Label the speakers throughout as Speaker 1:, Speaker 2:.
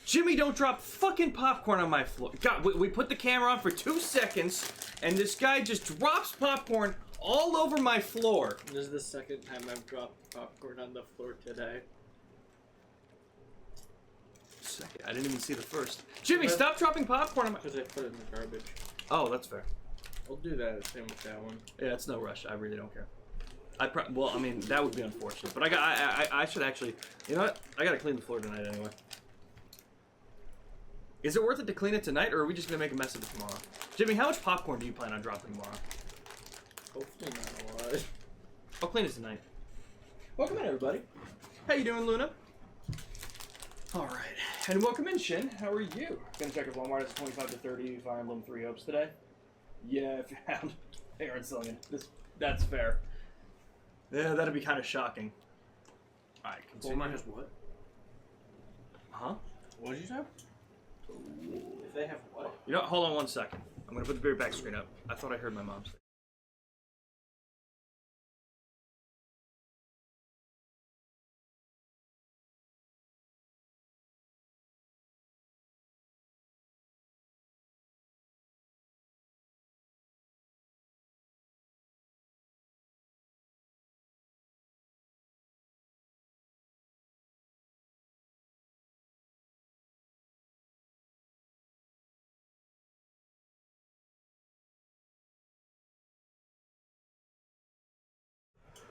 Speaker 1: Jimmy, don't drop fucking popcorn on my floor. God, we put the camera on for 2 seconds, and this guy just drops popcorn all over my floor.
Speaker 2: This is the second time I've dropped popcorn on the floor today.
Speaker 1: Second, I didn't even see the first. Jimmy, stop dropping popcorn on my...
Speaker 2: Because I put it in the garbage.
Speaker 1: Oh, that's fair.
Speaker 2: I'll do that. Same with that one.
Speaker 1: Yeah, it's no rush. I really don't care. Well, I mean, that would be unfortunate. But I should actually... You know what? I gotta clean the floor tonight anyway. Is it worth it to clean it tonight, or are we just gonna make a mess of it tomorrow? Jimmy, how much popcorn do you plan on dropping tomorrow?
Speaker 2: Hopefully not a lot.
Speaker 1: I'll clean it tonight.
Speaker 2: Welcome in, everybody.
Speaker 1: How you doing, Luna? Alright. And welcome in, Shin. How are you? Gonna check if Walmart has 25 to 30 Fire Emblem 3 Hopes today? Yeah, if you have. They aren't selling it. That's fair. Yeah, that'd be kind of shocking. Alright, continue.
Speaker 2: Walmart has what?
Speaker 1: Huh?
Speaker 2: What did you say? If they have what?
Speaker 1: You know what? Hold on 1 second. I'm gonna put the very back screen up. I thought I heard my mom say.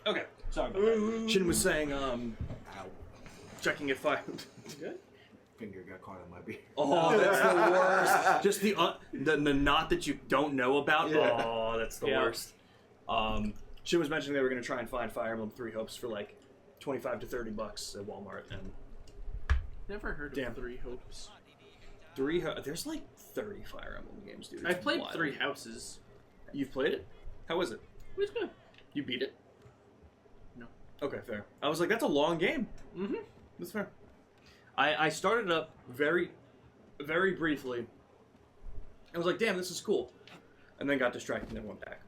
Speaker 1: Okay, sorry about that. Shin was saying, checking if I...
Speaker 2: Good?
Speaker 3: Finger got caught on my beard.
Speaker 1: Oh, that's the worst. Just the knot that you don't know about.
Speaker 3: Yeah.
Speaker 1: Oh, that's the worst. Shin was mentioning they were going to try and find Fire Emblem 3 Hopes for like $25 to $30 at Walmart, and
Speaker 2: Never heard
Speaker 1: Damn.
Speaker 2: of Three Hopes.
Speaker 1: there's like 30 Fire Emblem games, dude. It's
Speaker 2: I've played
Speaker 1: wild.
Speaker 2: Three Houses.
Speaker 1: You've played it? How was it?
Speaker 2: It was good.
Speaker 1: You beat it?
Speaker 2: No.
Speaker 1: Okay, fair. I was like, that's a long game.
Speaker 2: Mm-hmm.
Speaker 1: That's fair. I started it up very, very briefly. I was like, damn, this is cool. And then got distracted and then went back.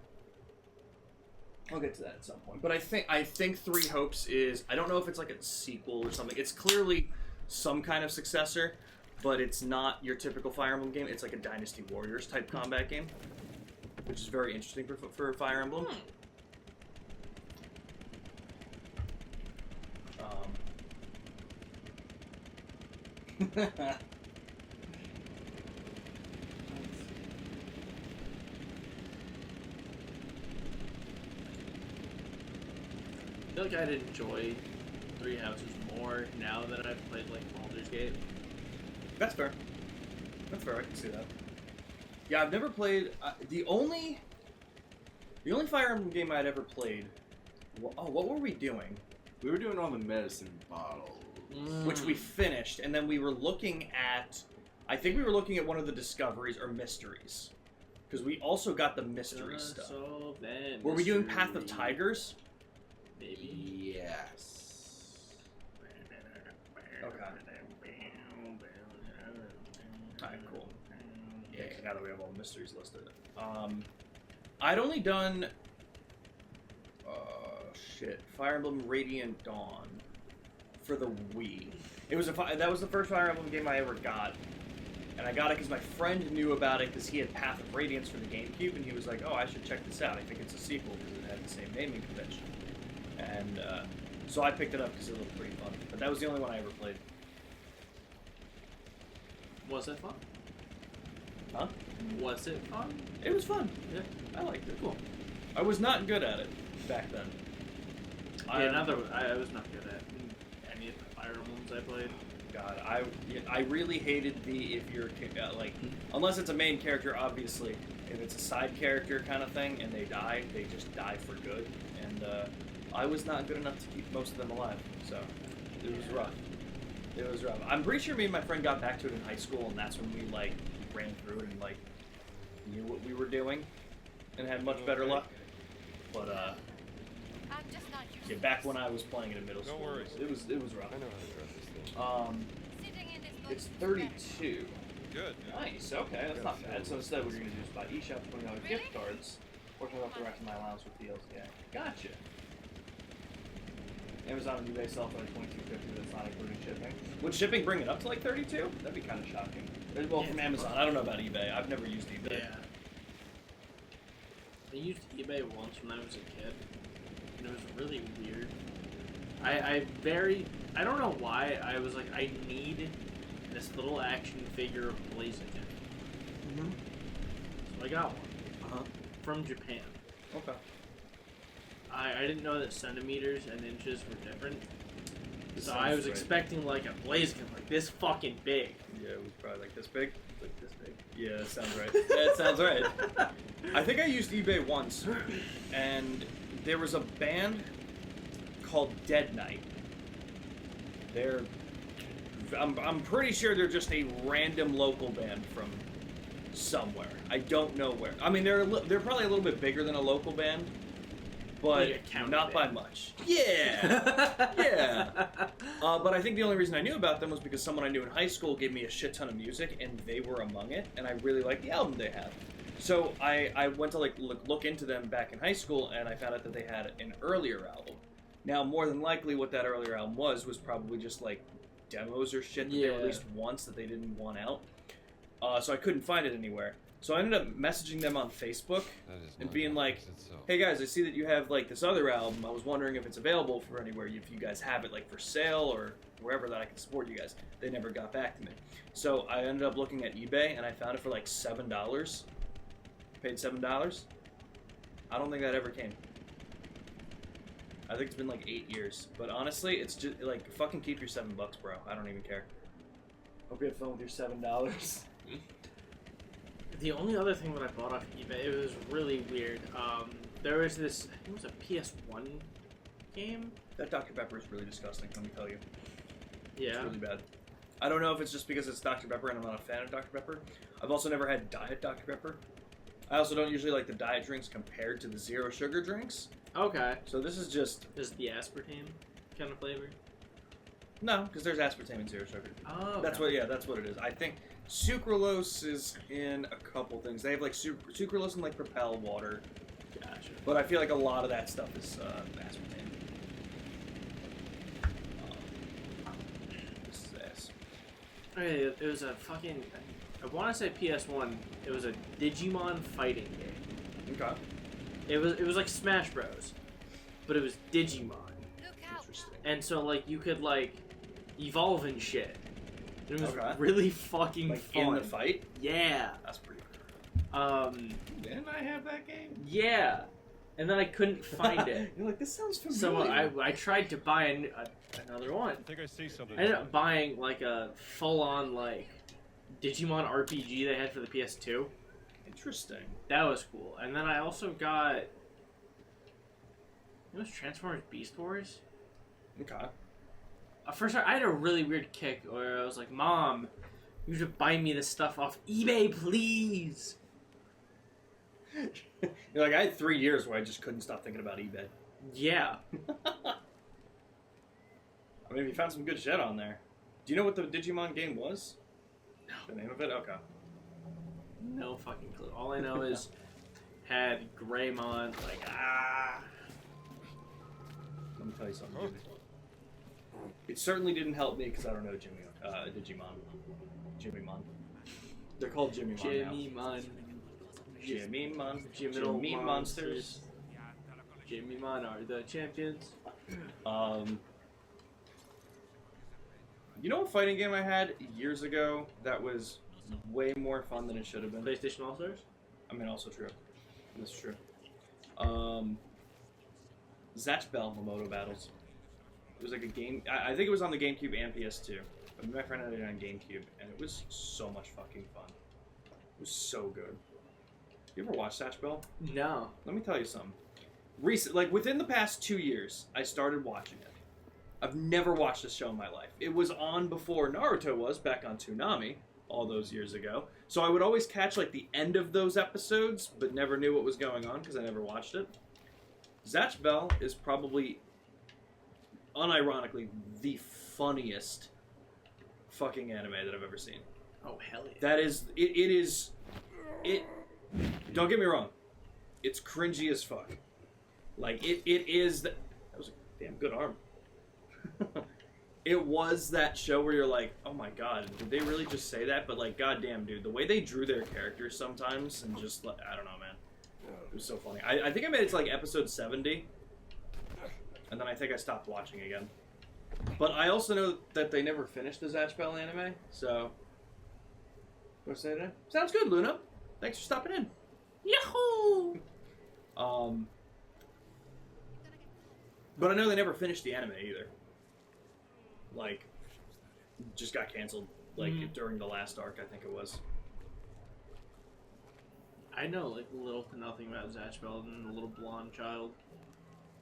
Speaker 1: I'll get to that at some point. But I think Three Hopes is... I don't know if it's like a sequel or something. It's clearly some kind of successor, but it's not your typical Fire Emblem game. It's like a Dynasty Warriors type combat game, which is very interesting for Fire Emblem.
Speaker 2: I feel like I'd enjoy Three Houses more now that I've played like Baldur's Gate.
Speaker 1: That's fair. That's fair. I can see that. Yeah, I've never played the only Fire Emblem game I'd ever played. What were we doing?
Speaker 3: We were doing all the medicine bottles.
Speaker 1: Which we finished, and then we were looking at. I think we were looking at one of the discoveries or mysteries, because we also got the mystery stuff. Were we doing Path of Tigers?
Speaker 2: Maybe.
Speaker 3: Yes.
Speaker 1: Okay. Alright, cool. Yeah, now that we have all the mysteries listed. I'd only done... Fire Emblem Radiant Dawn for the Wii. That was the first Fire Emblem game I ever got. And I got it because my friend knew about it because he had Path of Radiance for the GameCube, and he was like, oh, I should check this out. I think it's a sequel because it had the same naming convention. And so I picked it up because it looked pretty fun. But that was the only one I ever played.
Speaker 2: Was it fun?
Speaker 1: Huh?
Speaker 2: Was it fun?
Speaker 1: It was fun.
Speaker 2: Yeah.
Speaker 1: I liked it. Cool. I was not good at it back then.
Speaker 2: I was not good at any of the Fire Emblems I played.
Speaker 1: God, I really hated if you're unless it's a main character, obviously. If it's a side character kind of thing and they die, they just die for good. And I was not good enough to keep most of them alive, so it was rough. It was rough. I'm pretty sure me and my friend got back to it in high school, and that's when we ran through it and knew what we were doing and had much better luck. But yeah, back when I was playing it in middle school, it was rough.
Speaker 4: I know how to address this thing.
Speaker 1: It's 32.
Speaker 4: Good.
Speaker 1: Nice. Okay, that's not bad. So instead, what you're gonna do is buy eShop $20 gift cards, or turn off the rest of my allowance with deals. Yeah. Gotcha. Amazon and eBay sell for like $22.50. That's not including shipping. Would shipping bring it up to like $32? That'd be kind of shocking. Well, from Amazon. I don't know about eBay. I've never used eBay.
Speaker 2: Yeah. I used eBay once when I was a kid, and it was really weird. I don't know why, I was like, I need this little action figure of Blaziken.
Speaker 1: Mm-hmm.
Speaker 2: So I got one.
Speaker 1: Uh-huh.
Speaker 2: From Japan.
Speaker 1: Okay.
Speaker 2: I didn't know that centimeters and inches were different. So
Speaker 1: Sounds
Speaker 2: I was
Speaker 1: right.
Speaker 2: expecting like a Blaziken, like this fucking big.
Speaker 1: Yeah, it was probably like this big.
Speaker 2: Like this big.
Speaker 1: Yeah, that sounds right. That sounds right. I think I used eBay once, and there was a band called Dead Knight. I'm pretty sure they're just a random local band from somewhere. I don't know where. I mean, they're probably a little bit bigger than a local band, but
Speaker 2: Like a counter
Speaker 1: not by
Speaker 2: band.
Speaker 1: much. Yeah, yeah. But I think the only reason I knew about them was because someone I knew in high school gave me a shit ton of music, and they were among it, and I really liked the album they had. So I went to look into them back in high school, and I found out that they had an earlier album. Now, more than likely, what that earlier album was probably just like demos or shit that they
Speaker 2: Yeah.
Speaker 1: released once that they didn't want out. So I couldn't find it anywhere. So I ended up messaging them on Facebook and being like, "Hey guys, I see that you have like this other album. I was wondering if it's available for anywhere, if you guys have it like for sale or wherever that I can support you guys." They never got back to me. So I ended up looking at eBay and I found it for like $7. Paid $7. I don't think that ever came. I think it's been like 8 years. But honestly, it's just like fucking keep your $7, bro. I don't even care. Hope you have fun with your $7.
Speaker 2: The only other thing that I bought off eBay, it was really weird. There was this, I think it was a PS1 game.
Speaker 1: That Dr. Pepper is really disgusting, let me tell you.
Speaker 2: Yeah.
Speaker 1: It's really bad. I don't know if it's just because it's Dr. Pepper and I'm not a fan of Dr. Pepper. I've also never had Diet Dr. Pepper. I also don't usually like the diet drinks compared to the zero sugar drinks.
Speaker 2: Okay.
Speaker 1: So this is just...
Speaker 2: Is the aspartame kind of flavor?
Speaker 1: No, because there's aspartame in zero sugar.
Speaker 2: Oh.
Speaker 1: That's what it is. I think sucralose is in a couple things. They have like sucralose in like Propel water.
Speaker 2: Gotcha.
Speaker 1: But I feel like a lot of that stuff is aspartame. This is ass.
Speaker 2: Okay, it was a fucking, I want to say PS1. It was a Digimon fighting game.
Speaker 1: Okay.
Speaker 2: It was like Smash Bros, but it was Digimon.
Speaker 5: Look out!
Speaker 1: Interesting.
Speaker 2: And so like you could like evolve and shit. And it was
Speaker 1: Okay.
Speaker 2: really fucking
Speaker 1: Like
Speaker 2: fun.
Speaker 1: in the fight?
Speaker 2: Yeah.
Speaker 1: That's pretty cool.
Speaker 3: Didn't I have that game?
Speaker 2: Yeah. And then I couldn't find it.
Speaker 1: You're like, this sounds familiar.
Speaker 2: So I tried to buy another one.
Speaker 4: I think I see something.
Speaker 2: I ended up buying like a full-on like Digimon RPG they had for the PS2.
Speaker 1: Interesting.
Speaker 2: That was cool. And then I also got, it was Transformers Beast Wars.
Speaker 1: Okay.
Speaker 2: First, I had a really weird kick where I was like, "Mom, you should buy me this stuff off eBay, please."
Speaker 1: You're like, I had 3 years where I just couldn't stop thinking about eBay.
Speaker 2: Yeah.
Speaker 1: I mean, you found some good shit on there. Do you know what the Digimon game was? The name of it? Okay.
Speaker 2: No fucking clue. All I know is had Greymon, like,
Speaker 1: Let me tell you something. Jimmy. It certainly didn't help me because I don't know Digimon. Jimmymon. They're called Jimmymon now.
Speaker 2: Jimmymon.
Speaker 1: Jimmymon.
Speaker 2: Jimmy
Speaker 1: Jimmy Monsters.
Speaker 2: Jimmymon are the champions.
Speaker 1: You know what fighting game I had years ago that was way more fun than it should have been?
Speaker 2: PlayStation All-Stars?
Speaker 1: I mean, also true. That's true. Zatch Bell Momoto Battles. It was like a game. I think it was on the GameCube and PS2. But my friend had it on GameCube, and it was so much fucking fun. It was so good. You ever watch Zatch Bell?
Speaker 2: No.
Speaker 1: Let me tell you something. Within the past 2 years, I started watching it. I've never watched this show in my life. It was on before Naruto was, back on Toonami, all those years ago. So I would always catch like the end of those episodes, but never knew what was going on because I never watched it. Zatch Bell is probably, unironically, the funniest fucking anime that I've ever seen.
Speaker 2: Oh, hell yeah.
Speaker 1: That is, it, don't get me wrong, it's cringy as fuck. Like, it is, that was a damn good arm. It was that show where you're like, oh my god, did they really just say that? But like, goddamn, dude, the way they drew their characters sometimes, and just I don't know, man, it was so funny. I think I made it to like episode 70, and then I think I stopped watching again. But I also know that they never finished the Zatch Bell anime, so. What's that? Sounds good, Luna. Thanks for stopping in.
Speaker 2: Yahoo!
Speaker 1: But I know they never finished the anime either. Like, just got canceled like during the last arc, I think it was.
Speaker 2: I know like little to nothing about Zatch Bell and the little blonde child.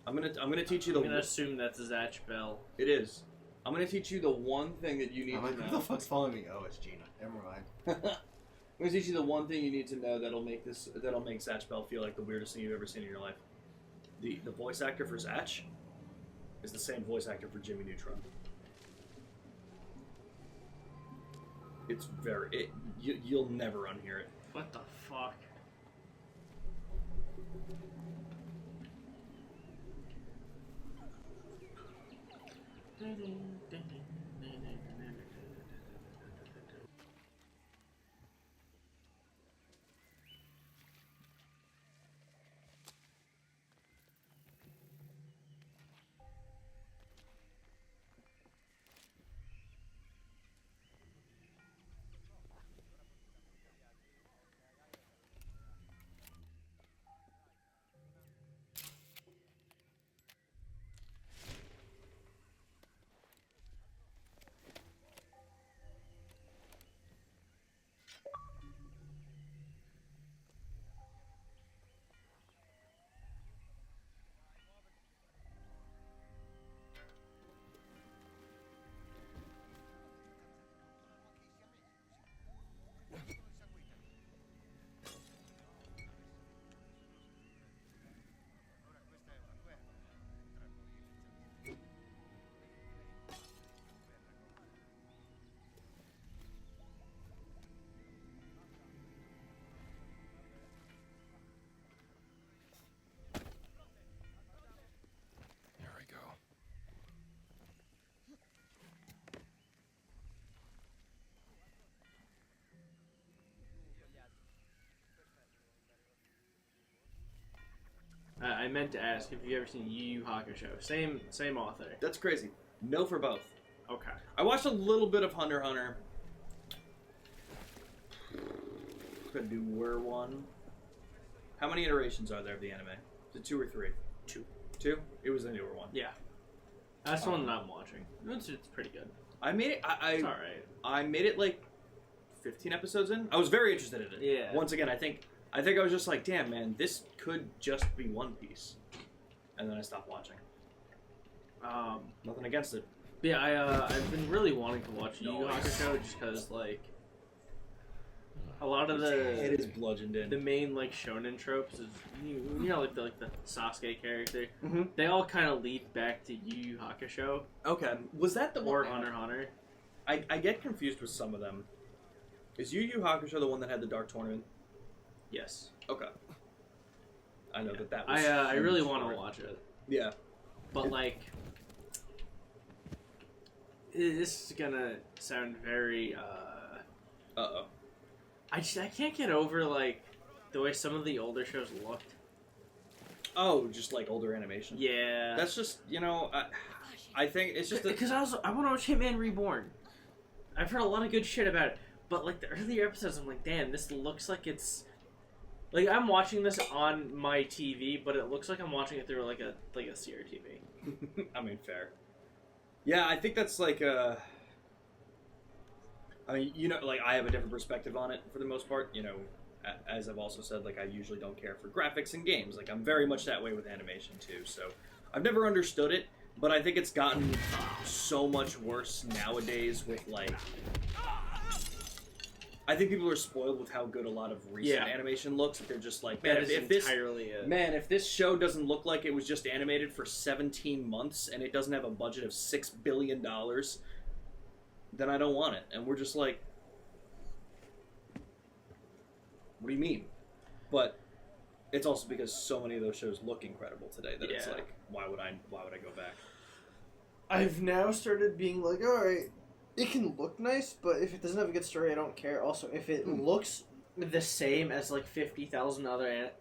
Speaker 1: I'm gonna teach you
Speaker 2: I'm gonna assume that's Zatch Bell.
Speaker 1: It is. I'm gonna teach you the one thing that you need
Speaker 3: I'm
Speaker 1: to
Speaker 3: like,
Speaker 1: know.
Speaker 3: who the fuck's following me? Oh, it's Gina. Never mind.
Speaker 1: I'm gonna teach you the one thing you need to know that'll make Zatch Bell feel like the weirdest thing you've ever seen in your life. The voice actor for Zatch is the same voice actor for Jimmy Neutron. It's you'll never unhear it.
Speaker 2: What the fuck?
Speaker 4: Here we go.
Speaker 2: I meant to ask if you ever seen Yu Yu Hakusho. Same author.
Speaker 1: That's crazy. No for both.
Speaker 2: Okay.
Speaker 1: I watched a little bit of Hunter x Hunter. Could do Were one. How many iterations are there of the anime? Is it 2 or 3?
Speaker 2: 2.
Speaker 1: 2? It was the newer one.
Speaker 2: Yeah. That's the one that I'm watching. It's pretty good.
Speaker 1: I made it.
Speaker 2: It's alright.
Speaker 1: I made it like 15 episodes in. I was very interested in it.
Speaker 2: Yeah.
Speaker 1: Once again, I think I was just like, damn, man, this could just be One Piece. And then I stopped watching. Nothing against it.
Speaker 2: Yeah, I've been really wanting to watch Yu Yu
Speaker 1: Nice.
Speaker 2: Hakusho just because, like, a lot of
Speaker 1: His head is
Speaker 2: the
Speaker 1: bludgeoned in.
Speaker 2: main, like, shonen tropes is, you know, like the Sasuke character.
Speaker 1: Mm-hmm.
Speaker 2: They all kind of lead back to Yu Yu Hakusho
Speaker 1: Okay. Was that the
Speaker 2: or
Speaker 1: one?
Speaker 2: Hunter x Hunter.
Speaker 1: I get confused with some of them. Is Yu Yu Hakusho the one that had the Dark Tournament?
Speaker 2: Yes.
Speaker 1: Okay. I know that was.
Speaker 2: I really
Speaker 1: huge
Speaker 2: want
Speaker 1: for
Speaker 2: to
Speaker 1: it.
Speaker 2: watch it.
Speaker 1: Yeah.
Speaker 2: But, like, this is gonna sound very,
Speaker 1: Uh-oh.
Speaker 2: I can't get over, like, the way some of the older shows looked.
Speaker 1: Oh, just like older animation.
Speaker 2: Yeah.
Speaker 1: That's just, I think it's just
Speaker 2: because I want to watch Hitman Reborn. I've heard a lot of good shit about it, but like the earlier episodes, I'm like, damn, this looks like it's like I'm watching this on my TV, but it looks like I'm watching it through like a CRTV.
Speaker 1: I mean, fair. Yeah, I think that's like I mean, like I have a different perspective on it for the most part. As I've also said, like I usually don't care for graphics in games. Like I'm very much that way with animation too. So I've never understood it, but I think it's gotten so much worse nowadays with like. I think people are spoiled with how good a lot of recent animation looks. They're just like, man, if this show doesn't look like it was just animated for 17 months and it doesn't have a budget of $6 billion, then I don't want it. And we're just like, what do you mean? But it's also because so many of those shows look incredible today that it's like, why would I go back?
Speaker 2: I've now started being like, alright, it can look nice, but if it doesn't have a good story, I don't care. Also, if it looks the same as like 50,000 other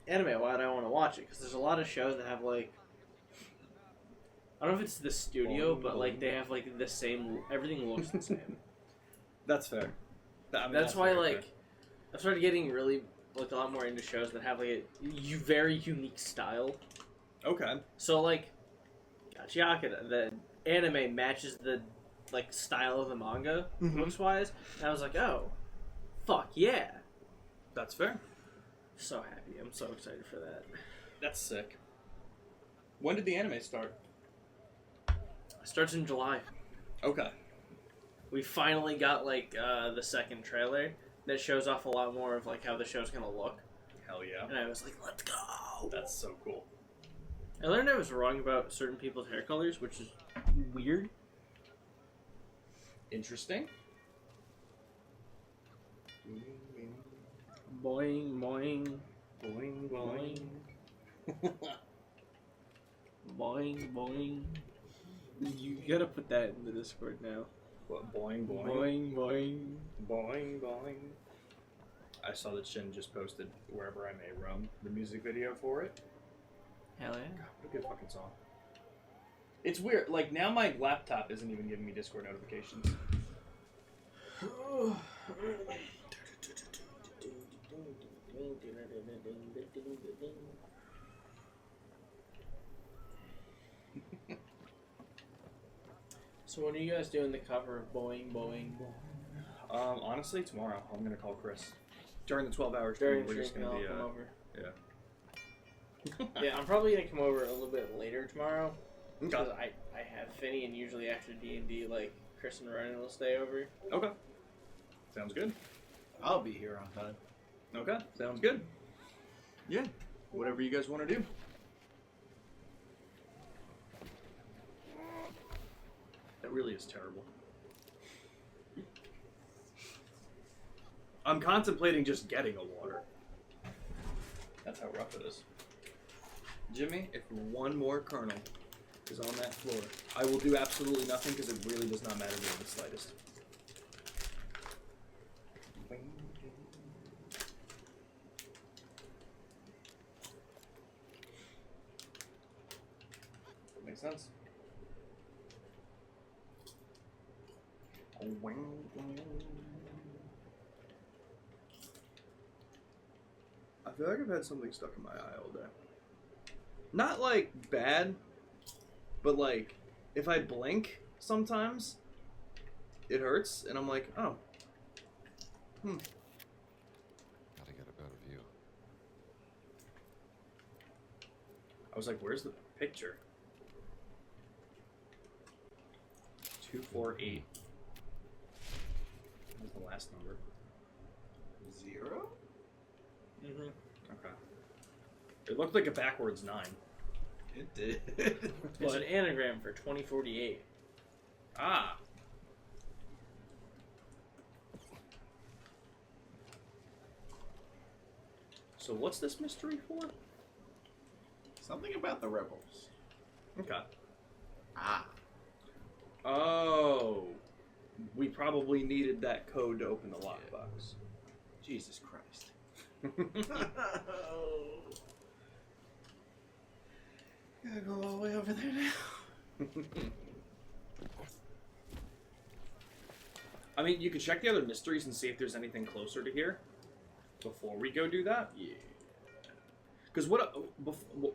Speaker 2: anime, why do I want to watch it? Because there's a lot of shows that have like, I don't know if it's the studio, but like they have like the same, everything looks the same.
Speaker 1: That's fair. I mean,
Speaker 2: That's why
Speaker 1: very
Speaker 2: like,
Speaker 1: fair.
Speaker 2: I started getting really like a lot more into shows that have like a very unique style.
Speaker 1: Okay.
Speaker 2: So like, Gachiaka, the anime matches the like style of the manga looks wise, and I was like, oh, fuck yeah!
Speaker 1: That's fair.
Speaker 2: So happy! I'm so excited for that.
Speaker 1: That's sick. When did the anime start?
Speaker 2: It starts in July.
Speaker 1: Okay.
Speaker 2: We finally got like the second trailer that shows off a lot more of like how the show's gonna look,
Speaker 1: Hell yeah.
Speaker 2: and I was like, let's go!
Speaker 1: That's so cool.
Speaker 2: I learned I was wrong about certain people's hair colors, which is weird.
Speaker 1: Interesting.
Speaker 2: Boing boing
Speaker 1: Boing,
Speaker 2: boing boing boing. You gotta put that in the Discord now.
Speaker 1: What, boing, boing?
Speaker 2: Boing boing.
Speaker 1: Boing, boing. I saw that Shin just posted Wherever I May Roam, the music video for it.
Speaker 2: Hell yeah.
Speaker 1: God, what a good fucking song. It's weird. Like, now my laptop isn't even giving me Discord notifications.
Speaker 2: So when are you guys doing the cover of Boing Boing?
Speaker 1: Honestly, tomorrow I'm gonna call Chris. During the 12-hour
Speaker 2: During
Speaker 1: stream, we're just
Speaker 2: stream,
Speaker 1: gonna
Speaker 2: I'll
Speaker 1: be,
Speaker 2: come over.
Speaker 1: yeah.
Speaker 2: Yeah, I'm probably gonna come over a little bit later tomorrow because
Speaker 1: Okay.
Speaker 2: I have Finny, and usually after D&D, like Chris and Ryan will stay over.
Speaker 1: Okay. Sounds good.
Speaker 3: I'll be here on time.
Speaker 1: Okay. Sounds good. Yeah. Whatever you guys want to do. That really is terrible. I'm contemplating just getting a water. That's how rough it is. Jimmy, if one more kernel is on that floor, I will do absolutely nothing because it really does not matter to me in the slightest. Makes sense. I feel like I've had something stuck in my eye all day. Not like bad, but like if I blink sometimes, it hurts, and I'm like, oh.
Speaker 4: Gotta get a better view.
Speaker 1: I was like, where's the picture? 248. What was the last number?
Speaker 3: 0?
Speaker 2: Mm-hmm.
Speaker 1: Okay. It looked like a backwards 9.
Speaker 3: It did.
Speaker 2: It's an anagram for 2048.
Speaker 1: Ah. So what's this mystery for?
Speaker 3: Something about the rebels.
Speaker 1: Okay.
Speaker 3: Ah.
Speaker 1: Oh. We probably needed that code to open the lockbox.
Speaker 3: Jesus Christ.
Speaker 2: Gotta go all the way over there now.
Speaker 1: I mean, you could check the other mysteries and see if there's anything closer to here before we go do that.
Speaker 3: Yeah.
Speaker 1: Because what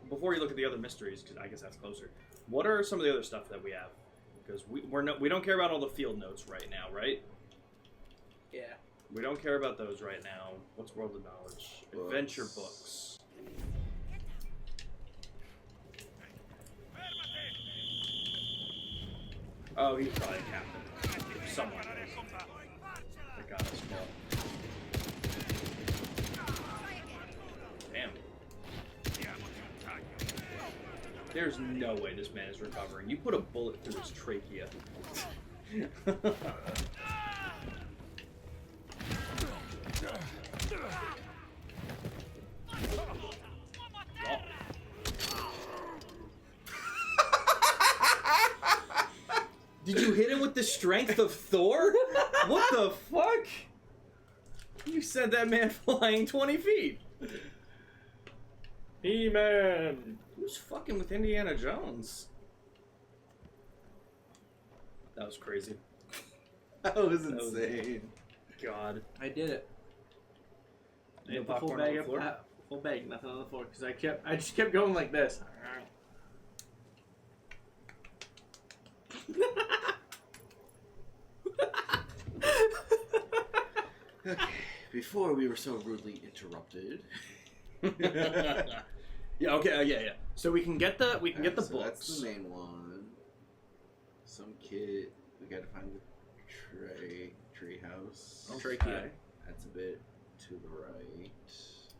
Speaker 1: before you look at the other mysteries, because I guess that's closer. What are some of the other stuff that we have? Because we don't care about all the field notes right now, right?
Speaker 2: Yeah.
Speaker 1: We don't care about those right now. What's World of Knowledge?
Speaker 3: Books.
Speaker 1: Adventure books. Oh, he's probably a captain. Someone. That got us well. Damn. There's no way this man is recovering. You put a bullet through his trachea. Did you hit him with the strength of Thor? What the fuck? You sent that man flying 20 feet.
Speaker 2: He-Man.
Speaker 1: Who's fucking with Indiana Jones? That was crazy.
Speaker 3: That was
Speaker 1: That was-
Speaker 3: insane.
Speaker 1: God.
Speaker 2: I did it. I
Speaker 1: No
Speaker 2: hit the full
Speaker 1: popcorn on
Speaker 2: bag
Speaker 1: the
Speaker 2: up,
Speaker 1: floor?
Speaker 2: full bag, nothing on the floor, because I just kept going like this.
Speaker 3: Okay, before we were so rudely interrupted.
Speaker 1: Yeah. Okay. Yeah. So we can get the
Speaker 3: So
Speaker 1: books.
Speaker 3: that's the main one. Some kid. We gotta find the tree house.
Speaker 1: Okay.
Speaker 3: That's a bit to the right.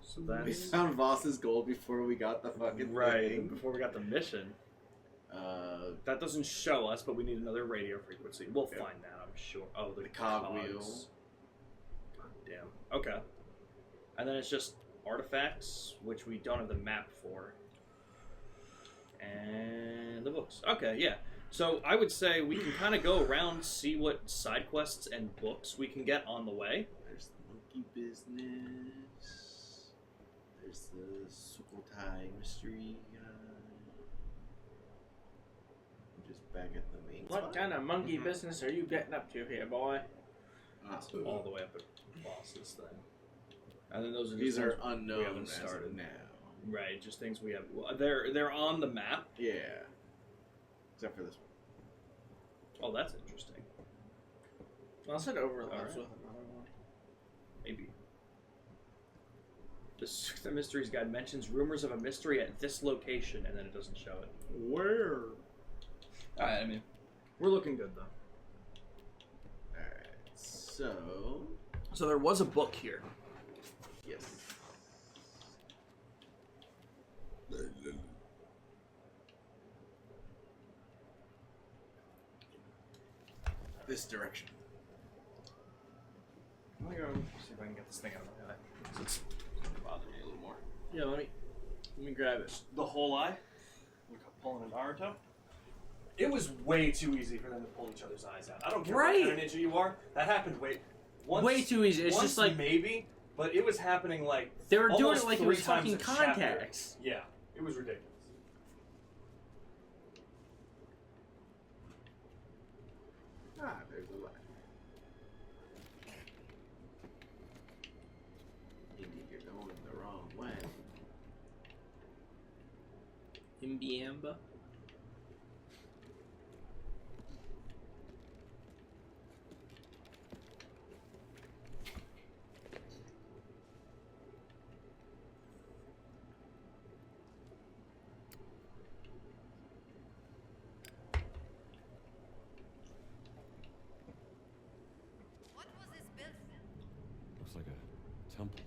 Speaker 1: So
Speaker 3: We
Speaker 1: that's
Speaker 3: found Voss's gold before we got the fucking
Speaker 1: right
Speaker 3: thing.
Speaker 1: before we got the mission. That doesn't show us, but we need another radio frequency. We'll
Speaker 3: Yep.
Speaker 1: find that, I'm sure. Oh, the
Speaker 3: cogwheel.
Speaker 1: cogs. God damn. Okay. And then it's just artifacts, which we don't have the map for. And the books. Okay, yeah. So I would say we can kind of go around, see what side quests and books we can get on the way.
Speaker 3: There's the monkey business. There's the Sukhothai mystery guy. I'm just back at the main
Speaker 2: What
Speaker 3: spot.
Speaker 2: kind of monkey
Speaker 1: Mhm.
Speaker 2: business are you getting up to here, boy?
Speaker 1: All the way up at bosses then. And then those are
Speaker 3: These
Speaker 1: just
Speaker 3: are
Speaker 1: ones
Speaker 3: unknown
Speaker 1: we haven't
Speaker 3: as
Speaker 1: started.
Speaker 3: of now.
Speaker 1: Right, just things we have. Well, they're on the map.
Speaker 3: Yeah. Except for this one.
Speaker 1: Oh, that's interesting.
Speaker 2: I'll set overlaps
Speaker 1: Alright.
Speaker 2: with another one.
Speaker 1: Maybe. The Mysteries Guide mentions rumors of a mystery at this location, and then it doesn't show it.
Speaker 2: Where?
Speaker 1: Alright, I mean, we're looking good, though.
Speaker 3: Alright. So.
Speaker 1: So there was a book here.
Speaker 3: Yes. This direction.
Speaker 1: I'm gonna go see if I can get this thing out of my eye. It's bother me a little more.
Speaker 2: Yeah, let me grab it.
Speaker 1: The whole eye? Like pulling an Naruto? It was way too easy for them to pull each other's eyes out. I don't care
Speaker 2: Right.
Speaker 1: what kind of ninja you are. That happened
Speaker 2: Way too easy. It's
Speaker 1: once
Speaker 2: just like
Speaker 1: maybe, but it was happening like
Speaker 2: they were doing
Speaker 1: almost
Speaker 2: it like it
Speaker 1: 3
Speaker 2: was
Speaker 1: times
Speaker 2: fucking
Speaker 1: a chapter.
Speaker 2: contacts.
Speaker 1: Yeah, it was ridiculous.
Speaker 3: Ah, there's a light. Indeed, you're going the wrong way.
Speaker 2: Imbiamba.
Speaker 5: What was this built for?
Speaker 4: Looks like a temple.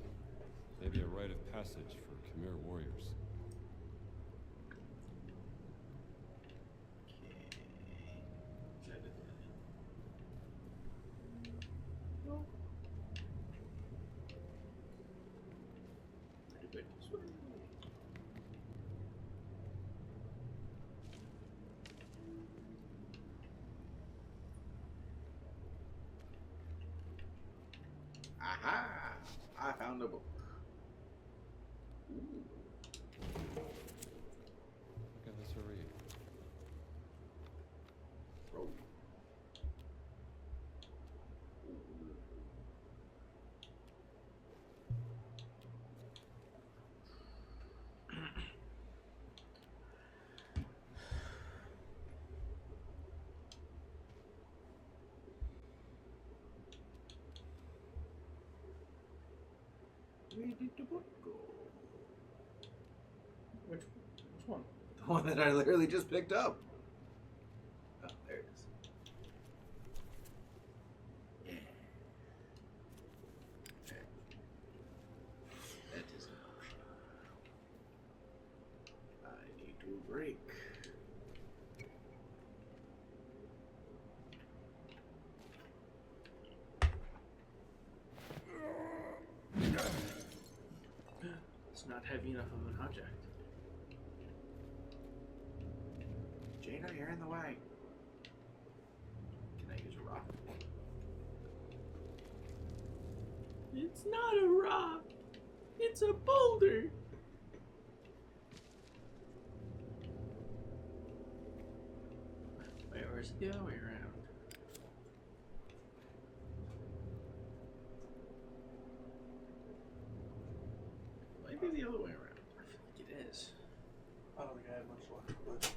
Speaker 4: Maybe a rite of passage for Khmer warriors.
Speaker 3: Aha! I found a book. Ooh.
Speaker 4: Give this a read.
Speaker 3: Roll. Where did the book go?
Speaker 2: Which one?
Speaker 3: The one that I literally just picked up. Oh, there it is. Yeah. Okay. That is an option. I need to break.
Speaker 2: It's not heavy enough of an object.
Speaker 3: Jaina, you're in the way.
Speaker 2: It's not a rock. It's a boulder. Wait, or is it the other way around? Might be the other way around. I feel like it is.
Speaker 6: I don't think I have much luck, but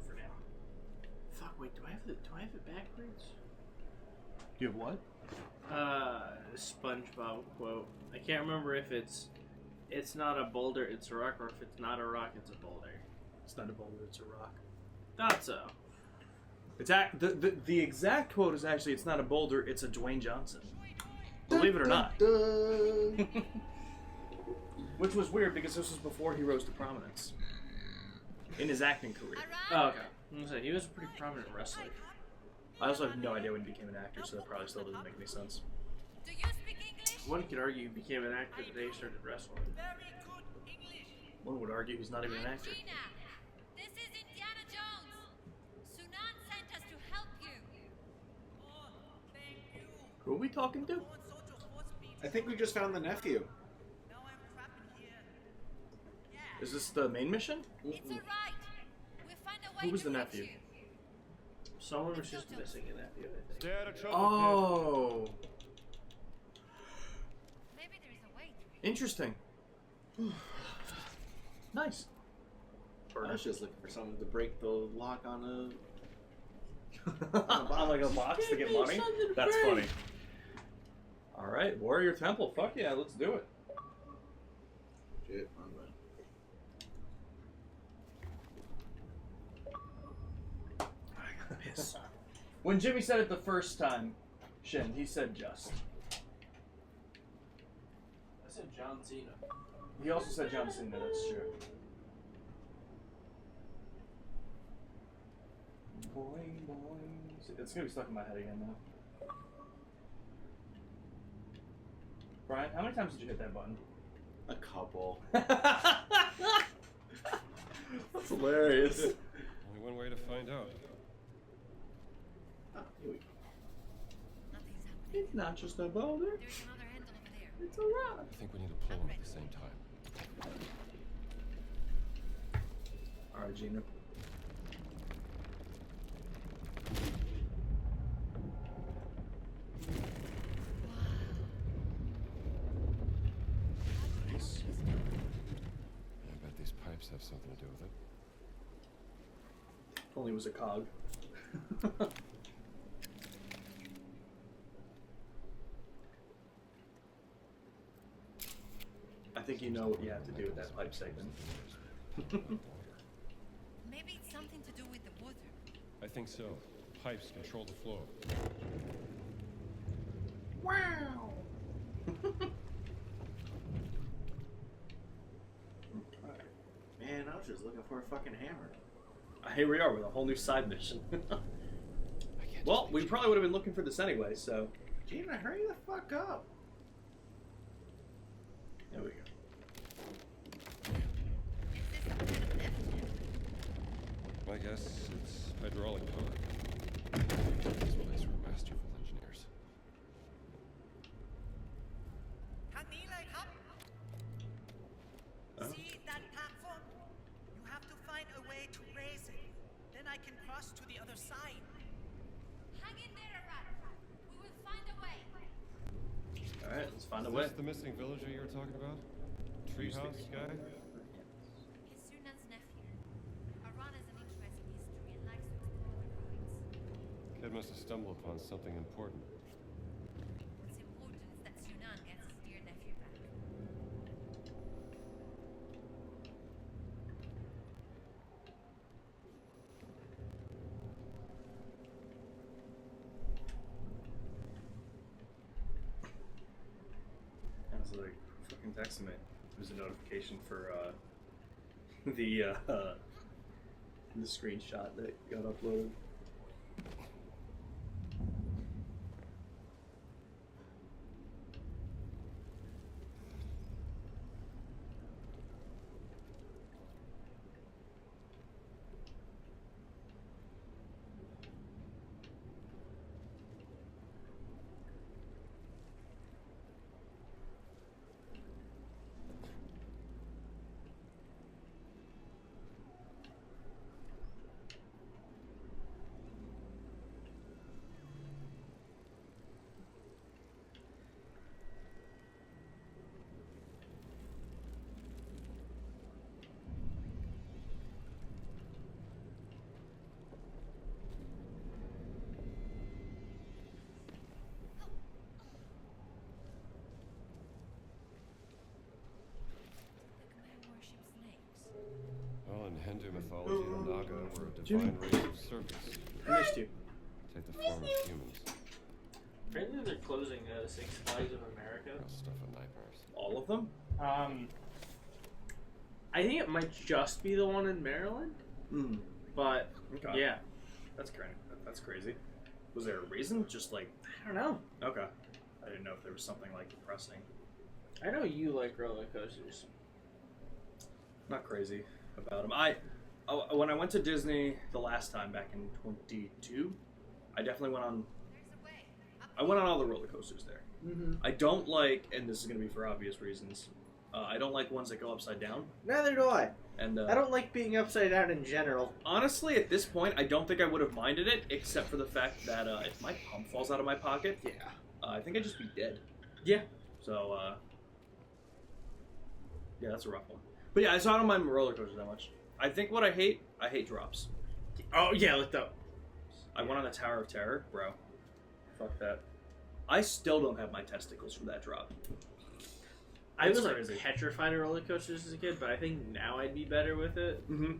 Speaker 1: For now.
Speaker 2: Fuck. Wait. Do I have it backwards?
Speaker 6: you have what?
Speaker 2: SpongeBob quote. I can't remember if it's not a boulder, it's a rock, or if it's not a rock, it's a boulder.
Speaker 6: It's not a boulder, it's a rock.
Speaker 2: Thought so.
Speaker 6: It's the exact quote is actually, it's not a boulder, it's a Dwayne Johnson. Believe it or not. Which was weird because this was before he rose to prominence in his acting career.
Speaker 2: Oh, okay. I was gonna say, he was a pretty prominent wrestler.
Speaker 6: I also have no idea when he became an actor, so that probably still doesn't make any sense.
Speaker 5: Do you speak English?
Speaker 2: One could argue he became an actor the day he started wrestling.
Speaker 5: Very good English.
Speaker 6: One would argue he's not even an
Speaker 5: I'm
Speaker 6: actor.
Speaker 5: Gina. This is Indiana Jones. Sunan sent us to help you. Oh, thank you.
Speaker 6: Who are we talking to?
Speaker 3: I think we just found the nephew.
Speaker 5: Now I'm trapped in here. Yeah.
Speaker 6: Is this the main mission?
Speaker 5: It's alright. We'll find a way
Speaker 6: Who was
Speaker 5: to
Speaker 6: the
Speaker 5: reach
Speaker 6: nephew?
Speaker 5: you.
Speaker 2: Someone was just missing a nephew, I think.
Speaker 4: Stay out of trouble,
Speaker 6: Oh,
Speaker 5: Maybe there is a way to reach
Speaker 6: interesting. Nice.
Speaker 3: I was just looking for someone to break the lock on
Speaker 6: On like a box to get
Speaker 2: Give me
Speaker 6: money?
Speaker 2: something to
Speaker 6: That's
Speaker 2: break.
Speaker 6: funny. Alright, Warrior Temple. Fuck yeah, let's do it.
Speaker 3: shit. Wrong button.
Speaker 6: Piss. When Jimmy said it the first time, Shin, he said just.
Speaker 2: I said John Cena.
Speaker 6: He also said John Cena, that's true. Boing, boing. It's gonna be stuck in my head again now. Brian, how many times did you hit that button?
Speaker 3: A couple.
Speaker 6: That's hilarious.
Speaker 4: Only one way to find out.
Speaker 3: Oh, here we go.
Speaker 5: Nothing's happening.
Speaker 6: It's not just a boulder,
Speaker 5: There's another handle over there.
Speaker 6: it's a rock.
Speaker 4: I think we need to pull them at the same time.
Speaker 6: Alright, Gina. Nice.
Speaker 4: I bet these pipes have something to do with it.
Speaker 6: Only was a cog. I think you know what you have to do with that pipe segment.
Speaker 5: Maybe it's something to do with the water.
Speaker 4: I think so. Pipes control the flow.
Speaker 6: Wow!
Speaker 3: Man, I was just looking for a fucking hammer.
Speaker 6: Here we are with a whole new side mission.
Speaker 4: I can't
Speaker 6: Well,
Speaker 4: just
Speaker 6: we
Speaker 4: leave
Speaker 6: probably would have been looking for this anyway, so
Speaker 3: Gina, hurry the fuck up.
Speaker 6: there we go.
Speaker 5: Is this some kind of lift?
Speaker 4: you. My guess it's hydraulic power. This place were masterful engineers.
Speaker 7: See that platform? You have to find a way to raise it. Then I can cross to the other side.
Speaker 5: Hang in there, Arat. We will find a way.
Speaker 6: Alright, let's find a
Speaker 4: Is
Speaker 6: way.
Speaker 4: this the missing villager you were talking about? Treehouse guy?
Speaker 5: He's Sunan's nephew. Aran has an interest in history and likes to explore the ruins.
Speaker 4: Kid must have stumbled upon something important.
Speaker 5: What's important is that Sunan gets his dear nephew back.
Speaker 6: I was like, fucking texting me. There's a notification for the screenshot that got uploaded.
Speaker 4: Naga were a divine race of serpents.
Speaker 6: I missed you.
Speaker 4: Take the form of humans.
Speaker 2: Apparently they're closing Six Flags of America.
Speaker 4: Real stuff of nightmares.
Speaker 6: All of them?
Speaker 2: I think it might just be the one in Maryland,
Speaker 6: Hmm.
Speaker 2: but
Speaker 6: Okay.
Speaker 2: yeah,
Speaker 6: That's crazy. That's crazy. Was there a reason? Just like,
Speaker 2: I don't know.
Speaker 6: okay. I didn't know if there was something like depressing.
Speaker 2: I know you like roller coasters.
Speaker 6: Not crazy about them. When I went to Disney the last time back in 22, I definitely went on. I went on all the roller coasters there.
Speaker 2: Mm-hmm.
Speaker 6: I don't like, and this is going to be for obvious reasons. I don't like ones that go upside down.
Speaker 2: Neither do I.
Speaker 6: And
Speaker 2: I don't like being upside down in general.
Speaker 6: honestly, at this point, I don't think I would have minded it, except for the fact that if my pump falls out of my pocket,
Speaker 2: Yeah.
Speaker 6: I think I'd just be dead.
Speaker 2: Yeah.
Speaker 6: So, yeah, that's a rough one. But yeah, so I don't mind roller coasters that much. I think what I hate drops.
Speaker 2: Oh yeah, look though.
Speaker 6: I went on the Tower of Terror, bro. Fuck that. I still don't have my testicles from that drop.
Speaker 2: I
Speaker 6: It's
Speaker 2: was like
Speaker 6: crazy.
Speaker 2: petrified of roller coasters as a kid, but I think now I'd be better with it.
Speaker 6: Mm-hmm.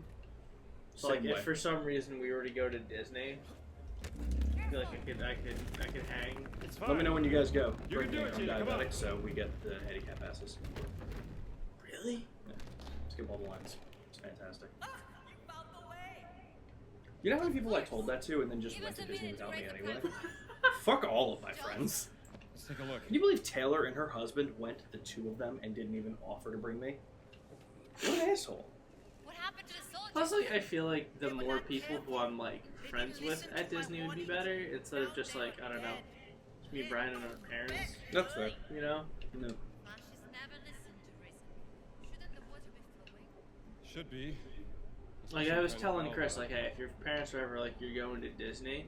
Speaker 2: So like, if for some reason we were to go to Disney, I feel like I could hang.
Speaker 4: It's fine.
Speaker 6: Let me know when you guys go.
Speaker 4: You can do it,
Speaker 6: I'm
Speaker 4: Gene, come
Speaker 6: diabetic,
Speaker 4: on.
Speaker 6: so we get the handicap passes.
Speaker 2: Really?
Speaker 6: Skip all the lines. It's fantastic.
Speaker 7: Ah, you found the way.
Speaker 6: You know how many people I told that to and then just
Speaker 5: Give
Speaker 6: went
Speaker 5: us
Speaker 6: to
Speaker 5: a
Speaker 6: Disney
Speaker 5: minute to
Speaker 6: without me
Speaker 5: write the
Speaker 6: anyway?
Speaker 5: plan.
Speaker 6: Fuck all of my friends.
Speaker 4: Let's take a look.
Speaker 6: Can you believe Taylor and her husband went, the two of them, and didn't even offer to bring me? What an asshole.
Speaker 5: What happened to the soldiers?
Speaker 2: Plus, like, I feel like the more people who I'm like friends with at Disney would be better instead of just like, I don't know, just me, Brian, and our parents.
Speaker 6: That's fair.
Speaker 2: You know?
Speaker 6: No.
Speaker 5: Francis never listened to reason. Shouldn't the water be flowing?
Speaker 4: Should be.
Speaker 2: Like
Speaker 4: Especially
Speaker 2: I was
Speaker 4: kind of
Speaker 2: telling
Speaker 4: wild
Speaker 2: Chris,
Speaker 4: out.
Speaker 2: like, hey, if your parents are ever like you're going to Disney,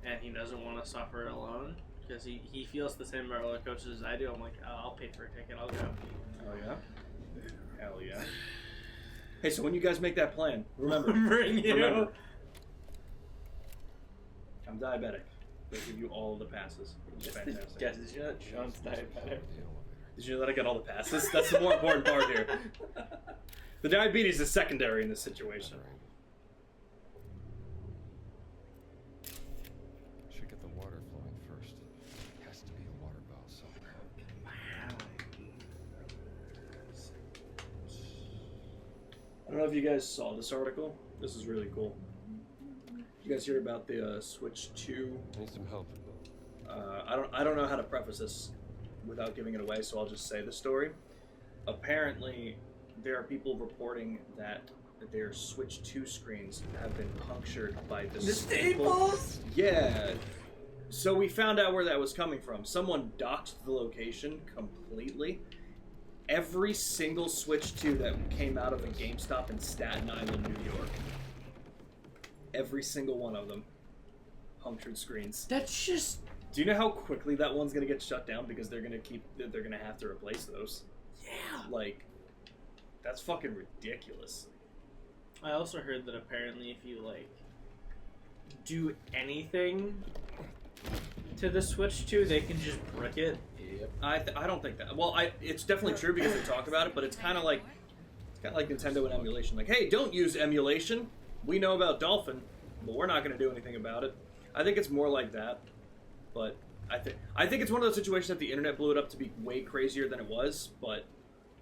Speaker 2: and he doesn't want to suffer alone because he feels the same about roller coasters as I do, I'm like, oh, I'll pay for a ticket, I'll go.
Speaker 6: Hell yeah. Hell yeah. Hey, so when you guys make that plan, remember.
Speaker 2: Bring you.
Speaker 6: Remember. I'm diabetic. They give you all the passes. It's fantastic.
Speaker 2: Guys, did you know that Sean's
Speaker 4: The
Speaker 2: diabetic?
Speaker 4: elevator.
Speaker 6: Did you know that I got all the passes? That's the more important part here. The diabetes is secondary in this situation.
Speaker 4: Should get the water flowing first. Has to be a water valve somewhere.
Speaker 6: I don't know if you guys saw this article. This is really cool. You guys hear about the Switch 2?
Speaker 4: Need some help.
Speaker 6: I don't know how to preface this without giving it away, so I'll just say the story. Apparently, there are people reporting that their Switch 2 screens have been punctured by the
Speaker 2: staples?
Speaker 6: Yeah. So we found out where that was coming from. Someone docked the location completely. Every single Switch 2 that came out of a GameStop in Staten Island, New York. Every single one of them. Punctured screens.
Speaker 2: That's just.
Speaker 6: Do you know how quickly that one's gonna get shut down because they're gonna have to replace those?
Speaker 2: Yeah.
Speaker 6: Like, that's fucking ridiculous.
Speaker 2: I also heard that apparently if you like do anything to the Switch 2, they can just brick it.
Speaker 3: Yep.
Speaker 6: I don't think that. Well, it's definitely true because they talk about it, but it's kind of like Nintendo and emulation. Like, hey, don't use emulation. We know about Dolphin, but we're not gonna do anything about it. I think it's more like that. But I think it's one of those situations that the internet blew it up to be way crazier than it was. But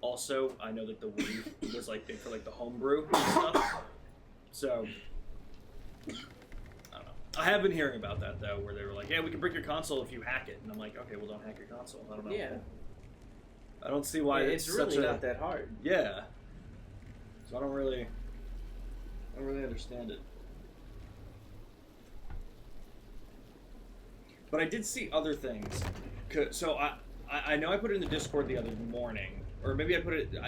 Speaker 6: also, I know that the Wii was like big for like the homebrew and stuff. So I don't know. I have been hearing about that though, where they were like, "Yeah, we can brick your console if you hack it," and I'm like, "Okay, well, don't hack your console." I don't know.
Speaker 2: Yeah.
Speaker 6: I don't see why
Speaker 2: it's really
Speaker 6: such a,
Speaker 2: not that hard.
Speaker 6: Yeah. So I don't really understand it. But I did see other things. So I know I put it in the Discord the other morning, or maybe I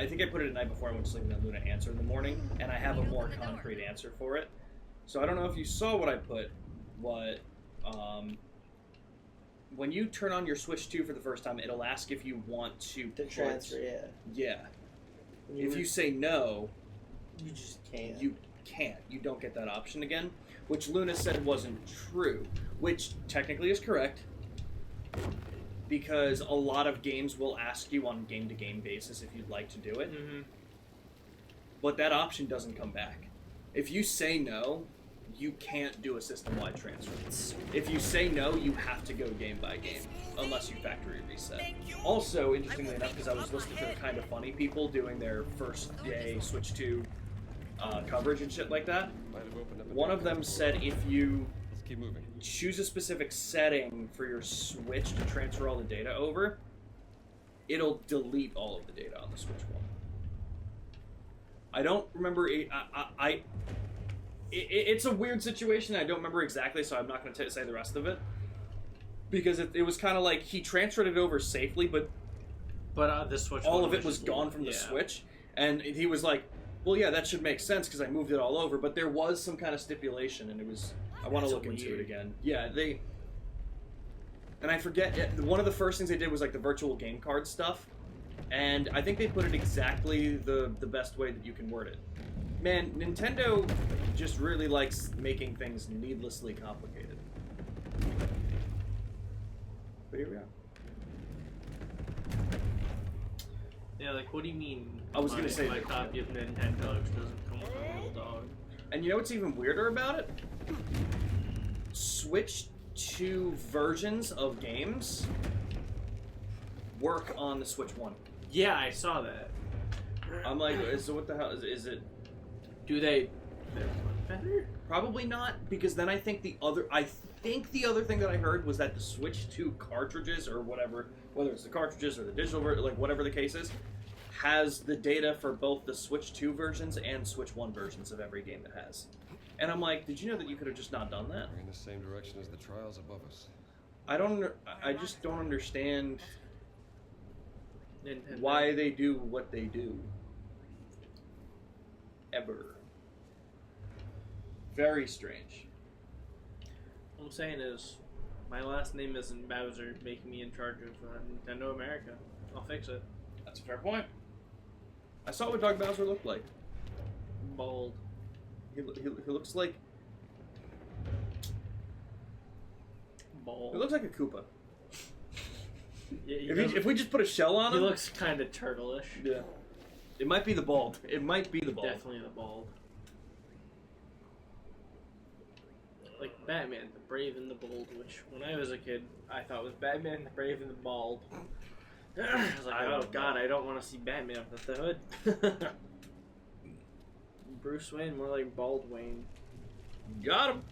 Speaker 6: think I put it the night before I went to sleep and then Luna answered in the morning, and I have a more concrete answer for it. So I don't know if you saw what I put, when you turn on your Switch 2 for the first time, it'll ask if you want to
Speaker 2: The
Speaker 6: put-
Speaker 2: transfer, yeah.
Speaker 6: Yeah. If you say no,
Speaker 2: you just can't.
Speaker 6: you can't. You don't get that option again, which Luna said wasn't true, which technically is correct, because a lot of games will ask you on game-to-game basis if you'd like to do it,
Speaker 2: Mm-hmm.
Speaker 6: but that option doesn't come back. If you say no, you can't do a system-wide transfer. If you say no, you have to go game by game, unless you factory reset. Also, interestingly enough, because I was listening to the Kind of Funny people doing their first day Switch 2 coverage and shit like that,
Speaker 4: Might have opened up a
Speaker 6: one
Speaker 4: new
Speaker 6: of them
Speaker 4: connection.
Speaker 6: said if you
Speaker 4: Let's keep moving.
Speaker 6: choose a specific setting for your Switch to transfer all the data over, it'll delete all of the data on the Switch 1. I don't remember. It's a weird situation. I don't remember exactly, so I'm not going to say the rest of it. Because it was kind of like he transferred it over safely, but
Speaker 2: the Switch.
Speaker 6: all
Speaker 2: one
Speaker 6: of it was
Speaker 2: just-
Speaker 6: gone from the
Speaker 2: yeah.
Speaker 6: Switch. And he was like, well, yeah, that should make sense because I moved it all over. But there was some kind of stipulation, and it was... I want to
Speaker 2: That's
Speaker 6: look into
Speaker 2: weird.
Speaker 6: it again. Yeah, they... And I forget, one of the first things they did was like the virtual game card stuff. And I think they put it exactly the best way that you can word it. Man, Nintendo just really likes making things needlessly complicated. But here we are.
Speaker 2: Yeah, like what do you mean?
Speaker 6: I was gonna say
Speaker 2: my
Speaker 6: that-
Speaker 2: copy of Nintendogs doesn't come with a real dog.
Speaker 6: And you know what's even weirder about it? Switch 2 versions of games work on the Switch 1.
Speaker 2: Yeah, I saw that.
Speaker 6: I'm like, so what the hell is it?
Speaker 2: Do they? They're better.
Speaker 6: Probably not, because then I think the other thing that I heard was that the Switch 2 cartridges or whatever, whether it's the cartridges or the digital like whatever the case is, has the data for both the Switch 2 versions and Switch 1 versions of every game it has. And I'm like, did you know that you could have just not done that?
Speaker 4: We're in the same direction as the trials above us.
Speaker 6: I just don't understand
Speaker 2: Nintendo.
Speaker 6: why they do what they do. Ever. Very strange.
Speaker 2: What I'm saying is, my last name isn't Bowser, making me in charge of Nintendo America. I'll fix it.
Speaker 6: That's a fair point. I saw what Doug Bowser looked like.
Speaker 2: Bold.
Speaker 6: He looks like
Speaker 2: Bold.
Speaker 6: he looks like a Koopa.
Speaker 2: Yeah, he,
Speaker 6: If we just put a shell on
Speaker 2: he
Speaker 6: him,
Speaker 2: looks kind of turtleish.
Speaker 6: yeah. It might be the bald. It might be the bald.
Speaker 2: Definitely the bald. Like Batman, the Brave and the Bold, which when I was a kid, I thought was Batman, the Brave and the Bald. I was like,
Speaker 6: I
Speaker 2: oh
Speaker 6: don't
Speaker 2: god,
Speaker 6: know.
Speaker 2: I don't want to see Batman with the hood. Bruce Wayne, more like Bald Wayne.
Speaker 6: Got him.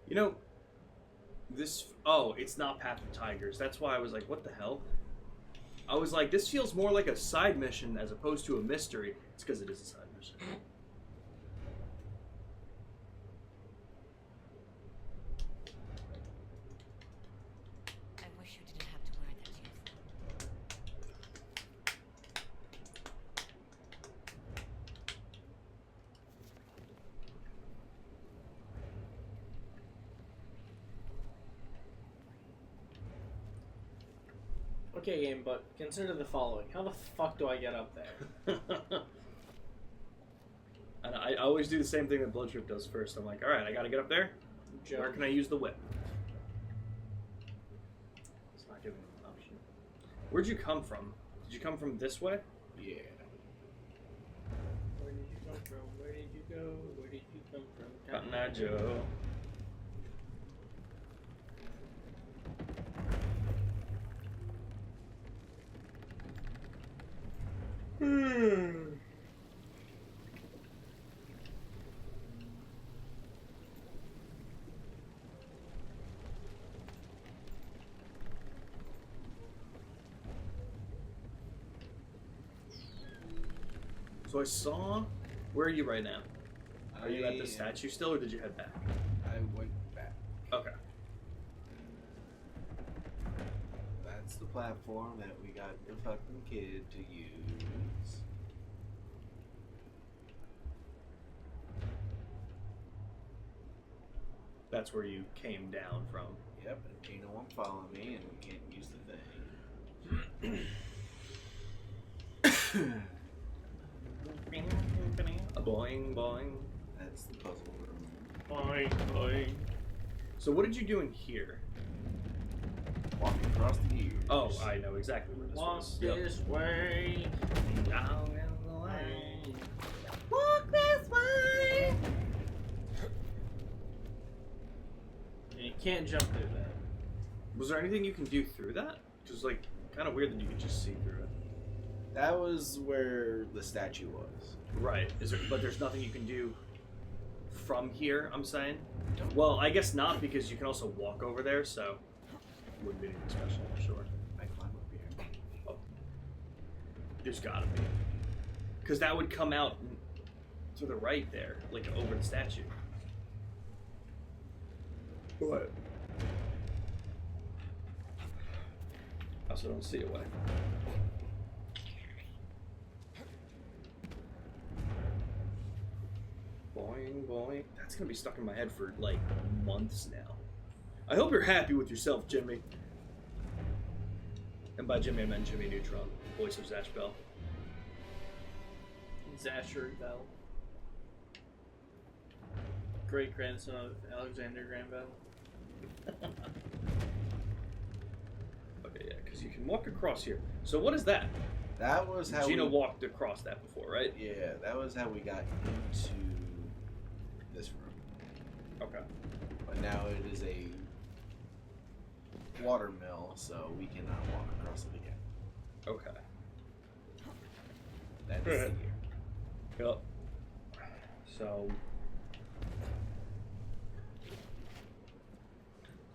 Speaker 6: You know, this... Oh, it's not Path of Tigers. That's why I was like, what the hell? I was like, this feels more like a side mission as opposed to a mystery. It's because it is a side mission.
Speaker 5: I wish you didn't have to wear that uniform.
Speaker 2: Okay, game, but consider the following. How the fuck do I get up there?
Speaker 6: And I always do the same thing that Bloodtrip does first. I'm like, alright, I gotta get up there. Where can I use the whip? It's not giving me an option. Where'd you come from? Did you come from this way?
Speaker 3: Yeah.
Speaker 2: Where did you come from? Where did you go? Where did you come from?
Speaker 6: Cotton Eye Joe. So I saw. Where are you right now? Are you at the
Speaker 3: I-
Speaker 6: statue still, or did you head back?
Speaker 3: I went back.
Speaker 6: Okay.
Speaker 3: That's the platform that we got the fucking kid to use.
Speaker 6: That's where you came down from.
Speaker 3: Yep, and Gina won't follow me, and we can't use the thing.
Speaker 6: A boing boing.
Speaker 3: That's the puzzle room.
Speaker 2: Boing, boing.
Speaker 6: So what did you do in here?
Speaker 3: Walking across the years.
Speaker 6: Oh, I know exactly where this
Speaker 2: Walk
Speaker 6: was. Yep.
Speaker 2: this way.
Speaker 6: Down in the lane.
Speaker 2: Walk this way. And you can't jump through that.
Speaker 6: Was there anything you can do through that? Just like kind of weird that you could just see through it.
Speaker 3: That was where the statue was.
Speaker 6: Right. Is there? But there's nothing you can do from here. I'm saying. Well, I guess not because you can also walk over there. So wouldn't be anything special for sure.
Speaker 3: I climb up here.
Speaker 6: Oh. There's gotta be. Because that would come out to the right there, like over the statue. What? I also don't see a way. Boing, boing. That's gonna be stuck in my head for like months now. I hope you're happy with yourself, Jimmy. And by Jimmy, I meant Jimmy Neutron, voice of Zatch Bell.
Speaker 2: Zasher Bell. Great grandson of Alexander Graham Bell.
Speaker 6: Okay, yeah, because you can walk across here. So what is that?
Speaker 3: That was how
Speaker 6: Gina
Speaker 3: we,
Speaker 6: walked across that before, right?
Speaker 3: Yeah, that was how we got into this room.
Speaker 6: Okay.
Speaker 3: But now it is a water mill, so we cannot walk across it again.
Speaker 6: Okay.
Speaker 3: That is the year.
Speaker 6: Yep. So.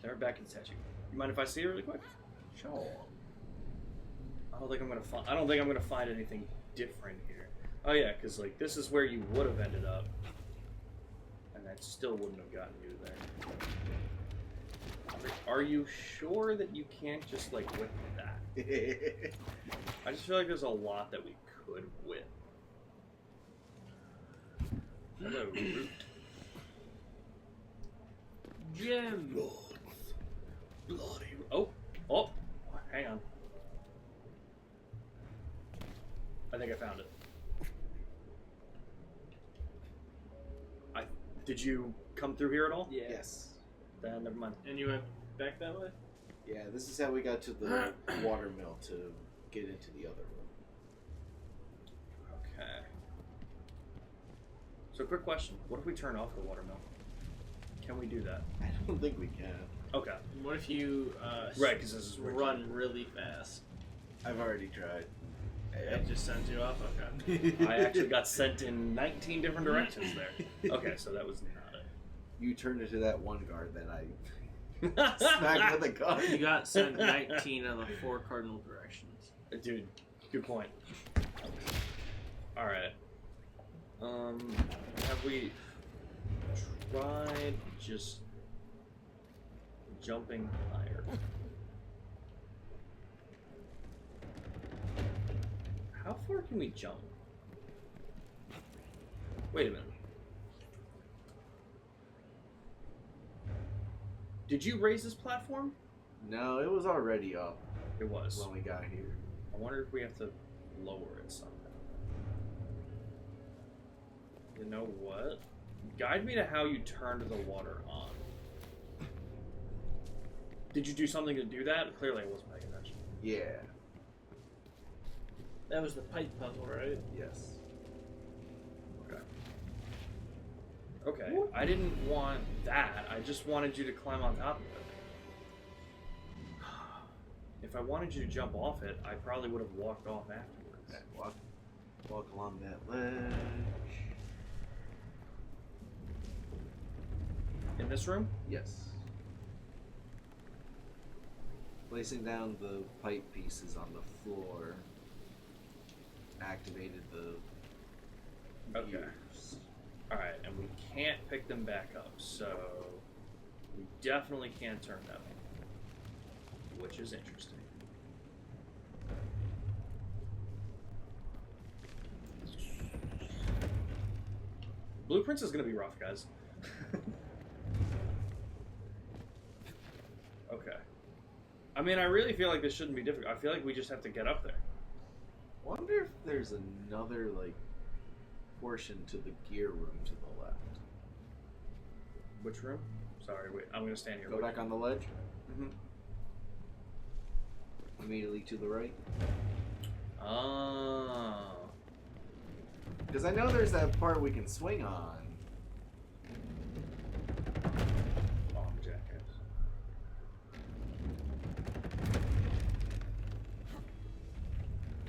Speaker 6: They're back in the statue. You mind if I see her really quick?
Speaker 3: Sure.
Speaker 6: I don't think I'm gonna find anything different here. Oh yeah, because like this is where you would have ended up, and that still wouldn't have gotten you there. Are you sure that you can't just like whip that? I just feel like there's a lot that we could whip. Hello, Root.
Speaker 2: Jim.
Speaker 6: Bloody. Oh, oh, hang on. I think I found it. Did you come through here at all?
Speaker 2: Yeah.
Speaker 3: Yes.
Speaker 6: Then never mind.
Speaker 2: And you went back that way?
Speaker 3: Yeah, this is how we got to the water mill to get into the other room.
Speaker 6: Okay. So, quick question: what if we turn off the watermill? Can we do that?
Speaker 3: I don't think we can.
Speaker 6: Okay.
Speaker 2: What if you
Speaker 6: Right, because this is where-
Speaker 2: run really fast?
Speaker 3: I've already tried.
Speaker 2: It just sends you off? Okay.
Speaker 6: I actually got sent in 19 different directions there. Okay, so that was not
Speaker 3: You turned into that one guard that I
Speaker 6: it.
Speaker 3: smacked with a gun.
Speaker 2: You got sent 19 of the 4 cardinal directions.
Speaker 6: Dude, good point. Alright. Have we tried just jumping higher? How far can we jump? Wait a minute. Did you raise this platform?
Speaker 3: No, it was already up
Speaker 6: It was.
Speaker 3: when we got here.
Speaker 6: I wonder if we have to lower it somehow. You know what? Guide me to how you turned the water on. Did you do something to do that? Clearly I wasn't paying attention.
Speaker 3: Yeah.
Speaker 2: That was the pipe puzzle, right?
Speaker 3: Yes.
Speaker 6: Okay. Okay. I didn't want that. I just wanted you to climb on top of it. If I wanted you to jump off it, I probably would have walked off afterwards.
Speaker 3: Okay, walk along that ledge.
Speaker 6: In this room?
Speaker 3: Yes. Placing down the pipe pieces on the floor activated the
Speaker 6: Okay.
Speaker 3: Years.
Speaker 6: Alright, and we can't pick them back up, so we definitely can't turn them in, which is interesting. Blueprints is gonna be rough, guys. Okay. I mean, I really feel like this shouldn't be difficult. I feel like we just have to get up there.
Speaker 3: Wonder if there's another like portion to the gear room to the left.
Speaker 6: Which room? Sorry, wait. I'm gonna stand here.
Speaker 3: Go back on the ledge.
Speaker 6: Mm-hmm.
Speaker 3: Immediately to the right.
Speaker 6: Oh.
Speaker 3: Because I know there's that part we can swing on.
Speaker 6: Oh, I'm a jackass.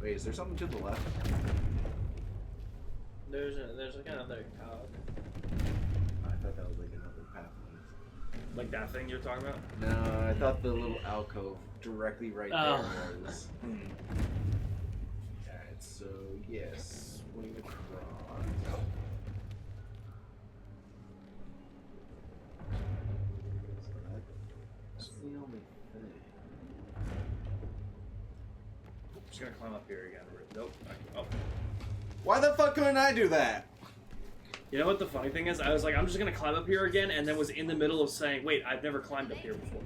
Speaker 3: Wait, is there something to the left?
Speaker 2: There's like another cog.
Speaker 3: I thought that was like another pathway.
Speaker 6: Like that thing you're talking about?
Speaker 3: No, I thought the little alcove directly right
Speaker 2: Oh.
Speaker 3: there was. Alright, so yes, swing across. So that's the only thing.
Speaker 6: I'm just gonna climb up here again. Nope. Oh.
Speaker 3: Why the fuck couldn't I do that?
Speaker 6: You know what the funny thing is? I was like, I'm just gonna climb up here again, and then was in the middle of saying, wait, I've never climbed up here before.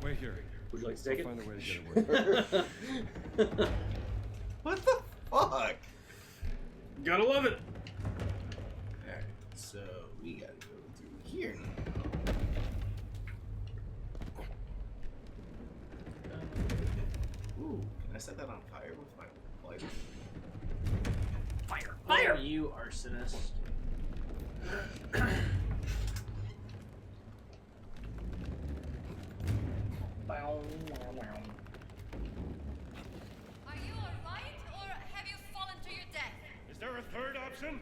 Speaker 4: Wait here.
Speaker 6: Would you like to take it?
Speaker 4: Find a way to get away.
Speaker 3: What the fuck?
Speaker 6: Gotta love it.
Speaker 3: Alright, so we gotta go through here now. Ooh, can I set that on fire with my lighter?
Speaker 6: Fire!
Speaker 2: Fire! You arsonist.
Speaker 5: Are you alright, or have you fallen to your death?
Speaker 8: Is there a third option?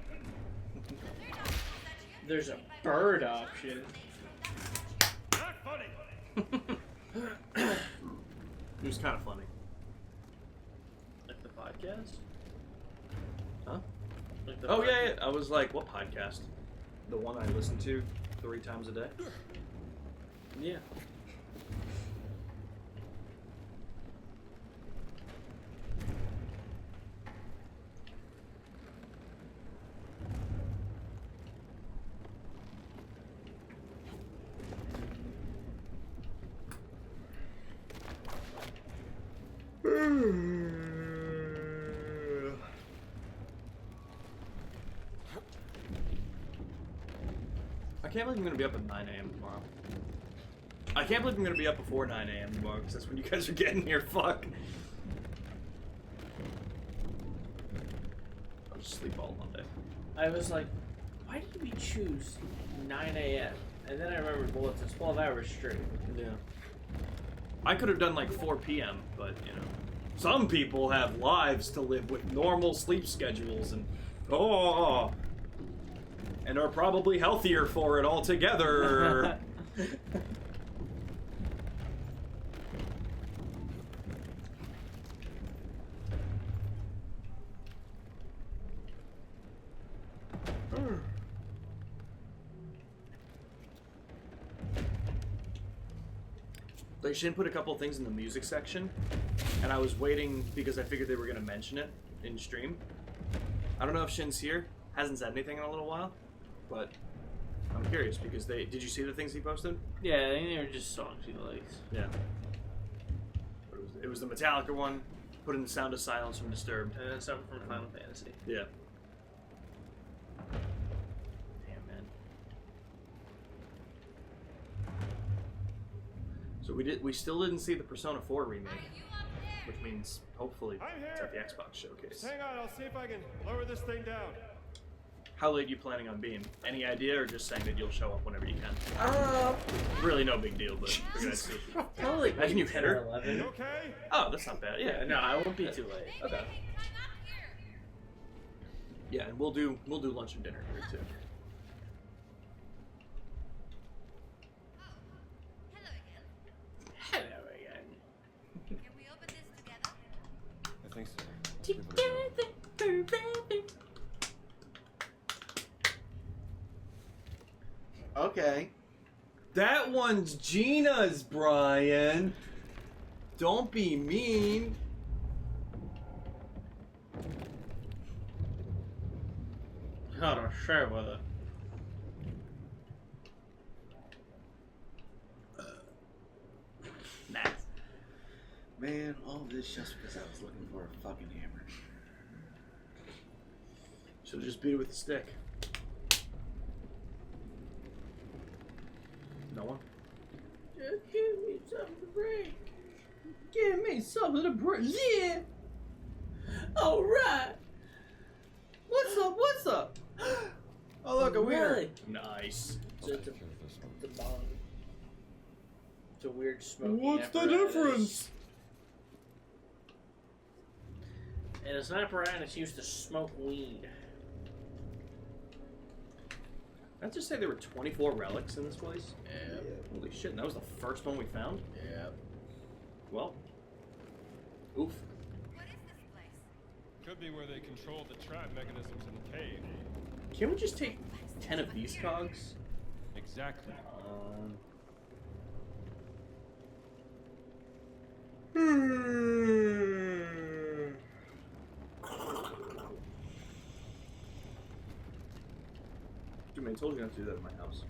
Speaker 5: The third option is that you
Speaker 2: There's a
Speaker 5: by
Speaker 2: bird
Speaker 5: blocking
Speaker 2: option.
Speaker 5: snakes from that statue.
Speaker 8: Not funny.
Speaker 6: It was kind of funny.
Speaker 2: Like the podcast?
Speaker 6: Huh?
Speaker 2: Like the
Speaker 6: Oh,
Speaker 2: podcast?
Speaker 6: yeah, yeah. I was like, what podcast? The one I listen to 3 times a day?
Speaker 2: Yeah.
Speaker 6: I can't believe I'm gonna be up at 9 a.m. tomorrow. I can't believe I'm gonna be up before 9 a.m. tomorrow, because that's when you guys are getting here. Fuck. I'll just sleep all Monday.
Speaker 2: I was like, why did we choose 9 a.m.? And then I remembered, well, it's 12 hours straight.
Speaker 6: Yeah. I could have done like 4 p.m., but, you know. Some people have lives to live with normal sleep schedules and and are probably healthier for it altogether. They Shin put a couple things in the music section, and I was waiting because I figured they were going to mention it in stream. I don't know if Shin's here. Hasn't said anything in a little while, but I'm curious because they... Did you see the things he posted?
Speaker 2: Yeah, I think they were just songs he likes.
Speaker 6: Yeah. It was the Metallica one, put in the Sound of Silence from Disturbed.
Speaker 2: And then something from Final Fantasy.
Speaker 6: Yeah. Damn, man. So we still didn't see the Persona 4 remake,
Speaker 5: Are you up there?
Speaker 6: which means hopefully
Speaker 8: I'm here.
Speaker 6: it's at the Xbox showcase.
Speaker 8: Just hang on, I'll see if I can lower this thing down.
Speaker 6: How late are you planning on being? Any idea, or just saying that you'll show up whenever you can? Really no big deal, but figured I'd see.
Speaker 2: Probably
Speaker 6: Imagine you hit her.
Speaker 2: 11.
Speaker 8: You okay?
Speaker 6: Oh, that's not bad.
Speaker 2: Yeah,
Speaker 6: Yeah,
Speaker 2: no, I won't be too late.
Speaker 5: Maybe
Speaker 6: Okay.
Speaker 5: I can climb up here.
Speaker 6: Yeah, and we'll do lunch and dinner here too.
Speaker 5: Oh, hello again.
Speaker 2: Hello again.
Speaker 5: Can we open this together?
Speaker 4: I think so.
Speaker 3: Okay.
Speaker 6: That one's Gina's, Brian. Don't be mean.
Speaker 2: How to share with it. Nice.
Speaker 3: Man, all this just because I was looking for a fucking hammer.
Speaker 6: Should've just beat it with a stick. No one?
Speaker 2: Just give me something to break.
Speaker 6: Give me something to break. Yeah!
Speaker 2: Alright.
Speaker 6: What's up? What's up? Oh, look, a weird.
Speaker 2: Really?
Speaker 6: Nice.
Speaker 2: So
Speaker 4: I'll
Speaker 2: it's a,
Speaker 4: take care of this one.
Speaker 2: the bong. It's a weird smoking
Speaker 6: What's the
Speaker 2: apparatus.
Speaker 6: difference?
Speaker 2: And it's an apparatus used to smoke weed.
Speaker 6: Did I just say there were 24 relics in this place?
Speaker 2: Yeah.
Speaker 6: Holy shit, and that was the first one we found?
Speaker 2: Yeah.
Speaker 6: Well. Oof.
Speaker 5: What is this place?
Speaker 8: Could be where they control the trap mechanisms in the cave.
Speaker 6: Can't we just take 10 of these cogs?
Speaker 8: Exactly.
Speaker 6: Dude, man, I told you not to do that in my house.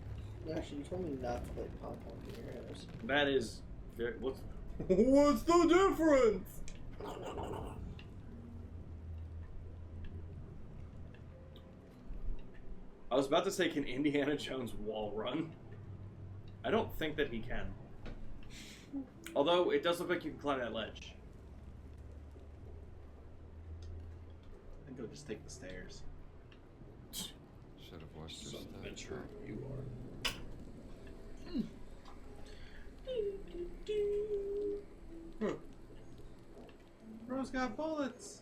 Speaker 2: Actually, you told me not to play pop punk in your house.
Speaker 6: That is very. What's the difference? I was about to say, can Indiana Jones wall run? I don't think that he can. Although it does look like you can climb that ledge.
Speaker 3: I think I'll just take the stairs.
Speaker 4: Should have watched your
Speaker 6: Son of a
Speaker 4: step.
Speaker 6: bitch, you are.
Speaker 3: Bro's got bullets.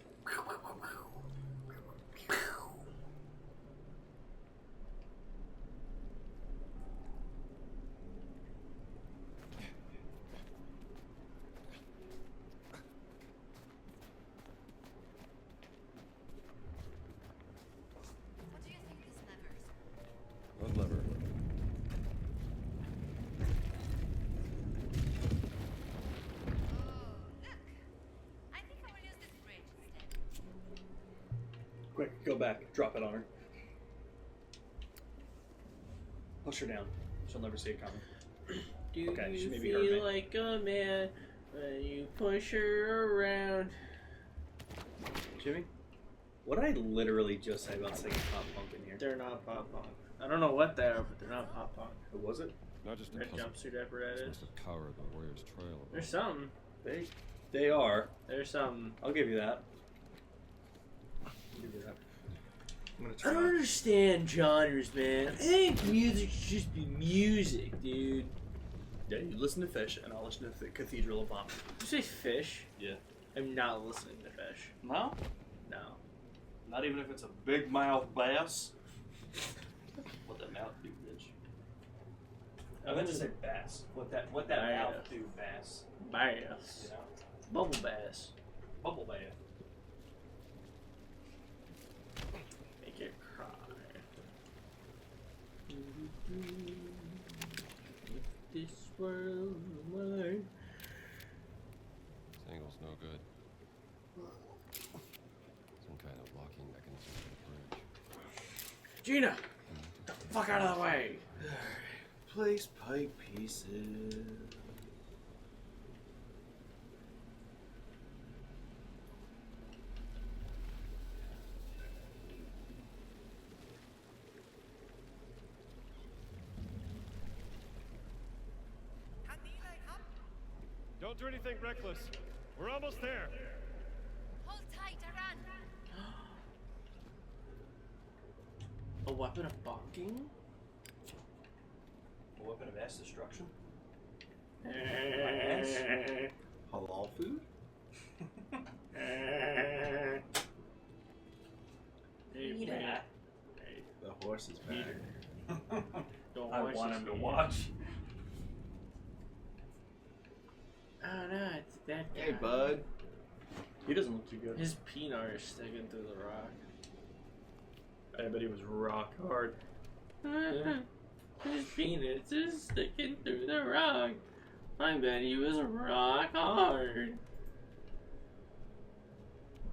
Speaker 5: What do you think this lever is?
Speaker 4: One lever.
Speaker 5: Oh, look. I think I will use this bridge instead.
Speaker 6: Quick, go back. Drop it on her. Push her down. She'll never see it coming.
Speaker 2: Do
Speaker 6: Okay, she
Speaker 2: you
Speaker 6: may be hurt,
Speaker 2: feel
Speaker 6: man.
Speaker 2: like a man when you push her around?
Speaker 6: Jimmy? What did I literally just say about singing pop punk in here?
Speaker 2: They're not pop punk. I don't know what they are, but they're not pop punk.
Speaker 6: What was it?
Speaker 4: Not just a
Speaker 2: Red
Speaker 4: puzzle.
Speaker 2: jumpsuit
Speaker 4: It's
Speaker 2: apparatus.
Speaker 4: must have covered the warrior's trail.
Speaker 2: There's something.
Speaker 6: They are.
Speaker 2: There's something.
Speaker 6: I'll give you that. I'll give you that. I'm gonna
Speaker 2: I
Speaker 6: turn
Speaker 2: don't
Speaker 6: on.
Speaker 2: understand genres, man. I think music should just be music, dude.
Speaker 6: Yeah, you listen to Fish, and I'll listen to the Cathedral of Vomit.
Speaker 2: Did you say Fish?
Speaker 6: Yeah.
Speaker 2: I'm not listening to Fish.
Speaker 6: No?
Speaker 2: No.
Speaker 6: Not even if it's a big mouth bass? What that mouth do, bitch? I meant to say bass. What that
Speaker 2: Bass.
Speaker 6: mouth do, bass.
Speaker 2: Bass.
Speaker 6: You know?
Speaker 2: Bubble bass.
Speaker 6: Bubble bath.
Speaker 2: Make it cry. If this world were mine.
Speaker 4: This angle's no good. Some kind of locking mechanism for the bridge.
Speaker 2: Gina! Get the fuck out of the way!
Speaker 3: Place pipe pieces.
Speaker 8: Don't do anything reckless. We're almost there.
Speaker 5: Hold tight, Aran.
Speaker 2: A weapon of bonking?
Speaker 6: A weapon of mass destruction?
Speaker 3: Halal food?
Speaker 2: Hey, man. Hey,
Speaker 3: The horse is back.
Speaker 2: don't
Speaker 6: I
Speaker 2: watch
Speaker 6: want
Speaker 2: this
Speaker 6: him to
Speaker 2: video.
Speaker 6: watch.
Speaker 2: Oh no, it's that guy.
Speaker 3: Hey, bud.
Speaker 6: He doesn't look too good.
Speaker 2: His peanut is sticking through the rock.
Speaker 6: I bet he was rock hard.
Speaker 2: His penis is sticking through the rock. I bet he was rock hard.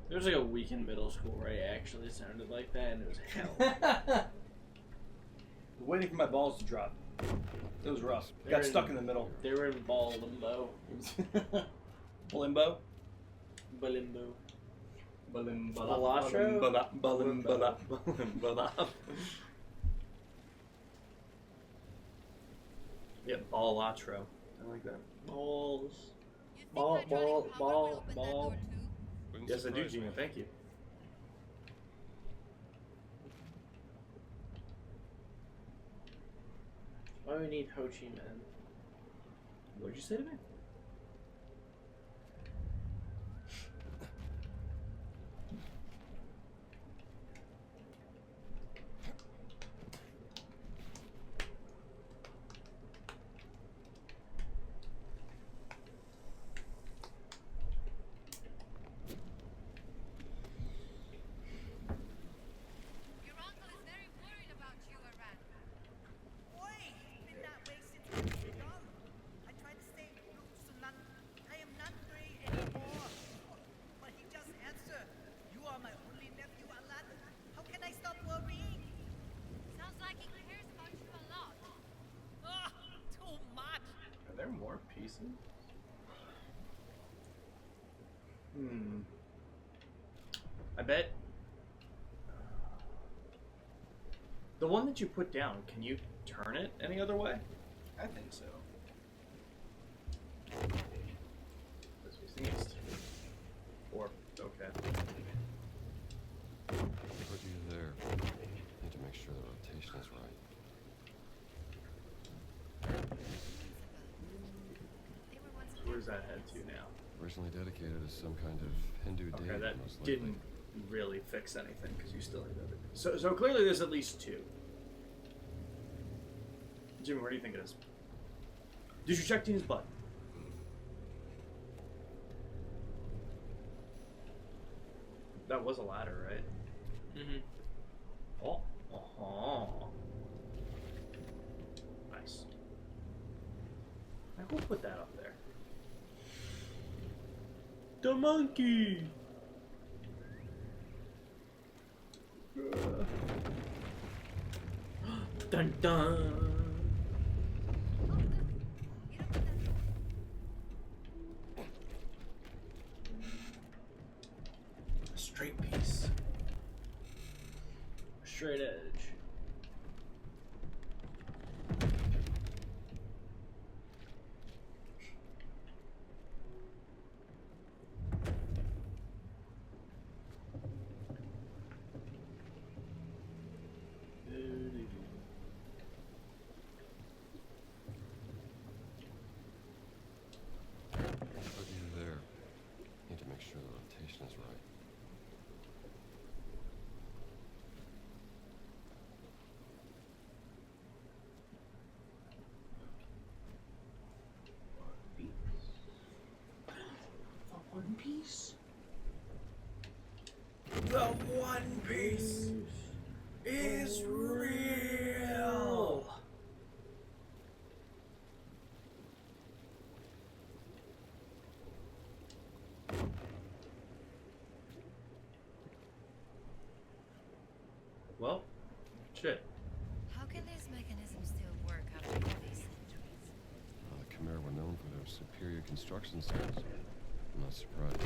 Speaker 2: There was like a week in middle school where I actually sounded like that, and it was hell.
Speaker 6: Waiting for my balls to drop. It was rough.
Speaker 2: They
Speaker 6: Got
Speaker 2: were
Speaker 6: stuck in the middle.
Speaker 2: They were in ball limbo.
Speaker 6: Limbo.
Speaker 2: Balimbo.
Speaker 6: Balatro? Yeah, ballatro. I like that.
Speaker 2: Balls.
Speaker 5: You think
Speaker 2: Ball,
Speaker 5: hydraulic
Speaker 2: ball,
Speaker 5: power
Speaker 2: ball,
Speaker 5: will open that
Speaker 2: ball.
Speaker 5: door too?
Speaker 4: Wouldn't
Speaker 6: Yes, I do,
Speaker 4: surprise
Speaker 6: Gina.
Speaker 4: me.
Speaker 6: Thank you.
Speaker 2: Why do we need Ho Chi Minh?
Speaker 6: What did you say to me?
Speaker 5: Your uncle is very worried about you, Aran.
Speaker 7: Oi! Been that way since I was young. I tried to say, "Look, Sunan, I am not gray anymore." But he just answered, "You are my only nephew, Alan. How can I stop worrying?"
Speaker 5: Sounds like he cares about you a lot.
Speaker 7: Ah, too much.
Speaker 3: Are there more pieces?
Speaker 6: I bet. The one that you put down, can you turn it any other way?
Speaker 3: I think so.
Speaker 6: This was east. Or, okay.
Speaker 4: Put you there. Need to make sure the rotation is right.
Speaker 5: They were once
Speaker 6: Where's that head to now?
Speaker 4: Originally dedicated as some kind of Hindu
Speaker 6: Okay,
Speaker 4: deity,
Speaker 6: that
Speaker 4: most likely.
Speaker 6: didn't really fix anything because you still had other. So clearly there's at least two. Jimmy, where do you think it is? Did you check Dean's butt? That was a ladder, right?
Speaker 2: Mm-hmm.
Speaker 6: Oh, uh-huh. Nice. I will put that up there.
Speaker 2: The monkey! Dun dun!
Speaker 5: You don't put that
Speaker 6: A straight piece.
Speaker 2: Straight edge.
Speaker 4: Put you there. Need to make sure the rotation is right.
Speaker 2: One Piece?
Speaker 6: The One Piece is real. Well, shit.
Speaker 5: How can this mechanism still work after all these centuries?
Speaker 4: The Khmer were known for their superior construction skills. I'm not surprised.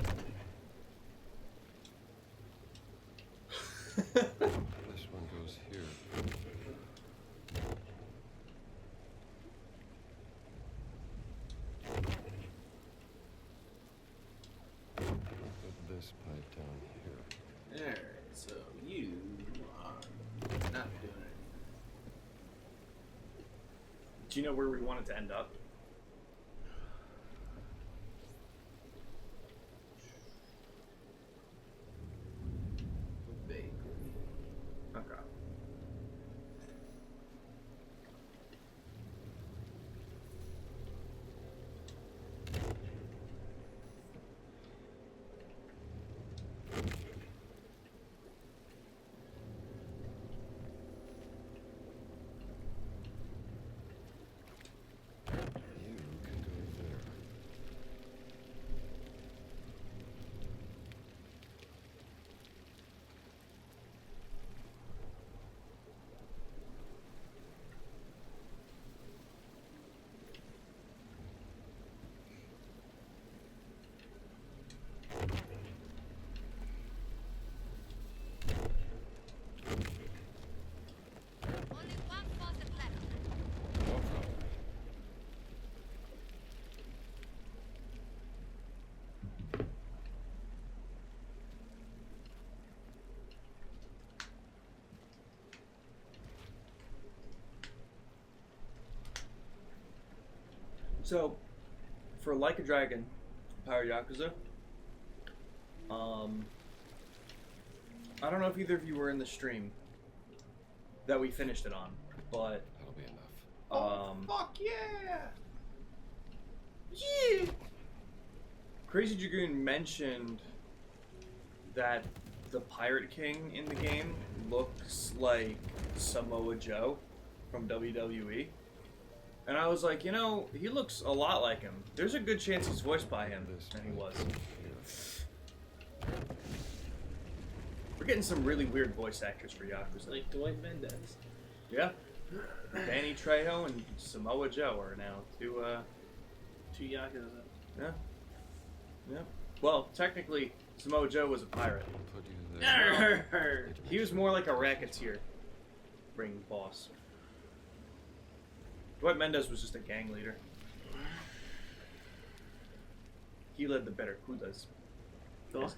Speaker 4: This one goes here. Put this pipe down here.
Speaker 3: Alright, so you are not doing it.
Speaker 6: Do you know where we want it to end up?
Speaker 3: Vaguely.
Speaker 6: Okay. So, for Like a Dragon, Power Yakuza, I don't know if either of you were in the stream that we finished it on, but
Speaker 4: That'll be enough.
Speaker 3: Fuck yeah!
Speaker 6: Crazy Dragoon mentioned that the Pirate King in the game looks like Samoa Joe from WWE. And I was like, you know, he looks a lot like him. There's a good chance he's voiced by him, and he was. We're getting some really weird voice actors for Yakuza.
Speaker 2: Like Dwight Mendez.
Speaker 6: Yeah. Danny Trejo and Samoa Joe are now two,
Speaker 2: Two Yakuza.
Speaker 6: yeah. Yeah. Well, technically, Samoa Joe was a pirate.
Speaker 4: Put you there.
Speaker 6: He was more like a racketeer. Ring boss. Dwight Mendez was just a gang leader. He led the better Kudas,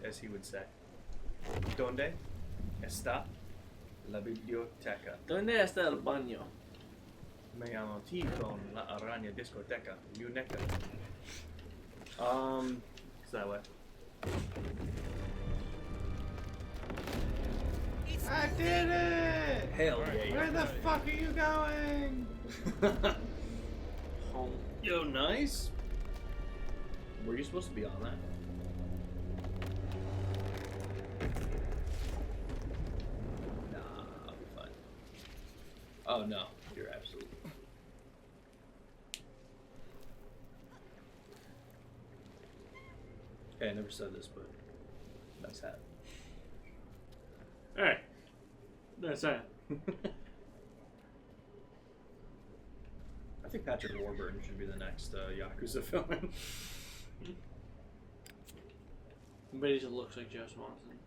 Speaker 6: as he would say. Donde está la biblioteca?
Speaker 2: ¿Dónde está el baño?
Speaker 6: Me llamo T con la araña discoteca. Uneca. It's that way.
Speaker 3: I did it!
Speaker 6: Hell yeah.
Speaker 3: Where the fuck are you going?
Speaker 2: Home.
Speaker 6: Yo, nice. Were you supposed to be on that? Nah, I'll be fine. Oh no, you're absolutely. Okay, I never said this, but nice hat.
Speaker 2: Alright. That's it.
Speaker 6: I think Patrick Warburton should be the next Yakuza villain.
Speaker 2: But he just looks like Joe Swanson.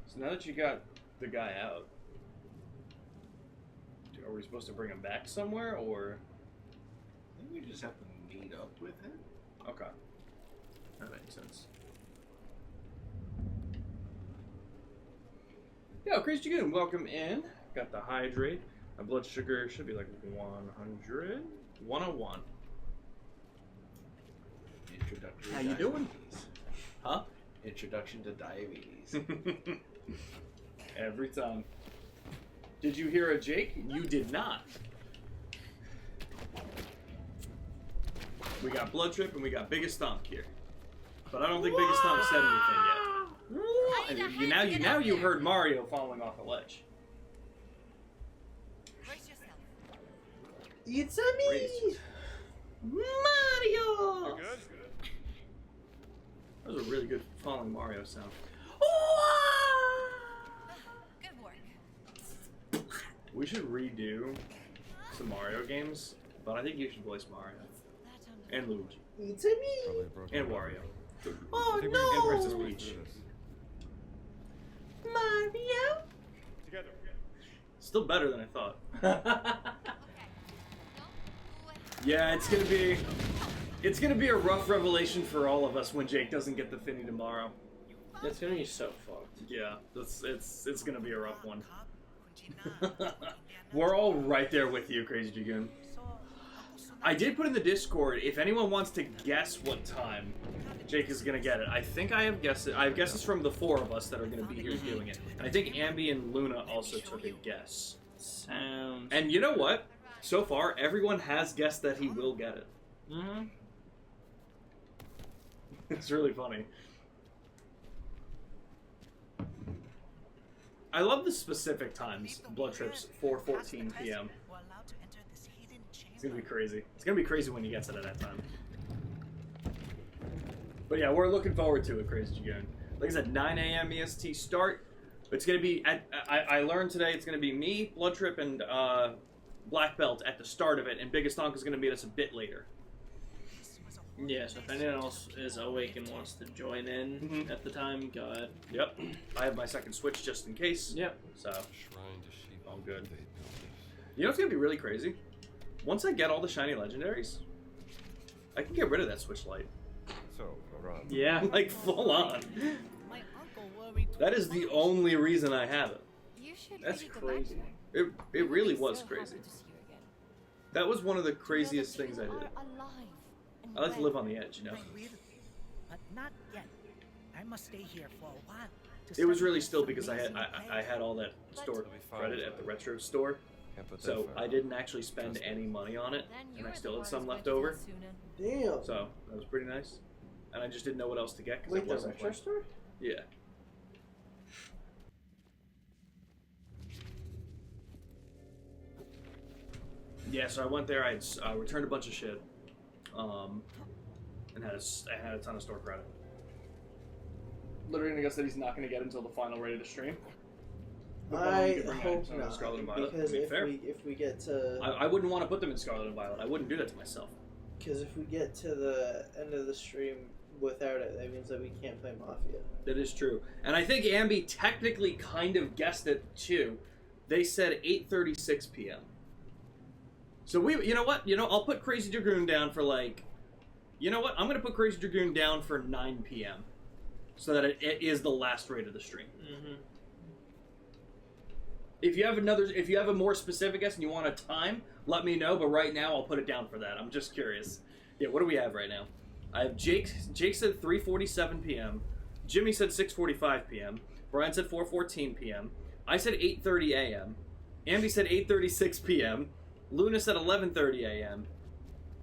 Speaker 6: So now that you got the guy out, are we supposed to bring him back somewhere, or?
Speaker 3: I think we just have to meet up with him.
Speaker 6: Okay. That makes sense. Yo, Crazy Dragoon, welcome in. Got the hydrate. My blood sugar should be like 100. 101.
Speaker 3: Introductory.
Speaker 6: How you doing?
Speaker 3: diabetes.
Speaker 6: Huh?
Speaker 3: Introduction to diabetes.
Speaker 6: Every time. Did you hear a Jake? You did not. We got Blood Trip and we got Biggest Stomp here. But I don't think Biggest Stomp said anything yet. Now you heard Mario falling off a ledge.
Speaker 5: Brace yourself.
Speaker 2: It's
Speaker 6: Raise.
Speaker 2: Mario!
Speaker 8: You good?
Speaker 6: That was a really good falling Mario sound.
Speaker 5: Good work.
Speaker 6: We should redo some Mario games, but I think you should voice Mario.
Speaker 5: That
Speaker 6: And Luigi.
Speaker 2: It's me!
Speaker 4: Probably broken
Speaker 6: And
Speaker 4: my
Speaker 6: Wario.
Speaker 4: I think we
Speaker 2: no!
Speaker 4: can
Speaker 6: And Princess
Speaker 4: get
Speaker 6: Peach.
Speaker 4: through this.
Speaker 2: Mario!
Speaker 8: Together.
Speaker 6: Still better than I thought.
Speaker 5: Okay. Don't do it.
Speaker 6: Yeah, it's gonna be a rough revelation for all of us when Jake doesn't get the Finny tomorrow.
Speaker 2: It's gonna be so fucked.
Speaker 6: Yeah, it's gonna be a rough one. We're all right there with you, Crazy Dragoon. I did put in the Discord, if anyone wants to guess what time Jake is gonna get it. I think I have guesses. I have guesses from the four of us that are gonna be here doing it. And I think Ambi and Luna also took a guess.
Speaker 2: Sounds.
Speaker 6: And you know what? So far, everyone has guessed that he will get it.
Speaker 2: Mm-hmm.
Speaker 6: It's really funny. I love the specific times. Blood Trip's 4:14 p.m. It's gonna be crazy. It's gonna be crazy when he gets it at that time. But yeah, we're looking forward to it, Crazy Dragoon. Like I said, 9 a.m. EST start. It's gonna be at. I learned today it's gonna be me, Blood Trip, and Black Belt at the start of it, and Biggest Donk is gonna meet us a bit later.
Speaker 2: Yeah, so if anyone else is awake and wants to join in at the time, go ahead.
Speaker 6: Yep. I have my second Switch just in case.
Speaker 2: Yep.
Speaker 6: So
Speaker 4: Shrine to Shiva.
Speaker 6: all good.
Speaker 4: They built it.
Speaker 6: You know what's gonna be really crazy? Once I get all the shiny legendaries, I can get rid of that switch light.
Speaker 4: So, Rob.
Speaker 2: Yeah.
Speaker 6: Like, full on.
Speaker 7: My uncle worried too
Speaker 6: That is the
Speaker 7: much.
Speaker 6: only reason I have it.
Speaker 5: You should
Speaker 2: That's
Speaker 5: really go
Speaker 2: crazy.
Speaker 5: back there.
Speaker 6: It really
Speaker 5: It's
Speaker 6: was
Speaker 5: so
Speaker 6: crazy.
Speaker 5: happy to see you again.
Speaker 6: That was one of the
Speaker 5: To know that
Speaker 6: craziest things
Speaker 5: you
Speaker 6: I did.
Speaker 5: are alive and
Speaker 6: I like to
Speaker 5: well.
Speaker 6: live on the edge, you know?
Speaker 7: I will, but not yet. I must stay here for a while. to
Speaker 6: It was
Speaker 7: study
Speaker 6: really
Speaker 7: this
Speaker 6: still because I
Speaker 7: amazing
Speaker 6: had
Speaker 7: place.
Speaker 6: all that stored
Speaker 4: It'll be fine.
Speaker 6: credit at the retro store,
Speaker 4: Can't put that
Speaker 6: so
Speaker 4: far
Speaker 6: I
Speaker 4: out.
Speaker 6: didn't actually spend
Speaker 4: Trust me.
Speaker 6: any money on it,
Speaker 5: Then
Speaker 6: and
Speaker 5: you're
Speaker 6: I
Speaker 5: the
Speaker 6: still
Speaker 5: one
Speaker 6: had some
Speaker 5: who's
Speaker 6: left
Speaker 5: going to
Speaker 6: over.
Speaker 5: feel sooner.
Speaker 9: Damn.
Speaker 6: So that was pretty nice, and I just didn't know what else to get because
Speaker 9: Wait,
Speaker 6: I
Speaker 9: the
Speaker 6: wasn't
Speaker 9: retro
Speaker 6: playing.
Speaker 9: store?
Speaker 6: Yeah. Yeah, so I went there. I returned a bunch of shit, and I had a ton of store credit. Literally, I guess that he's not going to get until the final ready to stream. But then
Speaker 9: I
Speaker 6: you can bring
Speaker 9: hope
Speaker 6: items on
Speaker 9: not,
Speaker 6: Scarlet and Violet.
Speaker 9: because
Speaker 6: I mean, fair.
Speaker 9: if we get to
Speaker 6: I wouldn't want to put them in Scarlet and Violet. I wouldn't do that to myself.
Speaker 9: because if we get to the end of the stream without it, that means that we can't play Mafia.
Speaker 6: That is true, and I think Ambi technically kind of guessed it too. They said 8:36 p.m. So you know what? I'll put Crazy Dragoon down for like, you know what? I'm gonna put Crazy Dragoon down for 9 p.m. so that it is the last raid of the stream.
Speaker 2: Mm-hmm.
Speaker 6: If you have a more specific guess and you want a time, let me know. But right now, I'll put it down for that. I'm just curious. Yeah, what do we have right now? I have Jake. Jake said 3:47 p.m. Jimmy said 6:45 p.m. Brian said 4:14 p.m. I said 8:30 a.m. Ambi said 8:36 p.m. Luna said 11:30 a.m.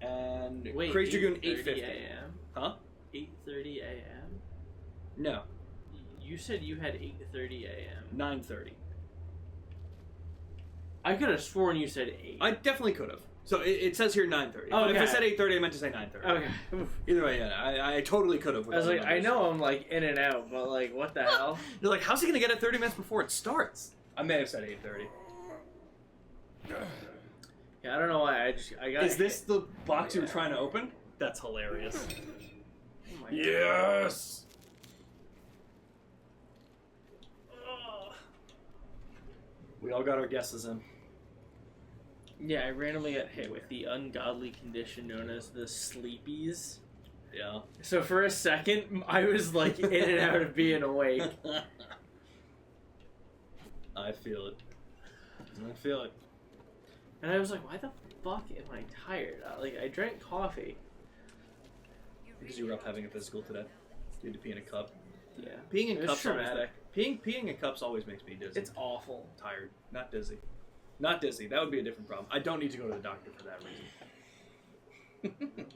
Speaker 6: And
Speaker 2: Wait,
Speaker 6: Crazy Dragoon
Speaker 2: 8:30
Speaker 6: 8:50.
Speaker 2: a.m.
Speaker 6: Huh?
Speaker 2: 8:30 a.m.
Speaker 6: No,
Speaker 2: You said you had 8:30 a.m.
Speaker 6: 9:30.
Speaker 2: I could have sworn you said 8.
Speaker 6: I definitely could have. So it says here 9:30.
Speaker 2: Oh,
Speaker 6: But if I
Speaker 2: okay.
Speaker 6: said 8:30, I meant to say 9:30.
Speaker 2: Okay. Oof.
Speaker 6: Either way, yeah, I totally could have.
Speaker 2: I was like, I know I'm like in and out, but like, what the hell?
Speaker 6: You're like, how's he gonna get it 30 minutes before it starts? I may have said 8:30.
Speaker 2: Yeah, I don't know why. I got.
Speaker 6: Is this the box you were trying to open? That's hilarious.
Speaker 2: Oh my
Speaker 6: Yes. We all got our guesses in.
Speaker 2: Yeah, I randomly got hit with the ungodly condition known as the sleepies.
Speaker 6: Yeah.
Speaker 2: So for a second, I was like in and out of being awake.
Speaker 6: I feel it. I feel it.
Speaker 2: And I was like, why the fuck am I tired? I drank coffee.
Speaker 6: Because you were up having a physical today. You had to pee in a cup.
Speaker 2: Yeah.
Speaker 6: Peeing in
Speaker 2: It was
Speaker 6: cups always
Speaker 2: traumatic.
Speaker 6: peeing in cups always makes me dizzy.
Speaker 2: It's awful.
Speaker 6: Tired, not dizzy. Not dizzy. That would be a different problem. I don't need to go to the doctor for that reason.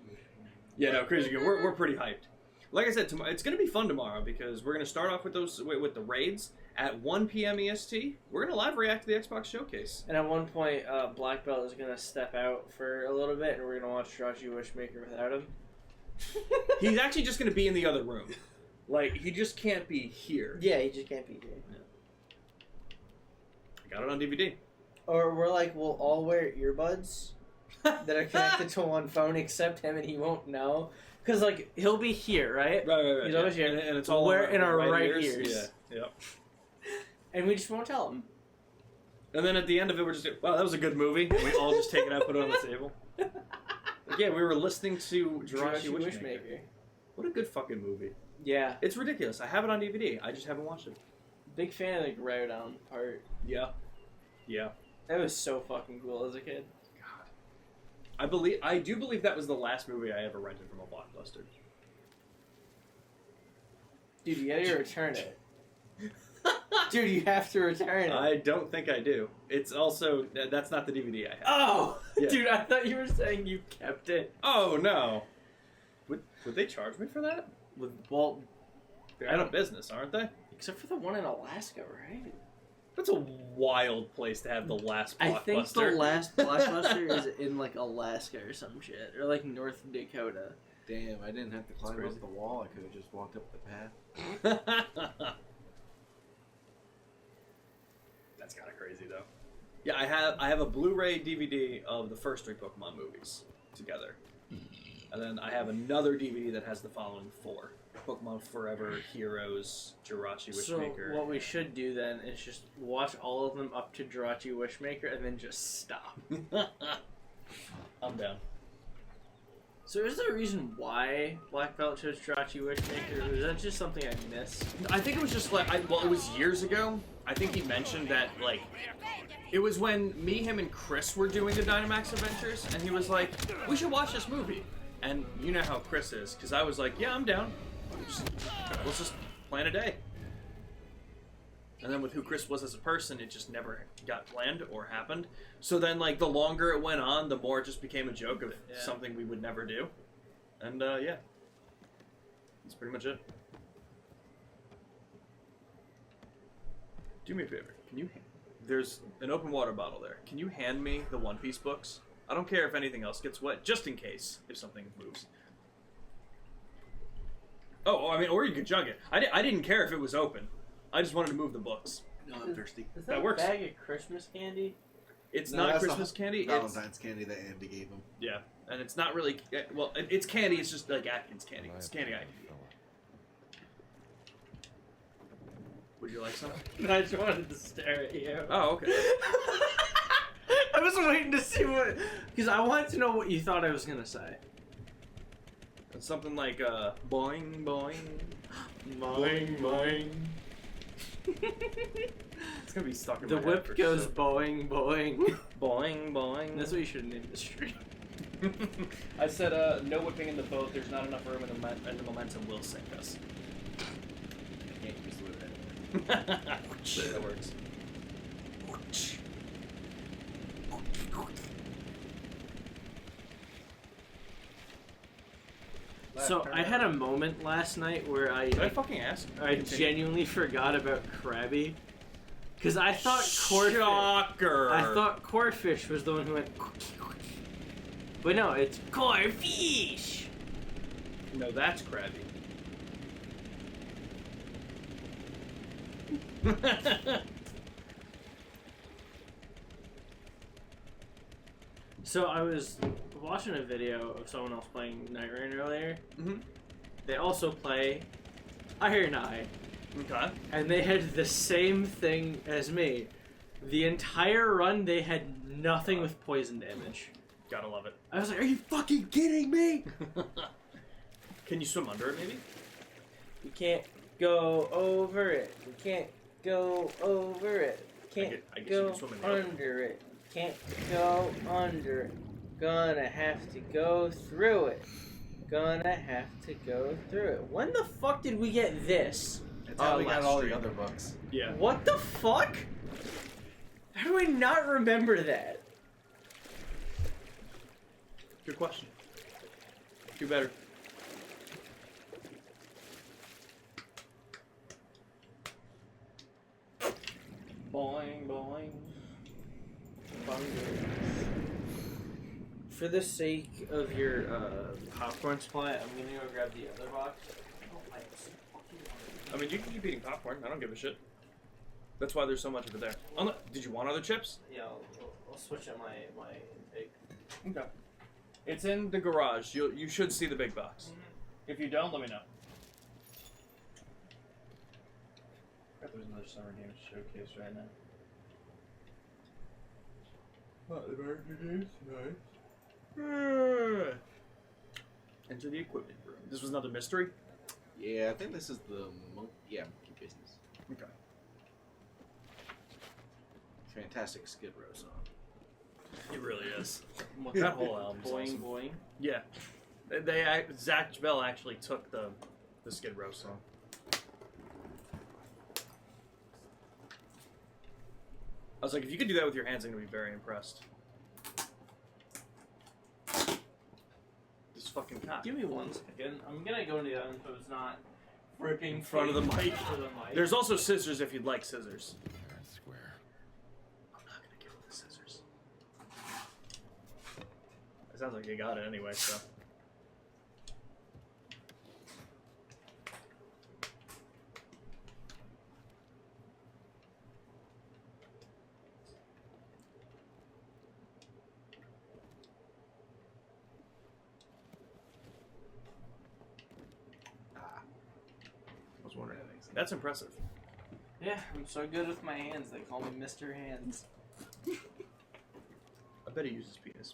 Speaker 6: Yeah, no, Crazy Good. We're pretty hyped. Like I said, it's going to be fun tomorrow because we're going to start off with the raids at 1 p.m. EST. We're going to live react to the Xbox Showcase.
Speaker 2: And at one point, Black Belt is gonna step out for a little bit, and we're gonna watch Jirachi Wishmaker without him.
Speaker 6: He's actually just going to be in the other room. Like, he just can't be here.
Speaker 9: Yeah, you just can't be here.
Speaker 6: I got it on DVD.
Speaker 9: Or we'll all wear earbuds that are connected to one phone except him, and he won't know.
Speaker 2: Cause like he'll be here, right?
Speaker 6: Right.
Speaker 2: He's always here.
Speaker 6: And it's
Speaker 2: We'll
Speaker 6: all
Speaker 2: wear it in our right
Speaker 6: ears.
Speaker 2: ears.
Speaker 6: Yeah, yep.
Speaker 2: And we just won't tell him.
Speaker 6: And then at the end of it, we're just, wow, that was a good movie. And we all just take it out, put it on the table. Like, yeah, we were listening to Jirachi Wishmaker. What a good fucking movie.
Speaker 2: Yeah.
Speaker 6: It's ridiculous. I have it on DVD. I just haven't watched it.
Speaker 2: Big fan of the Groudon part.
Speaker 6: Yeah. Yeah.
Speaker 2: That was so fucking cool as a kid.
Speaker 6: I do believe that was the last movie I ever rented from a Blockbuster.
Speaker 2: Dude, you gotta return it. Dude, you have to return it.
Speaker 6: I don't think I do. It's also, that's not the DVD I have.
Speaker 2: Oh!
Speaker 6: Yeah.
Speaker 2: Dude, I thought you were saying you kept it.
Speaker 6: Oh, no. Would they charge me for that?
Speaker 2: Well,
Speaker 6: They're out of business, aren't they?
Speaker 2: except for the one in Alaska, right?
Speaker 6: That's a wild place to have the last Blockbuster.
Speaker 2: I think the last Blockbuster is in like Alaska or some shit, or like North Dakota.
Speaker 3: Damn, I didn't have to climb
Speaker 6: crazy.
Speaker 3: up the wall. I could have just walked up the path.
Speaker 6: That's kind of crazy, though. Yeah, I have a Blu-ray DVD of the first 3 Pokemon movies together, and then I have another DVD that has the following 4, Pokemon Forever, Heroes, Jirachi
Speaker 2: So
Speaker 6: Wishmaker.
Speaker 2: what we should do then is just watch all of them up to Jirachi Wishmaker and then just stop.
Speaker 6: I'm down.
Speaker 2: So is there a reason why Black Belt chose Jirachi Wishmaker, or is that just something I missed?
Speaker 6: I think it was just like, well, it was years ago. I think he mentioned that, like, it was when me, him, and Chris were doing the Dynamax Adventures, and he was like, we should watch this movie. And you know how Chris is, because I was like, yeah, I'm down. Let's just plan a day. And then with who Chris was as a person, it just never got planned or happened. So then, like, the longer it went on, the more it just became a joke of something we would never do. And, yeah. That's pretty much it. Do me a favor. Can you... There's an open water bottle there. Can you hand me the One Piece books? I don't care if anything else gets wet, just in case, if something moves. Oh, I mean, or you could jug it. I didn't care if it was open. I just wanted to move the books.
Speaker 3: No, I'm thirsty.
Speaker 2: Is
Speaker 6: That
Speaker 2: that
Speaker 6: works.
Speaker 2: a bag of Christmas candy?
Speaker 6: It's
Speaker 3: No,
Speaker 6: not
Speaker 3: that's
Speaker 6: Christmas candy. It's,
Speaker 3: Valentine's candy that Andy gave him.
Speaker 6: yeah, and it's not really... Well, it's candy. It's just like Atkins candy. It's candy I can eat. Would you like some?
Speaker 2: I just wanted to stare at you.
Speaker 6: Oh, okay.
Speaker 2: I was waiting to see what... Because I wanted to know what you thought I was going to say.
Speaker 6: It's something like, boing, boing.
Speaker 2: Boing, boing.
Speaker 6: It's gonna be stuck in
Speaker 2: The
Speaker 6: my head
Speaker 2: whip
Speaker 6: for
Speaker 2: goes
Speaker 6: sure.
Speaker 2: boing, boing.
Speaker 6: Boing, boing.
Speaker 2: That's what you should name the stream.
Speaker 6: I said, no whipping in the boat. There's not enough room, and the momentum will sink us.
Speaker 3: Can't use the whip anymore.
Speaker 6: That works.
Speaker 2: So I had a moment last night where
Speaker 6: Did I fucking ask?
Speaker 2: I genuinely forgot about Krabby. Because I thought Corfish...
Speaker 6: Shocker!
Speaker 2: I thought Corfish was the one who went... But no, it's Corfish!
Speaker 6: No, that's Krabby.
Speaker 2: So I was watching a video of someone else playing Night Rain earlier.
Speaker 6: Mhm.
Speaker 2: They also play Iron Eye.
Speaker 6: Okay.
Speaker 2: And they had the same thing as me. The entire run, they had nothing with poison damage.
Speaker 6: Gotta love it.
Speaker 2: I was like, are you fucking kidding me?
Speaker 6: Can you swim under it, maybe?
Speaker 9: You can't go over it. You can't go over it. Can't
Speaker 6: I guess you
Speaker 9: go
Speaker 6: can swim in the open.
Speaker 9: under it. Can't go under it. Gonna have to go through it. Gonna have to go through it. When the fuck did we get this?
Speaker 3: That's how we got
Speaker 6: last
Speaker 3: all
Speaker 6: stream.
Speaker 3: the other books.
Speaker 6: Yeah.
Speaker 9: What the fuck? How do I not remember that?
Speaker 6: Good question. Do better. Boing, boing.
Speaker 9: For the sake of your popcorn supply, I'm gonna go grab the other box.
Speaker 6: I mean, you can keep eating popcorn. I don't give a shit. That's why there's so much of it there. Did you want other chips?
Speaker 9: Yeah, I'll switch out my intake.
Speaker 6: Okay. It's in the garage. You should see the big box. If you don't, let me know.
Speaker 9: There's another Summer Games Showcase right now.
Speaker 6: Enter the equipment room. This was another mystery?
Speaker 3: Yeah, I think this is the monkey business.
Speaker 6: Okay.
Speaker 3: Fantastic Skid Row song.
Speaker 6: It really is. That whole album's
Speaker 2: Boing,
Speaker 6: awesome.
Speaker 2: boing.
Speaker 6: Yeah. Zach Bell actually took the Skid Row song. I was like, if you could do that with your hands, I'm gonna be very impressed. This fucking cock.
Speaker 2: Give me 1 second. I'm gonna go into the oven so it's not ripping
Speaker 6: In front of the mic.
Speaker 2: For the mic.
Speaker 6: There's also scissors if you'd like scissors.
Speaker 4: Square.
Speaker 6: I'm not gonna give him the scissors. It sounds like you got it anyway, so. That's impressive.
Speaker 9: Yeah, I'm so good with my hands. They call me Mr. Hands.
Speaker 6: I bet he uses penis.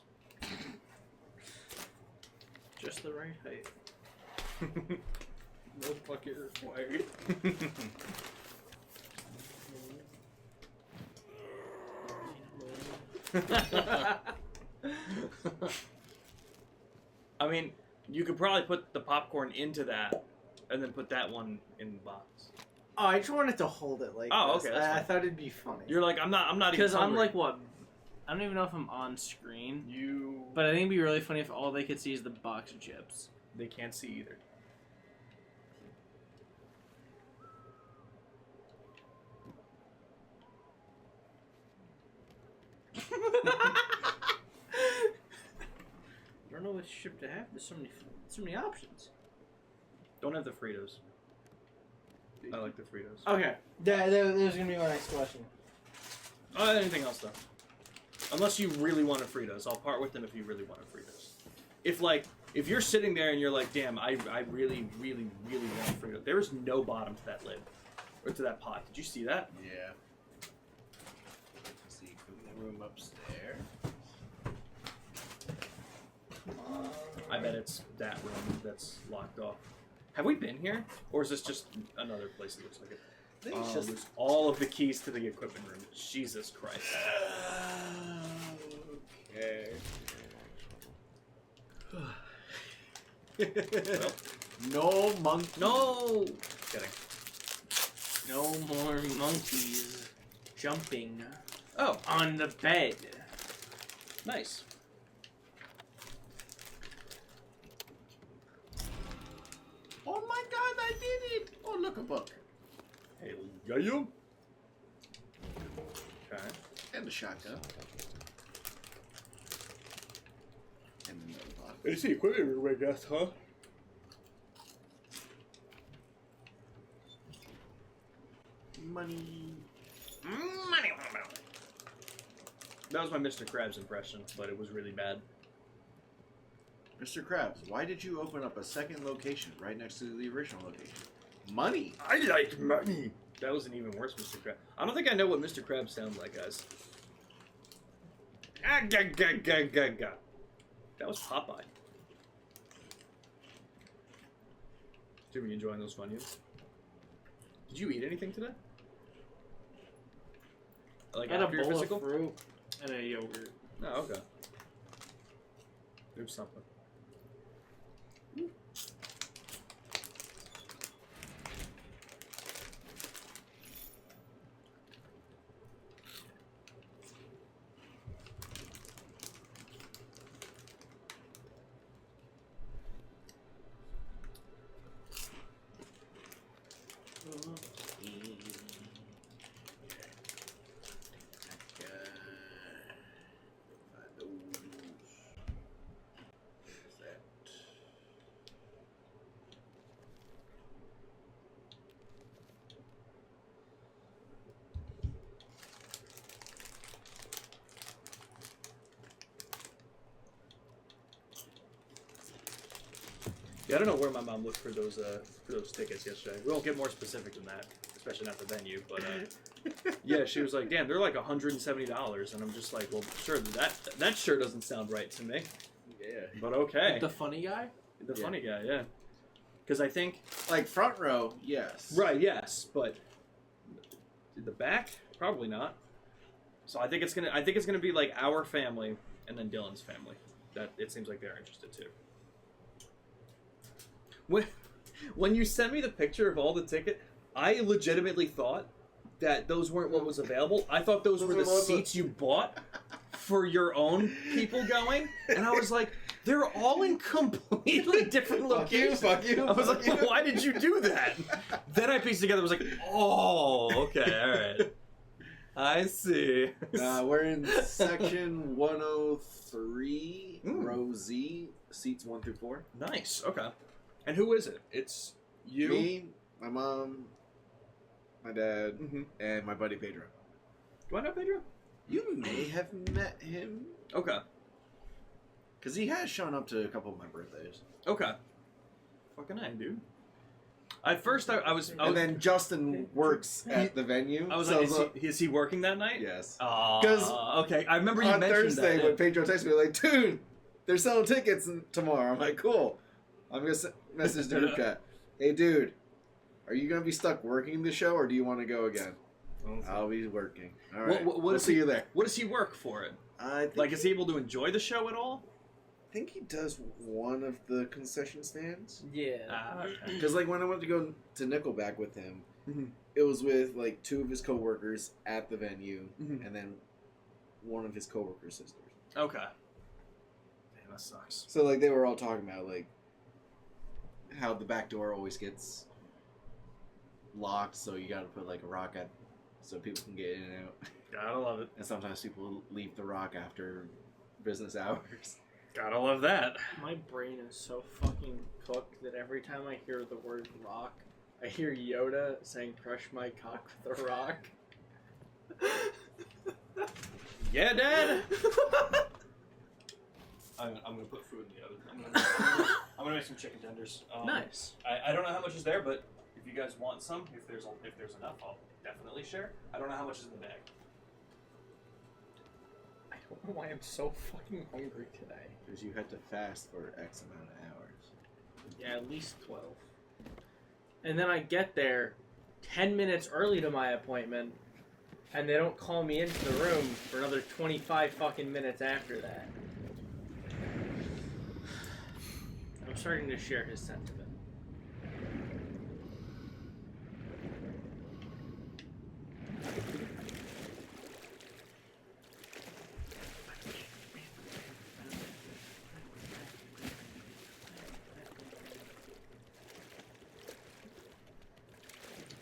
Speaker 2: Just the right height.
Speaker 6: No bucket required. I mean, you could probably put the popcorn into that, and then put that one in the box.
Speaker 9: Oh, I just wanted to hold it like
Speaker 6: Oh,
Speaker 9: this.
Speaker 6: okay, that's
Speaker 9: I
Speaker 6: fine.
Speaker 9: thought it'd be funny.
Speaker 6: You're like, I'm not even
Speaker 9: Because I'm
Speaker 6: hungry.
Speaker 9: like, what? I don't even know if I'm on screen.
Speaker 6: You.
Speaker 9: But I think it'd be really funny if all they could see is the box of chips.
Speaker 6: They can't see either.
Speaker 9: I don't know which chip to have. There's so many options.
Speaker 6: Don't have the Fritos. I like the Fritos.
Speaker 9: Okay, that was gonna be my next question.
Speaker 6: Anything else though? Unless you really want a Fritos, I'll part with them if you really want a Fritos. If you're sitting there and you're like, damn, I really, really, really want a Frito. There is no bottom to that lid or to that pot. Did you see that?
Speaker 3: Yeah. See, cooking room upstairs.
Speaker 6: I bet it's that room that's locked off. Have we been here, or is this just another place that looks like it?
Speaker 3: I think it's just
Speaker 6: There's all of the keys to the equipment room. Jesus Christ.
Speaker 3: okay.
Speaker 6: Well,
Speaker 3: No monkey.
Speaker 6: no. Kidding.
Speaker 9: No more monkeys jumping
Speaker 6: Oh,
Speaker 9: on the bed.
Speaker 6: nice.
Speaker 3: Oh my God! I did it. Oh, look, a book
Speaker 6: Hey, you. Okay.
Speaker 3: and a shotgun. And another box.
Speaker 6: It's the equipment room, I guess, huh?
Speaker 3: Money.
Speaker 6: That was my Mr. Krabs impression, but it was really bad.
Speaker 3: Mr. Krabs, why did you open up a second location right next to the original location? Money.
Speaker 6: I like money. That was an even worse Mr. Krabs. I don't think I know what Mr. Krabs sounds like, guys. Ah, ga, ga, ga, ga, ga. That was Popeye. Jimmy, you enjoying those Funyuns? Did you eat anything today? Like
Speaker 9: I had a
Speaker 6: after your
Speaker 9: bowl
Speaker 6: physical?
Speaker 9: of fruit and a yogurt.
Speaker 6: Oh, okay. There's something. Yeah, I don't know where my mom looked for those tickets yesterday. We won't get more specific than that, especially not the venue. But yeah, she was like, "Damn, they're like $170," and I'm just like, "Well, sure, that sure doesn't sound right to me."
Speaker 3: Yeah.
Speaker 6: But okay,
Speaker 2: The funny guy?
Speaker 6: the
Speaker 3: Yeah.
Speaker 6: funny guy, yeah. Because I think
Speaker 3: Like front row, yes.
Speaker 6: right, yes, but the back probably not. So I think it's gonna be like our family and then Dylan's family. That it seems like they're interested too. When you sent me the picture of all the ticket, I legitimately thought that those weren't what was available. I thought those were the seats you bought for your own people going, and I was like, they're all in completely different locations.
Speaker 3: Fuck you.
Speaker 6: I was like,
Speaker 3: fuck you.
Speaker 6: why did you do that? Then I pieced together. I was like, oh, okay, all right. I see.
Speaker 3: We're in section 103, row Z, seats 1 through 4.
Speaker 6: Nice. Okay. And who is it? It's you.
Speaker 3: Me, my mom, my dad,
Speaker 6: Mm-hmm.
Speaker 3: and my buddy Pedro.
Speaker 6: Do I know Pedro?
Speaker 3: You may have met him,
Speaker 6: Okay.
Speaker 3: because he has shown up to a couple of my birthdays.
Speaker 6: Okay. Fucking A, dude. At first, I was
Speaker 3: And then Justin works at the venue.
Speaker 6: I was
Speaker 3: so
Speaker 6: like, is he working that night?
Speaker 3: yes.
Speaker 6: Okay. I remember you
Speaker 3: On
Speaker 6: mentioned
Speaker 3: Thursday,
Speaker 6: that.
Speaker 3: when Pedro texted me, like, dude, they're selling tickets tomorrow. I'm like, cool. I'm going to message the group chat. Hey, dude, are you going to be stuck working the show, or do you want to go again? I'll be working. All right. We'll see you there.
Speaker 6: What does he work for it?
Speaker 3: I think
Speaker 6: Like, is he able to enjoy the show at all?
Speaker 3: I think he does one of the concession stands.
Speaker 9: Yeah.
Speaker 6: Okay.
Speaker 3: Because, like, when I went to go to Nickelback with him,
Speaker 6: Mhm.
Speaker 3: it was with, like, 2 of his coworkers at the venue,
Speaker 6: Mhm.
Speaker 3: and then one of his coworkers' sisters.
Speaker 6: Okay. Damn, that sucks.
Speaker 3: So, like, they were all talking about, like, how the back door always gets locked, so you gotta put, like, a rock at so people can get in and out.
Speaker 6: Gotta love it.
Speaker 3: And sometimes people leave the rock after business hours.
Speaker 6: Gotta love that.
Speaker 2: My brain is so fucking cooked that every time I hear the word rock, I hear Yoda saying "crush my cock with a rock."
Speaker 6: Yeah, Dad. I'm gonna put food in the oven. I'm gonna make some chicken tenders.
Speaker 2: Nice.
Speaker 6: I don't know how much is there, but if you guys want some, if there's enough, I'll definitely share. I don't know how much is in the bag.
Speaker 2: I don't know why I'm so fucking hungry today.
Speaker 3: Because you had to fast for X amount of hours.
Speaker 2: Yeah, at least 12. And then I get there 10 minutes early to my appointment, and they don't call me into the room for another 25 fucking minutes after that. I'm starting to share his sentiment.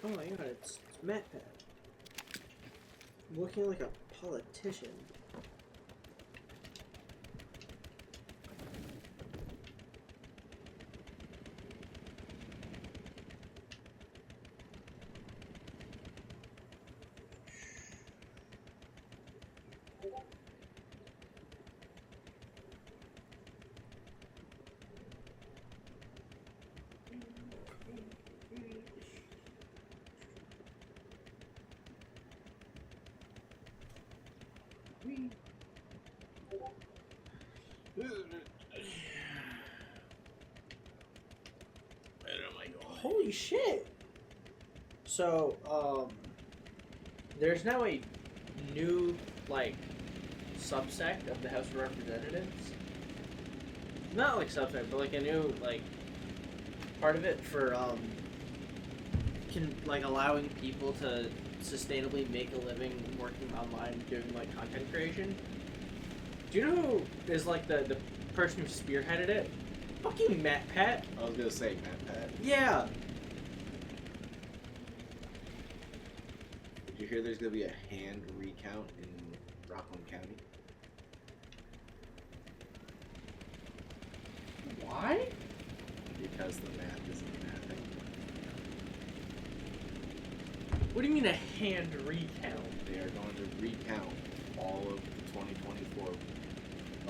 Speaker 10: Oh my god, it's Matt Pat. Looking like a politician. Holy shit! So,
Speaker 2: There's now a new, like, subsect of the House of Representatives. Not like subsect, but like a new, like, part of it for, allowing people to sustainably make a living working online doing, like, content creation. Do you know who is, like, the person who spearheaded it? Fucking Matt Pat.
Speaker 3: I was gonna say Matt Pat.
Speaker 2: Yeah.
Speaker 3: Did you hear there's gonna be a hand recount in Rockland County?
Speaker 2: Why?
Speaker 3: Because the math isn't mathing.
Speaker 2: What do you mean a hand recount?
Speaker 3: They are going to recount all of the 2024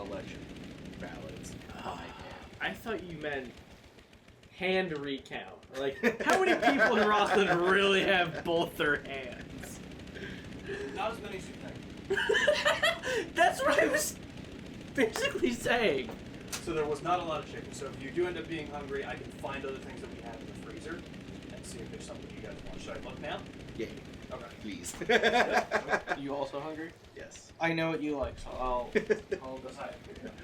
Speaker 3: election ballots.
Speaker 2: I thought you meant hand recount. Like, how many people in Rockland really have both their hands?
Speaker 6: Not as many as you think.
Speaker 2: That's what I was basically saying.
Speaker 6: So there was not a lot of chicken. So if you do end up being hungry, I can find other things that we have in the freezer and see if there's something you guys want. Should I look now?
Speaker 3: Yeah,
Speaker 6: Okay.
Speaker 3: please.
Speaker 2: You also hungry?
Speaker 3: Yes.
Speaker 2: I know what you like, so I'll
Speaker 6: Decide.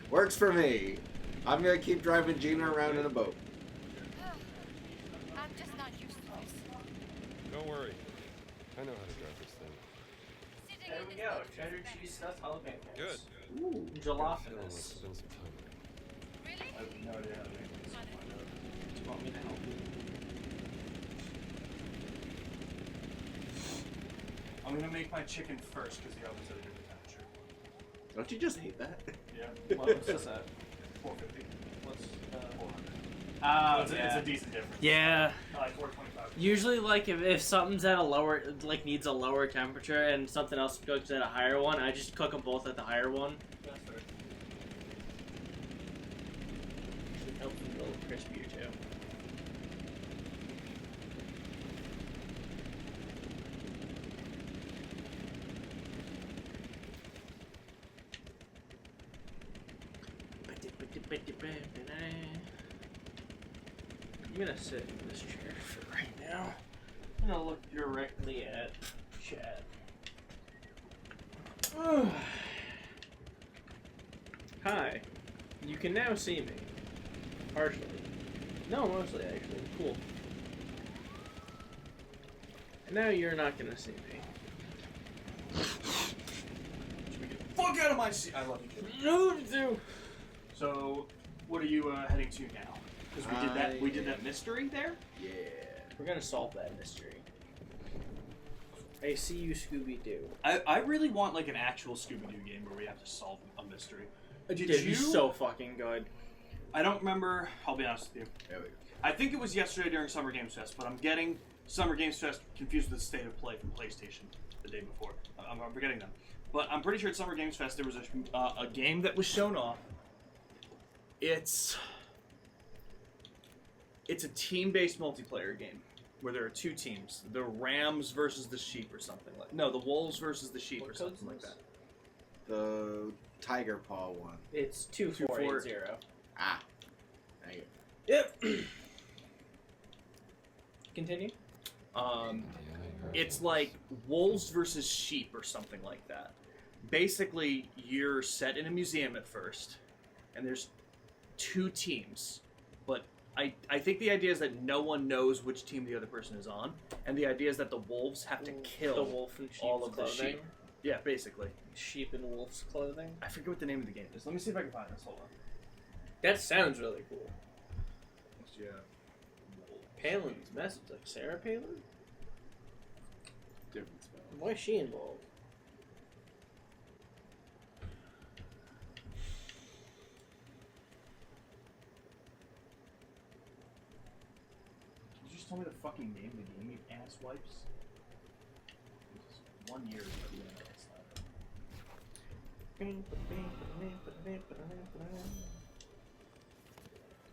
Speaker 3: Works for me. I'm gonna keep driving Gina around in a boat.
Speaker 5: I'm just not used to this.
Speaker 4: Don't worry. I know how to drive this thing.
Speaker 5: Sitting
Speaker 2: There
Speaker 5: in
Speaker 2: we
Speaker 5: this
Speaker 2: go.
Speaker 5: boat
Speaker 2: Cheddar
Speaker 5: is
Speaker 2: cheese stuffed jalapeno.
Speaker 4: Good.
Speaker 2: Ooh,
Speaker 4: Now let's
Speaker 2: gelatinous.
Speaker 4: spend some time.
Speaker 5: Really?
Speaker 6: I have no idea how to make this.
Speaker 2: Do you want me to help you?
Speaker 6: I'm gonna make my chicken first because the oven's at a different temperature.
Speaker 3: Don't you just hate that?
Speaker 6: Yeah.
Speaker 2: What's this at?
Speaker 6: 450.
Speaker 2: What's
Speaker 6: 400.
Speaker 2: Oh,
Speaker 6: It's a decent difference.
Speaker 2: Yeah.
Speaker 6: Like 425.
Speaker 2: Usually, like, if something's at a lower, like, needs a lower temperature and something else cooks at a higher one, I just cook them both at the higher one.
Speaker 6: That's fair.
Speaker 2: It helps them a little crispier, too.
Speaker 9: I'm gonna sit in this chair for right now. I'm gonna look directly at chat. Hi. You can now see me. Partially. No, mostly actually. Cool. And now you're not gonna see me.
Speaker 6: Fuck out of my seat! I love you, kid.
Speaker 9: No, do.
Speaker 6: So, what are you heading to now? Because we did that mystery there.
Speaker 3: Yeah.
Speaker 9: We're gonna solve that mystery. I see you, Scooby-Doo.
Speaker 6: I really want like an actual Scooby-Doo game where we have to solve a mystery. Did
Speaker 9: It'd
Speaker 6: you?
Speaker 9: be so fucking good.
Speaker 6: I don't remember. I'll be honest with you.
Speaker 3: There we go.
Speaker 6: I think it was yesterday during Summer Games Fest, but I'm getting Summer Games Fest confused with State of Play from PlayStation the day before. I'm forgetting them. But I'm pretty sure at Summer Games Fest there was a game that was shown off. It's a team-based multiplayer game where there are two teams: the Rams versus the Sheep, or something like. No, the Wolves versus the Sheep,
Speaker 9: What
Speaker 6: or something like
Speaker 9: code's
Speaker 6: that.
Speaker 3: The Tiger Paw one.
Speaker 9: It's 2480.
Speaker 3: Ah. Thank you.
Speaker 9: Yep. Continue.
Speaker 6: It's like wolves versus sheep or something like that. Basically, you're set in a museum at first, and there's two teams. But I think the idea is that no one knows which team the other person is on, and the idea is that the wolves have to kill
Speaker 9: the wolf in sheep's
Speaker 6: all of the
Speaker 9: clothing.
Speaker 6: sheep. Yeah, basically.
Speaker 9: Sheep in wolf's clothing.
Speaker 6: I forget what the name of the game is. Let me see if I can find this. Hold on.
Speaker 9: That sounds really cool.
Speaker 6: Yeah.
Speaker 9: Palin's message, like Sarah Palin?
Speaker 3: Different spell.
Speaker 9: Why is she involved?
Speaker 6: You just told me the fucking name of the game, you ass wipes. It's 1 year ago.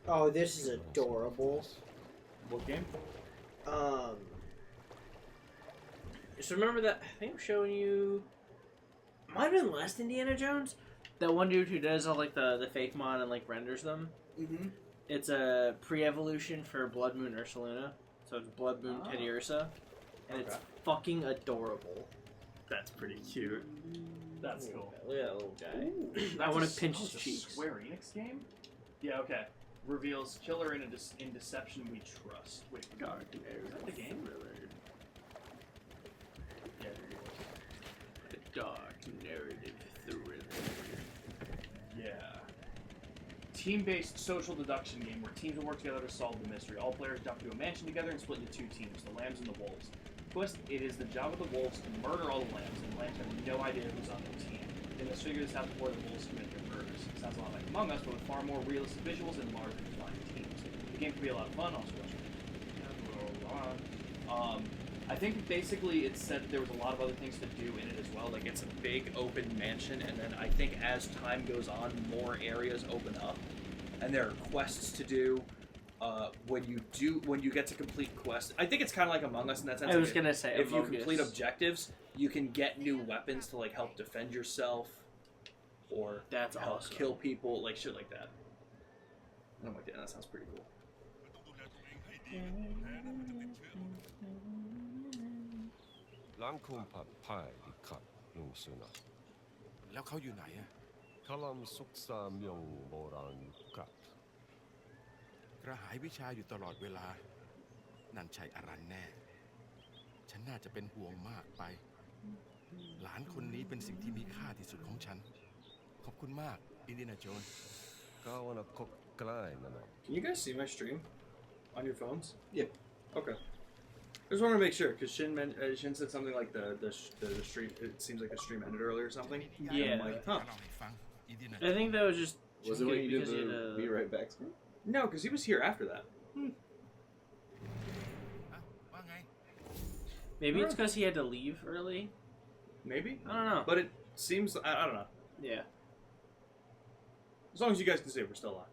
Speaker 10: Oh, this is adorable.
Speaker 6: What game?
Speaker 9: So remember that, I think I'm showing you, might have been last Indiana Jones? That one dude who does all like the fake mod and like renders them.
Speaker 6: Mm-hmm.
Speaker 9: It's a pre-evolution for Blood Moon Ursaluna. So it's Blood Moon Teddy Ursa. And it's fucking adorable.
Speaker 6: That's pretty cute. That's cool.
Speaker 9: Look at that little guy. I want to pinch his cheeks.
Speaker 6: Square Enix game? Yeah, okay. Reveals killer in Deception We Trust. Wait, God, is that the game? Yeah,
Speaker 9: The dark narrative thriller.
Speaker 6: yeah. Team-based social deduction game where teams will work together to solve the mystery. All players duck to a mansion together and split into two teams, the lambs and the wolves. Twist, it is the job of the wolves to murder all the lambs, and the lambs have no idea who's on their team. They must figure this out before the wolves commit their murders. It sounds a lot like Among Us, but with far more realistic visuals and larger defined teams. The game can be a lot of fun, also. I think basically it said there was a lot of other things to do in it as well. Like it's a big open mansion, and then I think as time goes on, more areas open up, and there are quests to do. When you get to complete quests, I think it's kind of like Among Us in that sense.
Speaker 9: I was gonna say,
Speaker 6: if you
Speaker 9: Among
Speaker 6: complete
Speaker 9: Us.
Speaker 6: objectives, you can get new weapons to like help defend yourself, or
Speaker 9: That's
Speaker 6: help
Speaker 9: awesome.
Speaker 6: kill people, like shit like that. And I'm like, yeah, that sounds pretty cool.
Speaker 4: ล้างคุมผัดพ่ายดิขัดลุงสุนัข
Speaker 11: แล้วเขาอยู่ไหนอะ
Speaker 4: คลำซุกซามยงโบราณกับ
Speaker 11: กระหายวิชาอยู่ตลอดเวลา นั่นใช่อรันแน่ ฉันน่าจะเป็นห่วงมากไป หลานคนนี้เป็นสิ่งที่มีค่าที่สุดของฉัน ขอบคุณมาก อินเดียนาโจนส์
Speaker 4: ก้าวนักกใกล้นั่นนะ
Speaker 6: Can you guys see my stream on your phones?
Speaker 3: Yeah.
Speaker 6: Okay. I just wanted to make sure because Shin said something like the stream. It seems like the stream ended early or something. And
Speaker 9: Yeah.
Speaker 6: I'm like, huh?
Speaker 11: เล่าให้ฟัง อินเดียนา
Speaker 9: I think that was just
Speaker 3: Was it when you did
Speaker 9: because he
Speaker 3: the
Speaker 9: had
Speaker 3: Be
Speaker 9: a-
Speaker 3: Right Back screen?
Speaker 6: No, because he was here after that.
Speaker 11: อ่ะว่าไง
Speaker 9: Maybe it's because he had to leave early.
Speaker 6: Maybe.
Speaker 9: I don't know.
Speaker 6: But it seems I don't know.
Speaker 9: Yeah.
Speaker 6: As long as you guys can see, we're still alive.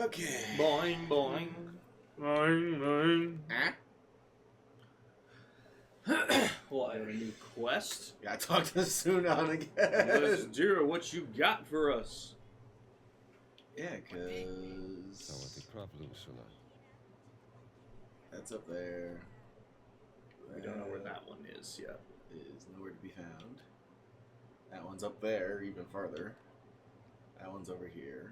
Speaker 3: Okay.
Speaker 6: Boing boing.
Speaker 3: Huh?
Speaker 6: I have a new quest.
Speaker 3: Yeah, talk to Sunan again.
Speaker 6: Let's do what you got for us.
Speaker 3: Yeah,
Speaker 4: So what the
Speaker 3: cause
Speaker 4: crop loose or not?
Speaker 3: that's up there.
Speaker 6: We don't know where that one is yet.
Speaker 3: Is nowhere to be found. That one's up there, even farther. That one's over here.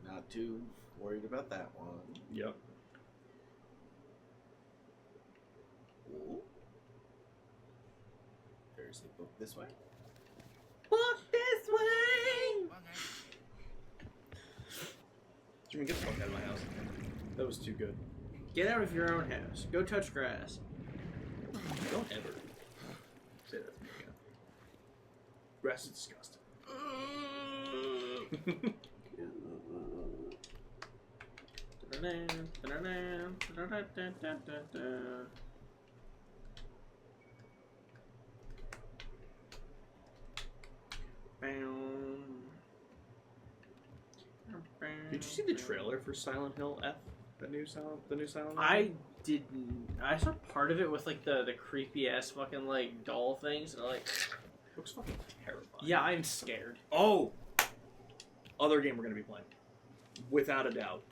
Speaker 3: Not too worried about that one.
Speaker 6: Yep.
Speaker 3: Ooh. There's a book this way.
Speaker 9: Walk this way.
Speaker 6: Jimmy, get the fuck out of my house. That was too good.
Speaker 9: Get out of your own house. Go touch grass.
Speaker 6: Don't ever say that to me again. Grass is disgusting. Did you see the trailer for Silent Hill F? The new Silent Hill?
Speaker 9: I didn't. I saw part of it with like the creepy ass fucking like doll things, and like,
Speaker 6: Looks fucking terrifying.
Speaker 9: yeah, I'm scared.
Speaker 6: Oh! Other game we're gonna be playing. Without a doubt.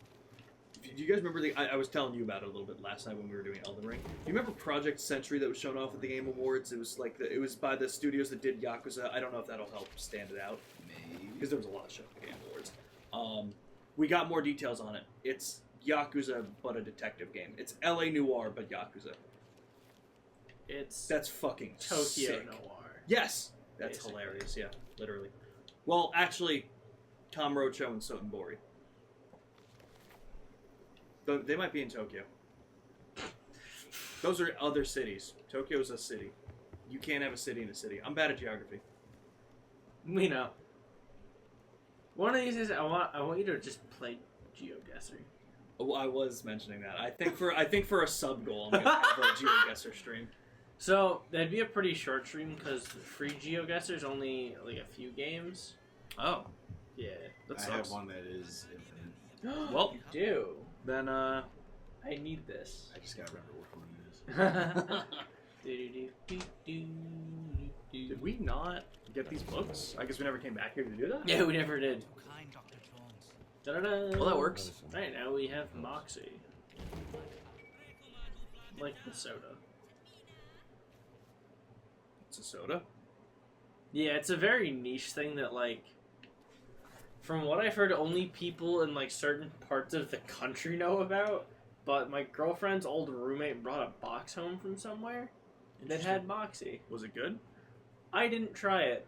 Speaker 6: Do you guys remember I was telling you about it a little bit last night when we were doing Elden Ring. Do you remember Project Sentry that was shown off at the Game Awards? It was like it was by the studios that did Yakuza. I don't know if that'll help stand it out.
Speaker 3: Maybe.
Speaker 6: Because there was a lot of shit at the Game Awards. We got more details on it. It's Yakuza, but a detective game. It's LA Noir, but Yakuza. That's fucking
Speaker 9: Tokyo
Speaker 6: sick.
Speaker 9: Noir.
Speaker 6: Yes! That's
Speaker 9: Basically.
Speaker 6: hilarious, yeah. Literally. Well, actually, Tom Rocho and Sotenbori. They might be in Tokyo. Those are other cities. Tokyo's a city. You can't have a city in a city. I'm bad at geography.
Speaker 9: We know. One of these days, I want you to just play GeoGuessr.
Speaker 6: Oh, I was mentioning that. I think for a sub goal, I'm gonna have a GeoGuessr stream.
Speaker 9: So that'd be a pretty short stream because free GeoGuessr is only like a few games.
Speaker 6: Oh,
Speaker 9: Yeah.
Speaker 6: that
Speaker 3: I
Speaker 6: sucks.
Speaker 3: have one that is infinite.
Speaker 6: Well,
Speaker 9: You do.
Speaker 6: then
Speaker 9: I need this.
Speaker 3: I just gotta remember which one it is.
Speaker 6: did we not get these books? I guess we never came back here to do that.
Speaker 9: Yeah, we never did.
Speaker 7: Kind, Dr. Jones.
Speaker 9: Da-da-da.
Speaker 6: Well, that works.
Speaker 9: Right now we have Moxie. Like the soda.
Speaker 6: It's a soda.
Speaker 9: Yeah, it's a very niche thing that, like, from what I've heard, only people in, like, certain parts of the country know about. But my girlfriend's old roommate brought a box home from somewhere that had Moxie.
Speaker 6: Was it good?
Speaker 9: I didn't try it.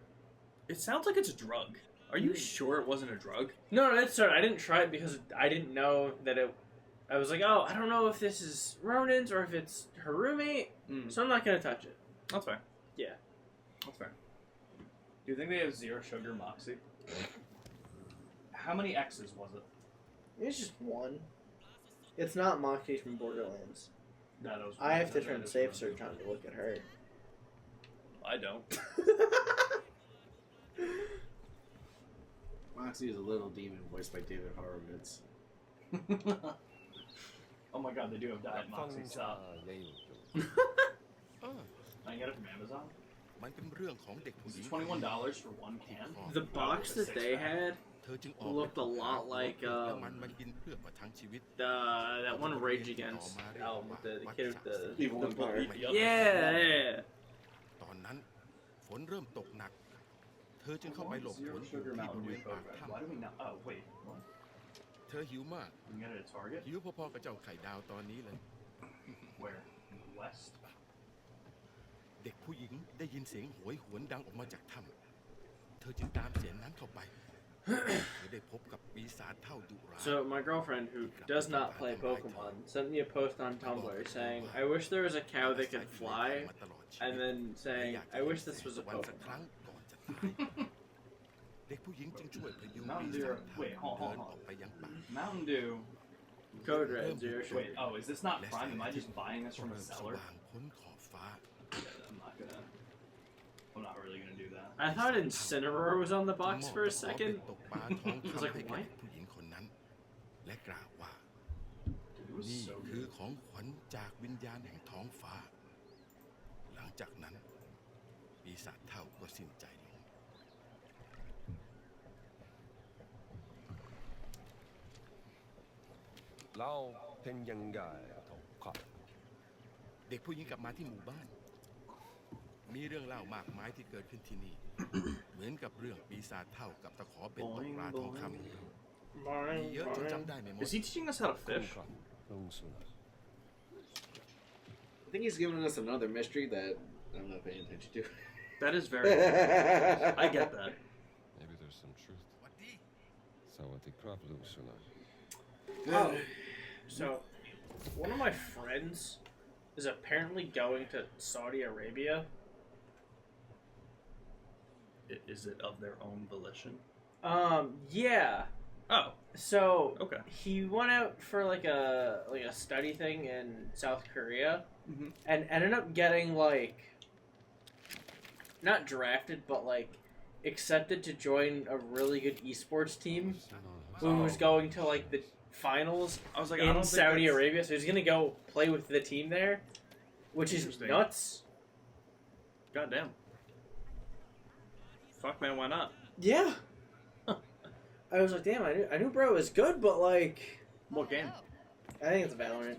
Speaker 6: It sounds like it's a drug. Are you sure it wasn't a drug?
Speaker 9: No, that's sorry. I didn't try it because I didn't know that it. I was like, oh, I don't know if this is Ronan's or if it's her roommate, so I'm not gonna touch it.
Speaker 6: That's fair.
Speaker 9: Yeah.
Speaker 6: That's fair. Do you think they have zero sugar Moxie? How many X's was it?
Speaker 10: It's just one. It's not Moxie from Borderlands.
Speaker 6: No, that was
Speaker 10: I have to
Speaker 6: that
Speaker 10: turn
Speaker 6: is
Speaker 10: safe
Speaker 6: one.
Speaker 10: search on to look at her.
Speaker 6: I don't.
Speaker 3: Moxie is a little demon voiced by David Horowitz.
Speaker 6: Oh my god, they do have Diet Moxie. Stop.
Speaker 11: เออ
Speaker 6: I can get it from Amazon.
Speaker 11: มันเป็นเรื่องของเด็กผู้ห
Speaker 6: It's
Speaker 11: ญิง
Speaker 6: $21 for one can.
Speaker 9: The box that they had
Speaker 11: เธอจึงออก
Speaker 9: looked a lot like
Speaker 11: แล้วมันมากินเพื่อประทังชีวิต
Speaker 9: that one Rage Against album with the kid with the
Speaker 3: Evil Empire.
Speaker 9: yeah.
Speaker 11: ตอนนั้นฝนเริ่มตกหนัก เธอจึงเข้าไปหลบฝ
Speaker 6: Zero
Speaker 11: นอยู่
Speaker 6: sugar
Speaker 11: ที่
Speaker 6: Mountain
Speaker 11: บริเว
Speaker 6: Dew
Speaker 11: ณปาก
Speaker 6: program. Why
Speaker 11: ถ้ำ
Speaker 6: do we not? Oh wait, what?
Speaker 11: เธอหิวมาก
Speaker 6: We can get it at Target.
Speaker 11: หิวพอๆกับเจ้าไข่ดาวตอนนี้เลย
Speaker 6: Where? West.
Speaker 11: เด็กผู้หญิงได้ยินเสียงโหยหวนดังออกมาจากถ้ำเธอจึงตามเสียงนั้นเข้าไป เธอได้พบกับปีศาจเท่าดุร้าย
Speaker 9: So my girlfriend, who does not play Pokemon, sent me a post on Tumblr saying, "I wish there was a cow that could fly," and then saying, "I wish this was a
Speaker 11: สักครั้ง
Speaker 9: Pokemon."
Speaker 11: ก่อนจะตาย เด็กผู้หญิงจึงช่วยพยุง
Speaker 6: Mountain
Speaker 11: ปี
Speaker 6: Dew.
Speaker 11: ศาจเท่า
Speaker 6: Wait, hold
Speaker 11: เดิน
Speaker 6: on.
Speaker 11: ออกไปยังป่า
Speaker 6: Mountain Dew.
Speaker 9: Code Red Zero Sugar.
Speaker 6: Wait, oh, is this not Prime? Am I just buying this from a
Speaker 11: เริ่มส
Speaker 6: seller?
Speaker 11: ว่างพ้นขอบฟ้า
Speaker 6: Yeah, I'm not really gonna do that.
Speaker 9: I thought Incineroar was on the box for a second.
Speaker 11: ตกปลาท้อง
Speaker 9: I was
Speaker 11: คำ
Speaker 9: like,
Speaker 11: ให้แก่
Speaker 9: what?
Speaker 11: เด็กผู้หญิงคนนั้น และกล่าวว่า
Speaker 6: Did we
Speaker 1: was
Speaker 11: นี่
Speaker 1: so
Speaker 11: คือ
Speaker 1: good.
Speaker 11: ของขวัญจากวิญญาณแห่งท้องฟ้า หลังจากนั้น ปีศาจเท่าก็สิ้นใจลง
Speaker 4: แล้วเป็นยังไงครับ
Speaker 11: เด็กผู้หญิงกลับมาที่หมู่บ้าน มีเรื่องเล่ามากมายที่เกิดขึ้นที่นี่ เหมือนกับเรื่องปีศาจเท่ากับตะขอเป็นตกปลาทองคำมีเยอะจนจำได้ไม่หมด
Speaker 6: Is he teaching us how to fish?
Speaker 4: ลุงสุนัข
Speaker 3: I think he's giving us another mystery that I'm not paying attention to.
Speaker 6: That is very. I get that.
Speaker 4: Maybe there's some truth. สวัสดีครับลุงสุนัข
Speaker 9: Oh, so one of my friends is apparently going to Saudi Arabia.
Speaker 6: Is it of their own volition?
Speaker 9: Yeah.
Speaker 6: Oh,
Speaker 9: So
Speaker 6: okay.
Speaker 9: he went out for like a study thing in South Korea,
Speaker 6: Mhm.
Speaker 9: and ended up getting like not drafted, but like accepted to join a really good esports team who was going to like the finals
Speaker 6: I was like, I
Speaker 9: in
Speaker 6: don't think
Speaker 9: Saudi
Speaker 6: that's-
Speaker 9: Arabia. So he's gonna go play with the team there, which is
Speaker 6: Interesting.
Speaker 9: nuts.
Speaker 6: Goddamn. Fuck, man, why not?
Speaker 9: Yeah. I was like, damn, I knew bro was good, but like,
Speaker 6: What game?
Speaker 9: I think it's Valorant.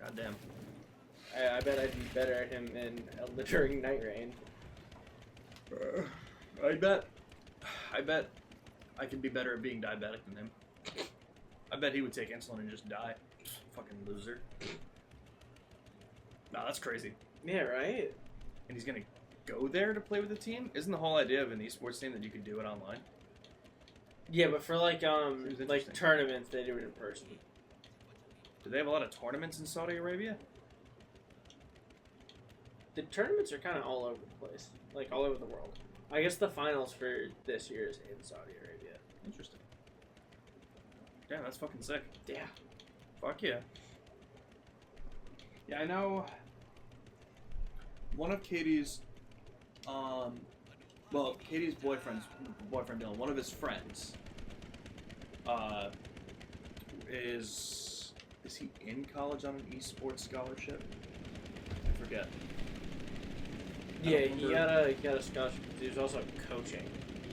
Speaker 6: Goddamn.
Speaker 9: I bet I'd be better at him during Night Rain.
Speaker 6: I bet I could be better at being diabetic than him. I bet he would take insulin and just die. Fucking loser. Nah, that's crazy.
Speaker 9: Yeah, right?
Speaker 6: And he's gonna go there to play with the team? Isn't the whole idea of an esports team that you could do it online?
Speaker 9: Yeah, but for like
Speaker 6: Seems
Speaker 9: like
Speaker 6: interesting.
Speaker 9: tournaments, they do it in person.
Speaker 6: Do they have a lot of tournaments in Saudi Arabia?
Speaker 9: The tournaments are kind of all over the place, like all over the world. I guess the finals for this year is in Saudi Arabia.
Speaker 6: Interesting. Damn, that's fucking sick.
Speaker 9: Yeah.
Speaker 6: Fuck yeah. Yeah, I know one of Katie's, well, Katie's boyfriend Dylan, one of his friends, is he in college on an esports scholarship? I forget.
Speaker 9: Yeah,
Speaker 6: don't
Speaker 9: he
Speaker 6: remember.
Speaker 9: got a scholarship. He was also coaching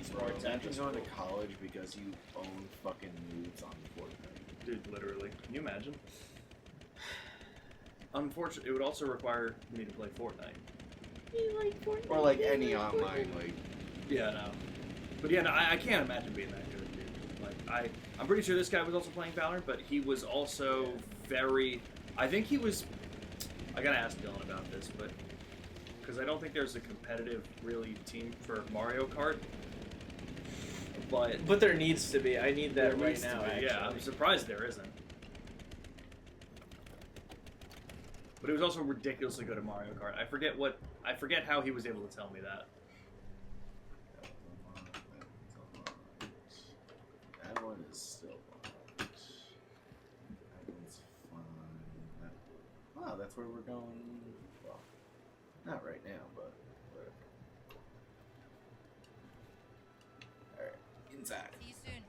Speaker 9: esports.
Speaker 3: Imagine going to college because you own fucking nudes on Fortnite.
Speaker 6: Dude, literally. Can you imagine? Unfortunately, it would also require me to play Fortnite.
Speaker 3: Or like any online, like.
Speaker 6: Yeah, no. But yeah, no, I can't imagine being that good, dude. Like, I'm pretty sure this guy was also playing Valorant, but he was also very. I think he was. I gotta ask Dylan about this, but because I don't think there's a competitive really team for Mario Kart. But
Speaker 9: But there needs to be. I need that
Speaker 6: there
Speaker 9: right
Speaker 6: needs to
Speaker 9: now.
Speaker 6: be,
Speaker 9: Actually.
Speaker 6: yeah, I'm surprised there isn't. But he was also ridiculously good at Mario Kart. I forget how he was able to tell me that.
Speaker 3: That one is still fun. That one's fun. Wow, that's where we're going. Well, not right now, but. Alright, inside.
Speaker 5: See you soon.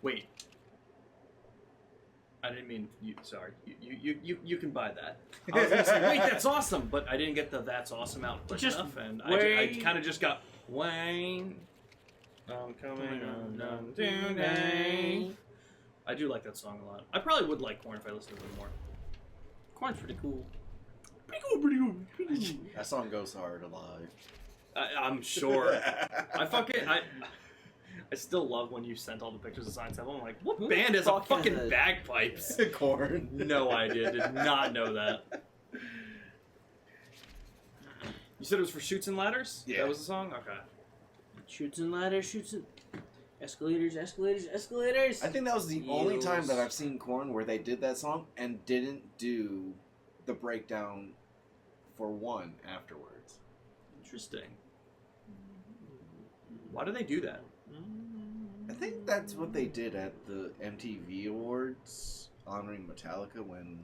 Speaker 6: Wait. I didn't mean you. Sorry, you can buy that. I was gonna say, wait, that's awesome, but I didn't get the "that's awesome" out quick
Speaker 9: Just
Speaker 6: enough, and I
Speaker 9: wait.
Speaker 6: kind of just got Wayne. I'm coming on today. I do like that song a lot. I probably would like Korn if I listened to it more.
Speaker 9: Corn's pretty cool.
Speaker 6: Pretty cool.
Speaker 3: That song goes hard alive.
Speaker 6: I'm sure. I still love when you sent all the pictures of Science Temple. I'm like, what
Speaker 9: Who
Speaker 6: band
Speaker 9: the
Speaker 6: has a
Speaker 9: fuck
Speaker 6: fucking
Speaker 9: has-
Speaker 6: bagpipes?
Speaker 3: Corn.
Speaker 6: No idea. Did not know that. You said it was for Shoots and Ladders?
Speaker 3: Yeah.
Speaker 6: That was the song? Okay.
Speaker 9: Shoots and ladders, shoots and escalators, escalators, escalators.
Speaker 3: I think that was the only time
Speaker 9: Yes.
Speaker 3: that I've seen Korn where they did that song and didn't do the breakdown for one afterwards.
Speaker 6: Interesting. Why do they do that?
Speaker 3: I think that's what they did at the MTV Awards honoring Metallica when...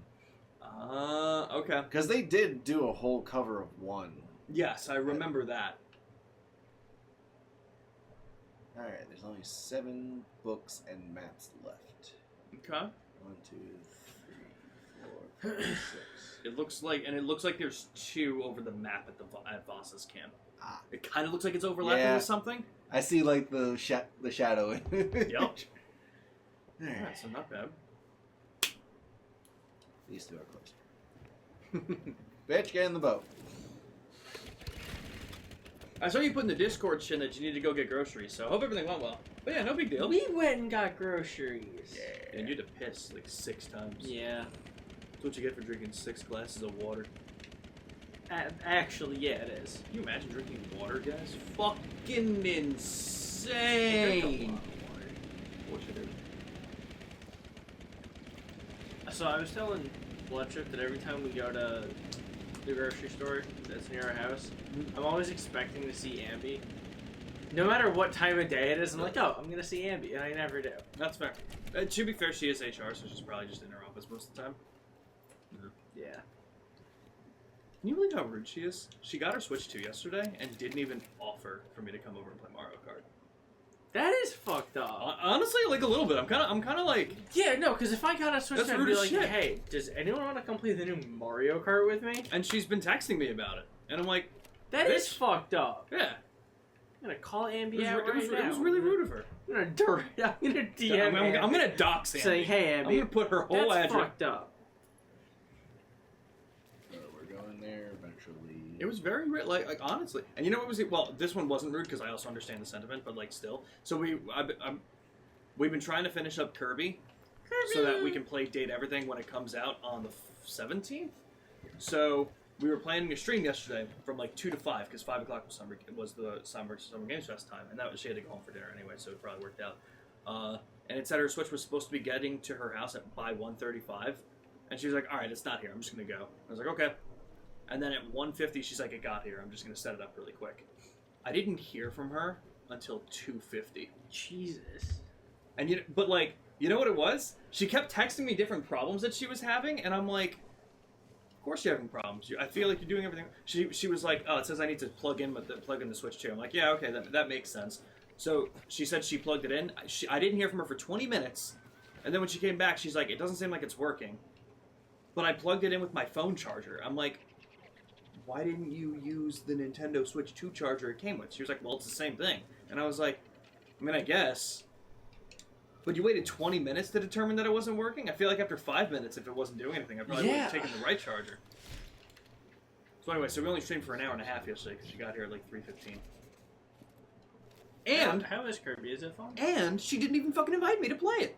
Speaker 6: Okay.
Speaker 3: Because they did do a whole cover of one.
Speaker 6: Yes, I remember that.
Speaker 3: Alright, there's only 7 books and maps left.
Speaker 6: Okay.
Speaker 3: 1, 2, 3, 4, 5, 6.
Speaker 6: It looks like there's 2 over the map at Voss's camp.
Speaker 3: Ah.
Speaker 6: It kind of looks like it's overlapping
Speaker 3: Yeah.
Speaker 6: with something.
Speaker 3: I see like the shadow.
Speaker 6: Yep.
Speaker 3: Alright.
Speaker 6: Yeah, so not bad.
Speaker 3: These 2 are close. Bitch, get in the boat.
Speaker 6: I saw you put in the Discord Shin that you need to go get groceries, so I hope everything went well. But yeah, no big deal.
Speaker 9: We went and got groceries.
Speaker 6: And you had to piss like 6 times.
Speaker 9: Yeah.
Speaker 6: That's what you get for drinking 6 glasses of water.
Speaker 9: Actually, yeah, it is.
Speaker 6: Can you imagine drinking water, guys? Fucking insane. What you do?
Speaker 9: So I was telling Bloodtrip that every time we go to the grocery store that's near our house, I'm always expecting to see Ambi. No matter what time of day it is, I'm like, oh, I'm gonna see Ambi, and I never do.
Speaker 6: That's fair. To be fair, she is HR, so she's probably just in her office most of the time.
Speaker 9: Yeah.
Speaker 6: Can you believe how rude she is? She got her Switch 2 yesterday and didn't even offer for me to come over and play Mario Kart.
Speaker 9: That is fucked up.
Speaker 6: Honestly, like a little bit. I'm kind of like.
Speaker 9: Yeah, no, because if I got a Switch,
Speaker 6: That's
Speaker 9: I'd
Speaker 6: rude
Speaker 9: be
Speaker 6: as
Speaker 9: like,
Speaker 6: shit.
Speaker 9: hey, does anyone want to come play the new Mario Kart with me?
Speaker 6: And she's been texting me about it, and I'm like,
Speaker 9: That is
Speaker 6: bitch.
Speaker 9: fucked up.
Speaker 6: Yeah.
Speaker 9: I'm gonna call Ambi out right now.
Speaker 6: It was really rude of her.
Speaker 9: I'm gonna DM
Speaker 6: I'm gonna dox Ambi.
Speaker 9: saying, hey, Ambi,
Speaker 6: I'm gonna put her whole
Speaker 9: that's
Speaker 6: address.
Speaker 9: fucked up.
Speaker 3: We're going there eventually.
Speaker 6: It was very rude, like honestly. And you know what was it? Well, this one wasn't rude because I also understand the sentiment, but like still. So we've been trying to finish up Kirby, so that we can play Date Everything when it comes out on the 17th. So we were planning a stream yesterday from like 2 to 5 because 5 o'clock was the Summer Games Fest time, and that was she had to go home for dinner anyway, so it probably worked out. And it said her Switch was supposed to be getting to her house by 1:35, and she was like, "All right, it's not here. I'm just gonna go." I was like, "Okay." And then at 1:50, she's like, "It got here. I'm just gonna set it up really quick." I didn't hear from her until 2:50.
Speaker 9: Jesus.
Speaker 6: And you know what it was? She kept texting me different problems that she was having, and I'm like, "Of course you're having problems. I feel like you're doing everything." She was like, "Oh, it says I need to plug in the Switch too." I'm like, "Yeah, okay, that makes sense." So she said she plugged it in. I didn't hear from her for 20 minutes, and then when she came back, she's like, "It doesn't seem like it's working." But I plugged it in with my phone charger. I'm like, "Why didn't you use the Nintendo Switch 2 charger it came with?" She was like, "Well, it's the same thing." And I was like, "I mean, I guess." But you waited 20 minutes to determine that it wasn't working? I feel like after 5 minutes, if it wasn't doing anything, I probably would have taken the right charger. So anyway, so we only streamed for an hour and a half yesterday because she got here at like 3:15. And
Speaker 9: how is Kirby? Is it fun?
Speaker 6: And she didn't even fucking invite me to play it.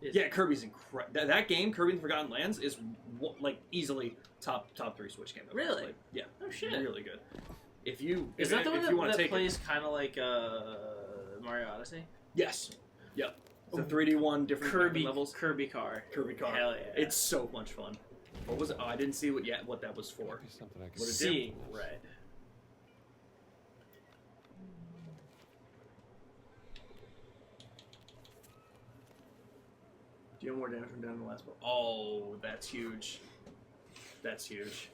Speaker 6: Yeah, Kirby's incredible. That game, Kirby and the Forgotten Lands, is like easily top 3 Switch game.
Speaker 9: Really?
Speaker 6: Played. Yeah.
Speaker 9: Oh shit.
Speaker 6: Really good. If you
Speaker 9: Is that the one that
Speaker 6: take
Speaker 9: plays kind of like Mario Odyssey?
Speaker 6: Yes. Yep. The 3D one, different levels.
Speaker 9: Kirby car.
Speaker 6: Kirby car.
Speaker 9: Hell yeah.
Speaker 6: It's so much fun. What was it? Oh, I didn't see what that was for.
Speaker 4: Something I can
Speaker 6: What it
Speaker 9: Seeing red.
Speaker 6: Do you have more damage from down in the last one? Oh, that's huge. That's huge.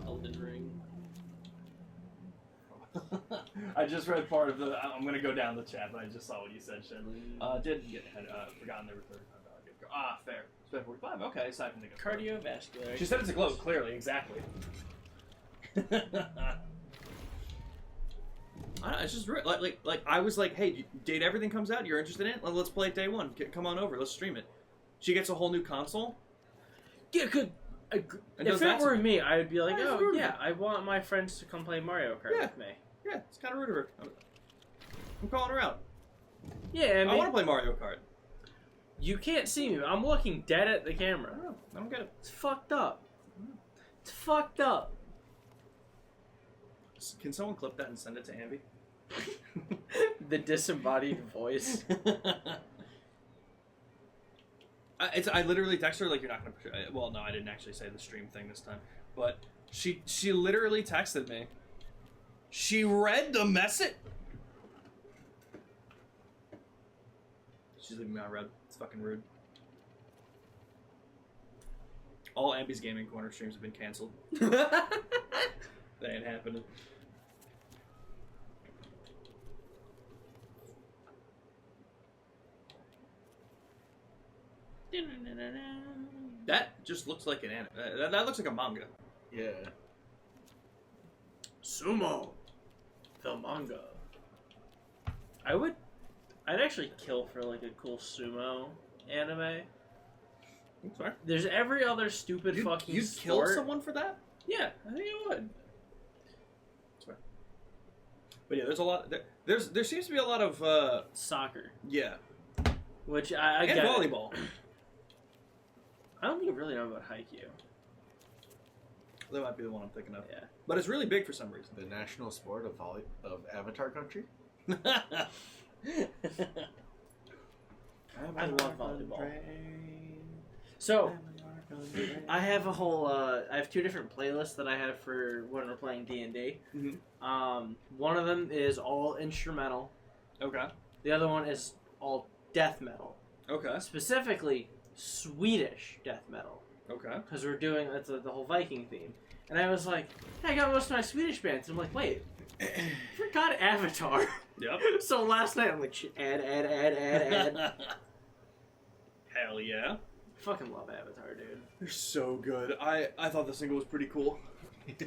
Speaker 9: Elden Ring.
Speaker 6: I just read part of the. I'm gonna go down the chat, but I just saw what you said, Shin. Did get forgotten there were $35 gift card. Ah, fair. Spent 45. Okay, aside from the gift card.
Speaker 9: Cardiovascular.
Speaker 6: She said it's a globe. Clearly, exactly. It's just like I was like, hey, Date Everything comes out. You're interested in it? Let's play it day one. Come on over. Let's stream it. She gets a whole new console.
Speaker 9: Yeah, good. If it were me, I would be like,
Speaker 6: Yeah, it's
Speaker 9: oh
Speaker 6: rude.
Speaker 9: yeah, I want my friends to come play Mario Kart with me.
Speaker 6: Yeah, it's kind of rude of her. I'm calling her out.
Speaker 9: Yeah, I mean,
Speaker 6: I want to play Mario Kart.
Speaker 9: You can't see me. I'm looking dead at the camera.
Speaker 6: I don't get it.
Speaker 9: It's fucked up. It's fucked up.
Speaker 6: Can someone clip that and send it to Ambi?
Speaker 9: The disembodied voice.
Speaker 6: I literally text her like, you're not gonna. Well, no, I didn't actually say the stream thing this time, but she literally texted me. She read the message. She's leaving me on red. It's fucking rude. All Ambi's Gaming Corner streams have been canceled. That ain't happening. That just looks like an anime. That looks like a manga.
Speaker 3: Yeah.
Speaker 9: Sumo, the manga. I'd actually kill for like a cool sumo anime.
Speaker 6: Sorry.
Speaker 9: There's every other stupid fucking
Speaker 6: You'd kill
Speaker 9: sport.
Speaker 6: someone for that?
Speaker 9: Yeah, I think I would.
Speaker 6: Sorry. But yeah, there's a lot. There seems to be a lot of
Speaker 9: Soccer,
Speaker 6: yeah,
Speaker 9: which I
Speaker 6: and
Speaker 9: get.
Speaker 6: volleyball.
Speaker 9: I don't even really know about Haikyuu.
Speaker 6: That might be the one I'm thinking of.
Speaker 9: Yeah.
Speaker 6: But it's really big for some reason.
Speaker 3: The national sport of Avatar Country.
Speaker 9: I love volleyball. So, I have a whole. I have 2 different playlists that I have for when we're playing D&D. One of them is all instrumental.
Speaker 6: Okay.
Speaker 9: The other one is all death metal.
Speaker 6: Okay.
Speaker 9: Specifically, Swedish death metal.
Speaker 6: Okay.
Speaker 9: Because we're doing the whole Viking theme. And I was like, hey, I got most of my Swedish bands. And I'm like, wait, I forgot Avatar.
Speaker 6: Yep.
Speaker 9: So last night I'm like, add.
Speaker 6: Hell yeah.
Speaker 9: Fucking love Avatar, dude.
Speaker 6: They're so good. I thought the single was pretty cool.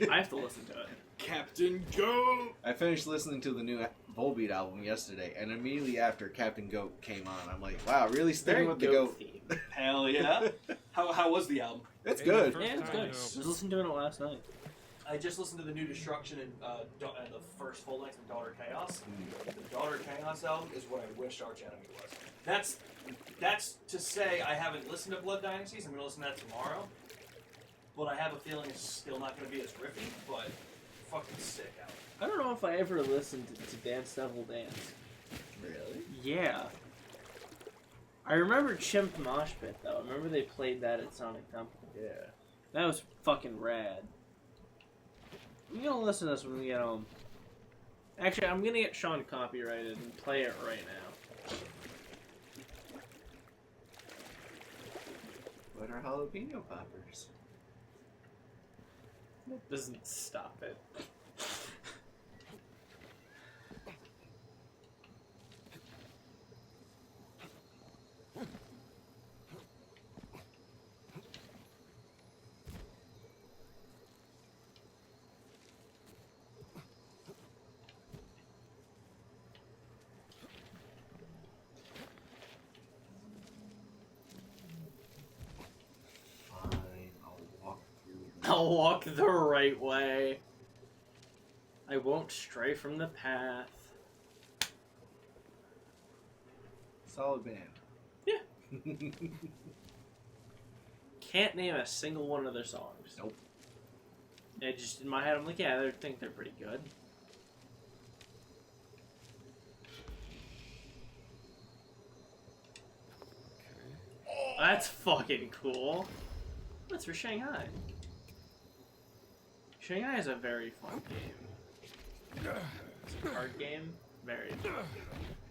Speaker 9: I have to listen to it.
Speaker 6: Captain Goat.
Speaker 3: I finished listening to the new Volbeat album yesterday, and immediately after Captain Goat came on, I'm like, wow, really sticking with the goat.
Speaker 9: theme.
Speaker 6: Hell yeah. How was the album?
Speaker 3: It's
Speaker 8: Hey,
Speaker 3: good.
Speaker 8: the
Speaker 9: Yeah, it's
Speaker 8: first
Speaker 9: good. I
Speaker 8: time,
Speaker 9: was listening to it last night.
Speaker 6: I just listened to the new Destruction and the first full length of Daughter Chaos. The Daughter Chaos album is what I wish Arch Enemy was. That's to say I haven't listened to Blood Dynasties. I'm gonna listen to that tomorrow. But I have a feeling it's still not gonna be as riffy, but fucking sick album.
Speaker 9: I don't know if I ever listened to Dance Devil Dance.
Speaker 3: Really?
Speaker 9: Yeah. I remember Chimp Mosh Pit, though. I remember they played that at Sonic Temple.
Speaker 3: Yeah.
Speaker 9: That was fucking rad. I'm gonna listen to this when we get home. Actually, I'm gonna get Sean copyrighted and play it right now.
Speaker 3: What are jalapeno poppers?
Speaker 9: That doesn't stop it.
Speaker 3: Fine, I'll walk through.
Speaker 9: I'll walk the right way. I won't stray from the path.
Speaker 3: Solid band.
Speaker 9: Yeah. Can't name a single one of their songs.
Speaker 3: Nope.
Speaker 9: I just, in my head, I'm like, yeah, I think they're pretty good. That's fucking cool. That's for Shanghai. Shanghai is a very fun game. It's a card game. Very fun.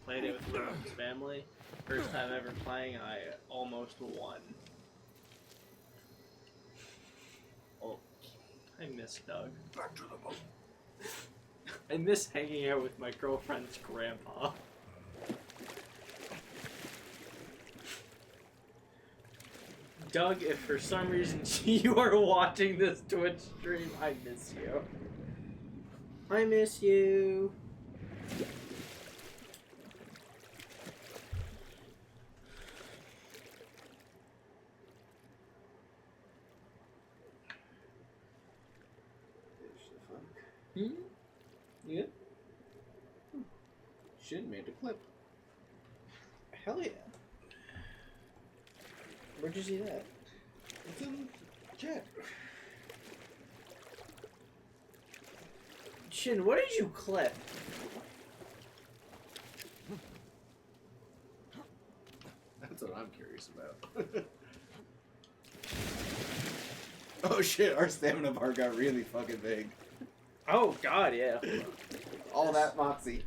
Speaker 9: Played it with Roman's family. First time ever playing, I almost won. Oh, I miss Doug.
Speaker 3: Back to the boat.
Speaker 9: I miss hanging out with my girlfriend's grandpa. Doug, if for some reason you are watching this Twitch stream, I miss you. I miss you. Hmm? You good?
Speaker 3: Shin made a clip.
Speaker 10: Hell yeah. Where'd you see that?
Speaker 3: It's in the chat.
Speaker 10: Shin, what did you clip?
Speaker 3: That's what I'm curious about. Oh shit, our stamina bar got really fucking big.
Speaker 10: Oh god, yeah.
Speaker 3: All that moxie.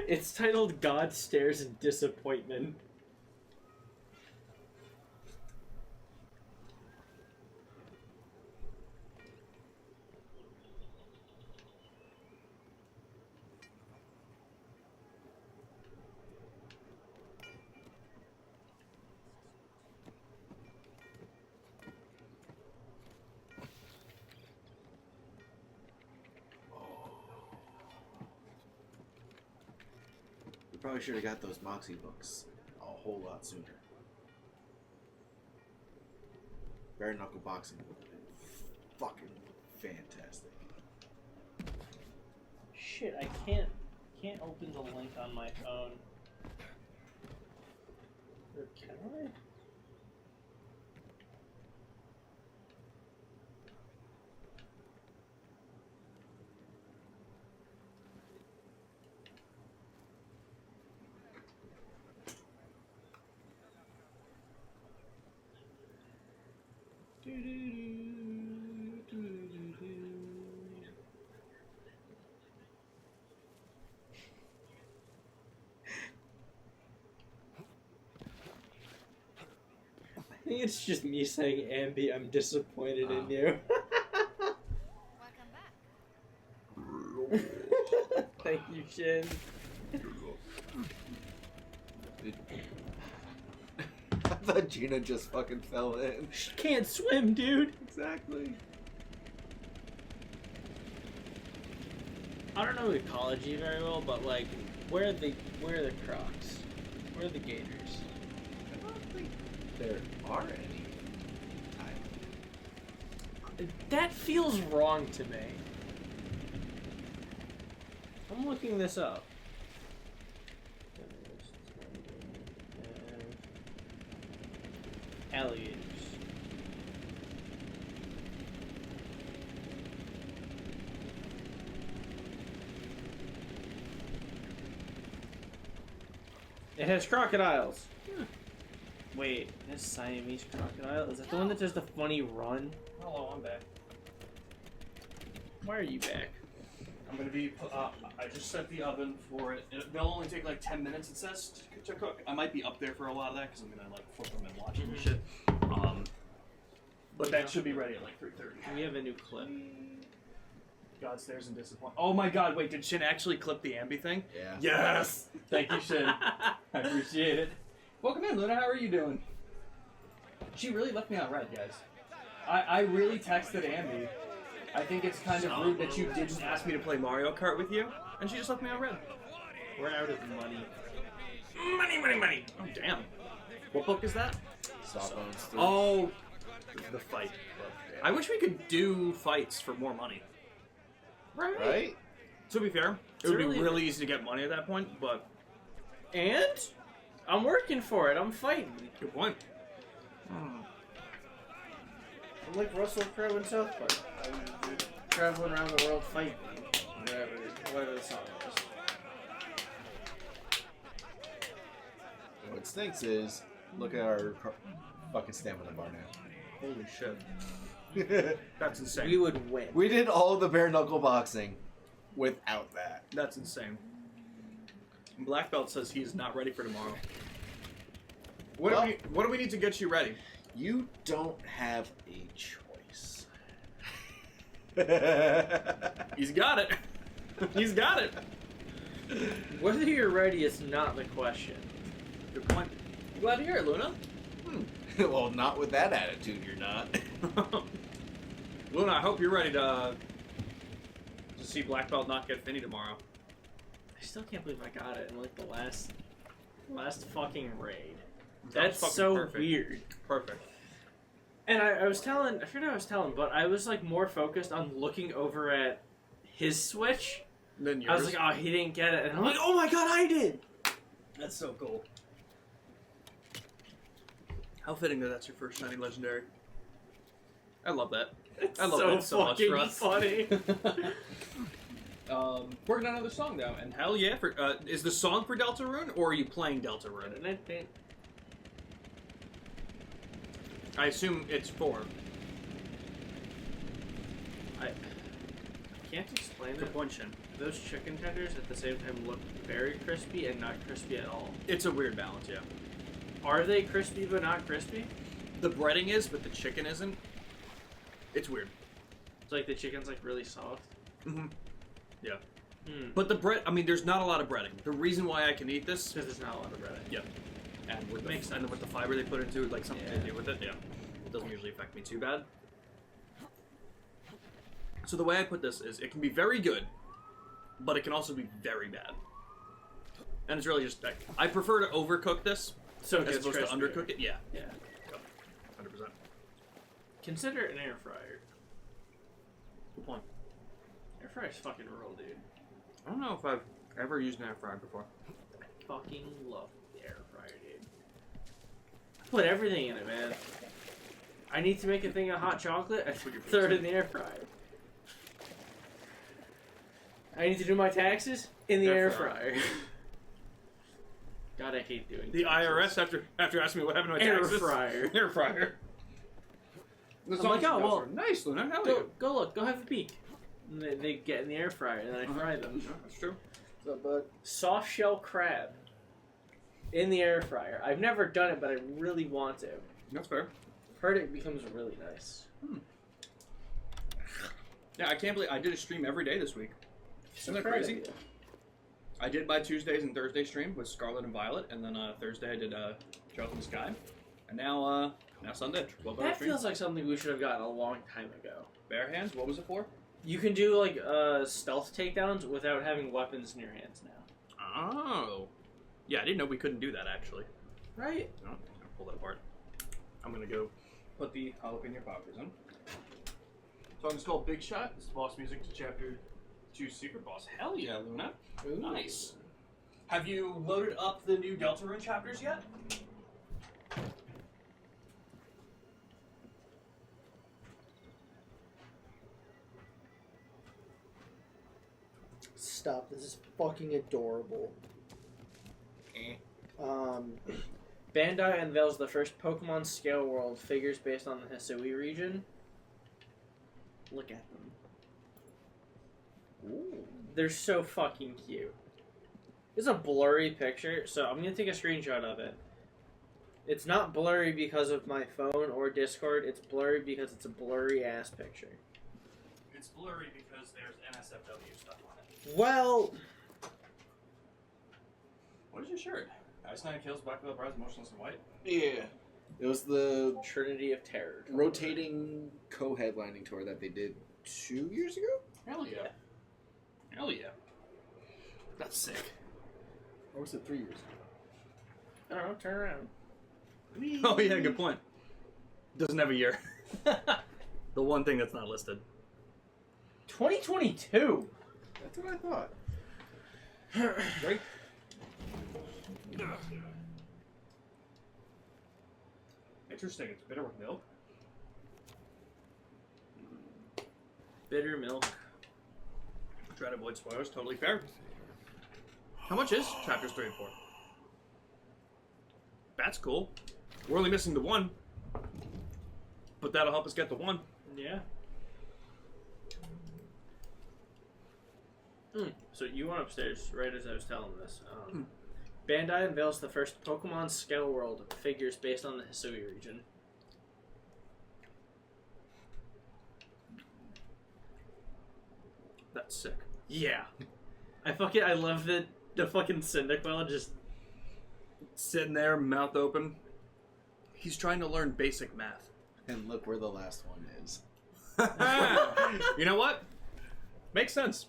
Speaker 9: It's titled God Stares in Disappointment.
Speaker 3: probably should have got those Moxie books a whole lot sooner. Bare knuckle boxing would have been fucking fantastic.
Speaker 9: Shit, I can't open the link on my phone. Or can I? I think it's just me saying, Ambi, I'm disappointed in you.
Speaker 5: Welcome back.
Speaker 9: Thank you, Shin.
Speaker 3: I thought Gina just fucking fell in.
Speaker 9: She can't swim, dude.
Speaker 3: Exactly.
Speaker 9: I don't know ecology very well, but like, where are the crocs? Where are the gators?
Speaker 3: I don't think there are any.
Speaker 9: That feels wrong to me. I'm looking this up. Alligators. It has crocodiles. Wait, this Siamese crocodile? Is that the one that does the funny run?
Speaker 6: Hello, I'm back.
Speaker 9: Why are you back?
Speaker 6: I'm gonna be. I just set the oven for it. They'll only take like 10 minutes. It says to cook. I might be up there for a lot of that because I'm gonna like flip them and watch them and shit. But that should be ready at like 3:30.
Speaker 9: We have a new clip.
Speaker 6: God stares in disappointment. Oh my God! Wait, did Shin actually clip the Ambi thing?
Speaker 3: Yeah.
Speaker 6: Yes. Thank you, Shin. I appreciate it. Welcome in, Luna. How are you doing? She really left me on red, guys. I really texted Ambi. I think it's kind of rude that you didn't ask me to play Mario Kart with you, and she just left me on red.
Speaker 9: We're out of money.
Speaker 6: Money. Oh, damn. What book is that?
Speaker 3: Sawbones 3.
Speaker 6: Oh, the fight book. I wish we could do fights for more money.
Speaker 3: Right?
Speaker 6: To be fair, it would be really easy to get money at that point, but...
Speaker 9: And? I'm working for it. I'm fighting.
Speaker 6: Good point.
Speaker 9: I'm like Russell Crowe in South Park. I'm traveling around the world fighting. Whatever the song is.
Speaker 3: What stinks is, look at our fucking stamina bar now.
Speaker 6: Holy shit. That's insane.
Speaker 9: We would win.
Speaker 3: We did all the bare knuckle boxing without that.
Speaker 6: That's insane. Black Belt says he's not ready for tomorrow. What do we need to get you ready?
Speaker 3: You don't have a choice.
Speaker 6: He's got it. He's got it.
Speaker 9: Whether you're ready is not the question.
Speaker 6: Good point. Glad to hear it, Luna.
Speaker 3: Well, not with that attitude, you're not.
Speaker 6: Luna, I hope you're ready to see Black Belt not get Finny tomorrow.
Speaker 9: I still can't believe I got it in like the last fucking raid.
Speaker 6: That was
Speaker 9: That's
Speaker 6: fucking
Speaker 9: so
Speaker 6: perfect.
Speaker 9: weird.
Speaker 6: Perfect.
Speaker 9: And I was telling, I forget what I was telling, but I was like more focused on looking over at his Switch.
Speaker 6: Then yours.
Speaker 9: I was like, oh, he didn't get it. And I'm like, oh my god, I did!
Speaker 6: That's so cool. How fitting that that's your first shiny legendary. I love that.
Speaker 9: It's
Speaker 6: I love
Speaker 9: so
Speaker 6: that so much for
Speaker 9: fucking
Speaker 6: us.
Speaker 9: funny.
Speaker 6: Working on another song now, and hell yeah! For is the song for Deltarune, or are you playing Deltarune? I assume it's 4.
Speaker 9: I can't explain
Speaker 6: Good
Speaker 9: it.
Speaker 6: point, Shin.
Speaker 9: Those chicken tenders at the same time look very crispy and not crispy at all.
Speaker 6: It's a weird balance, yeah.
Speaker 9: Are they crispy but not crispy?
Speaker 6: The breading is, but the chicken isn't. It's weird.
Speaker 9: It's like the chicken's like really soft.
Speaker 6: Mm-hmm. Yeah.
Speaker 9: Hmm.
Speaker 6: But the bread, I mean, there's not a lot of breading. The reason why I can eat this,
Speaker 9: Because there's not a lot of bread.
Speaker 6: yeah, and with
Speaker 9: Makes
Speaker 6: and with the fiber they put into it, like something
Speaker 9: Yeah.
Speaker 6: to do with it, yeah, it doesn't usually affect me too bad. So the way I put this is, it can be very good, but it can also be very bad. And it's really just, I prefer to overcook this
Speaker 9: So it
Speaker 6: as
Speaker 9: gets
Speaker 6: opposed to
Speaker 9: crispier.
Speaker 6: undercook it. Yeah.
Speaker 9: Yeah.
Speaker 6: 100%.
Speaker 9: Consider it an air fryer.
Speaker 6: Good point.
Speaker 9: Air fryer's fucking real, dude.
Speaker 6: I don't know if I've ever used an air fryer before.
Speaker 9: I fucking love the air fryer, dude. I put everything in it, man. I need to make a thing of hot chocolate. I throw it in the air fryer. I need to do my taxes in the air fryer. God, I hate doing
Speaker 6: The
Speaker 9: taxes.
Speaker 6: IRS, after asking me what happened to my
Speaker 9: Air
Speaker 6: taxes.
Speaker 9: fryer.
Speaker 6: Air fryer. The
Speaker 9: I'm
Speaker 6: song
Speaker 9: like, oh,
Speaker 6: goes
Speaker 9: well,
Speaker 6: for, nice, Luna. Hell
Speaker 9: Go, go look. Go have a peek. And they get in the air fryer, and then I fry them.
Speaker 6: yeah. That's true.
Speaker 10: What's up, bud?
Speaker 9: Soft shell crab in the air fryer. I've never done it, but I really want to.
Speaker 6: That's fair.
Speaker 9: Heard it becomes really nice.
Speaker 6: Yeah, I can't believe I did a stream every day this week. Isn't that
Speaker 9: Proud of
Speaker 6: crazy?
Speaker 9: you.
Speaker 6: I did my Tuesdays and Thursday stream with Scarlet and Violet, and then Thursday I did Charles in the Sky, and now Sunday. 12-hour
Speaker 9: That
Speaker 6: stream.
Speaker 9: feels like something we should have gotten a long time ago.
Speaker 6: Bare hands. What was it for?
Speaker 9: You can do like stealth takedowns without having weapons in your hands now.
Speaker 6: Oh, yeah. I didn't know we couldn't do that actually.
Speaker 9: Right?
Speaker 6: No, I'm gonna pull that apart. I'm gonna go put the jalapeno poppers in. Song is called Big Shot. It's the boss music to Chapter 2 Secret Boss. Hell yeah, Luna.
Speaker 9: Ooh.
Speaker 6: Nice. Have you loaded up the new Deltarune chapters yet?
Speaker 10: Stop. This is fucking adorable.
Speaker 9: Bandai unveils the first Pokemon Scale World figures based on the Hisui region. Look at them. Ooh. They're so fucking cute. It's a blurry picture, so I'm gonna take a screenshot of it. It's not blurry because of my phone or Discord, it's blurry because it's a blurry ass picture.
Speaker 6: It's blurry because there's NSFW stuff on it.
Speaker 10: Well,
Speaker 6: What is your shirt? Ice Nine Kills, Black Veil Brides, Motionless and White.
Speaker 3: Yeah. It was the
Speaker 9: Trinity of Terror.
Speaker 3: rotating co-headlining tour that they did 2 years ago?
Speaker 6: Hell yeah. Hell yeah. That's sick.
Speaker 3: Or was it 3 years ago?
Speaker 9: I don't know, turn around.
Speaker 6: Oh yeah, good point. Doesn't have a year. The one thing that's not listed.
Speaker 9: 2022!
Speaker 3: That's what I thought.
Speaker 6: Right? Interesting. It's bitter with milk.
Speaker 9: Bitter milk.
Speaker 6: Try to avoid spoilers. Totally fair. How much is chapters 3 and 4? That's cool. We're only missing the one, but that'll help us get the one.
Speaker 9: Yeah. So you went upstairs right as I was telling this. Bandai unveils the first Pokemon Scale World figures based on the Hisui region.
Speaker 6: That's sick.
Speaker 9: Yeah. I love the fucking Cyndaquil just...
Speaker 6: Sitting there, mouth open. He's trying to learn basic math.
Speaker 3: And look where the last one is.
Speaker 6: You know what? Makes sense.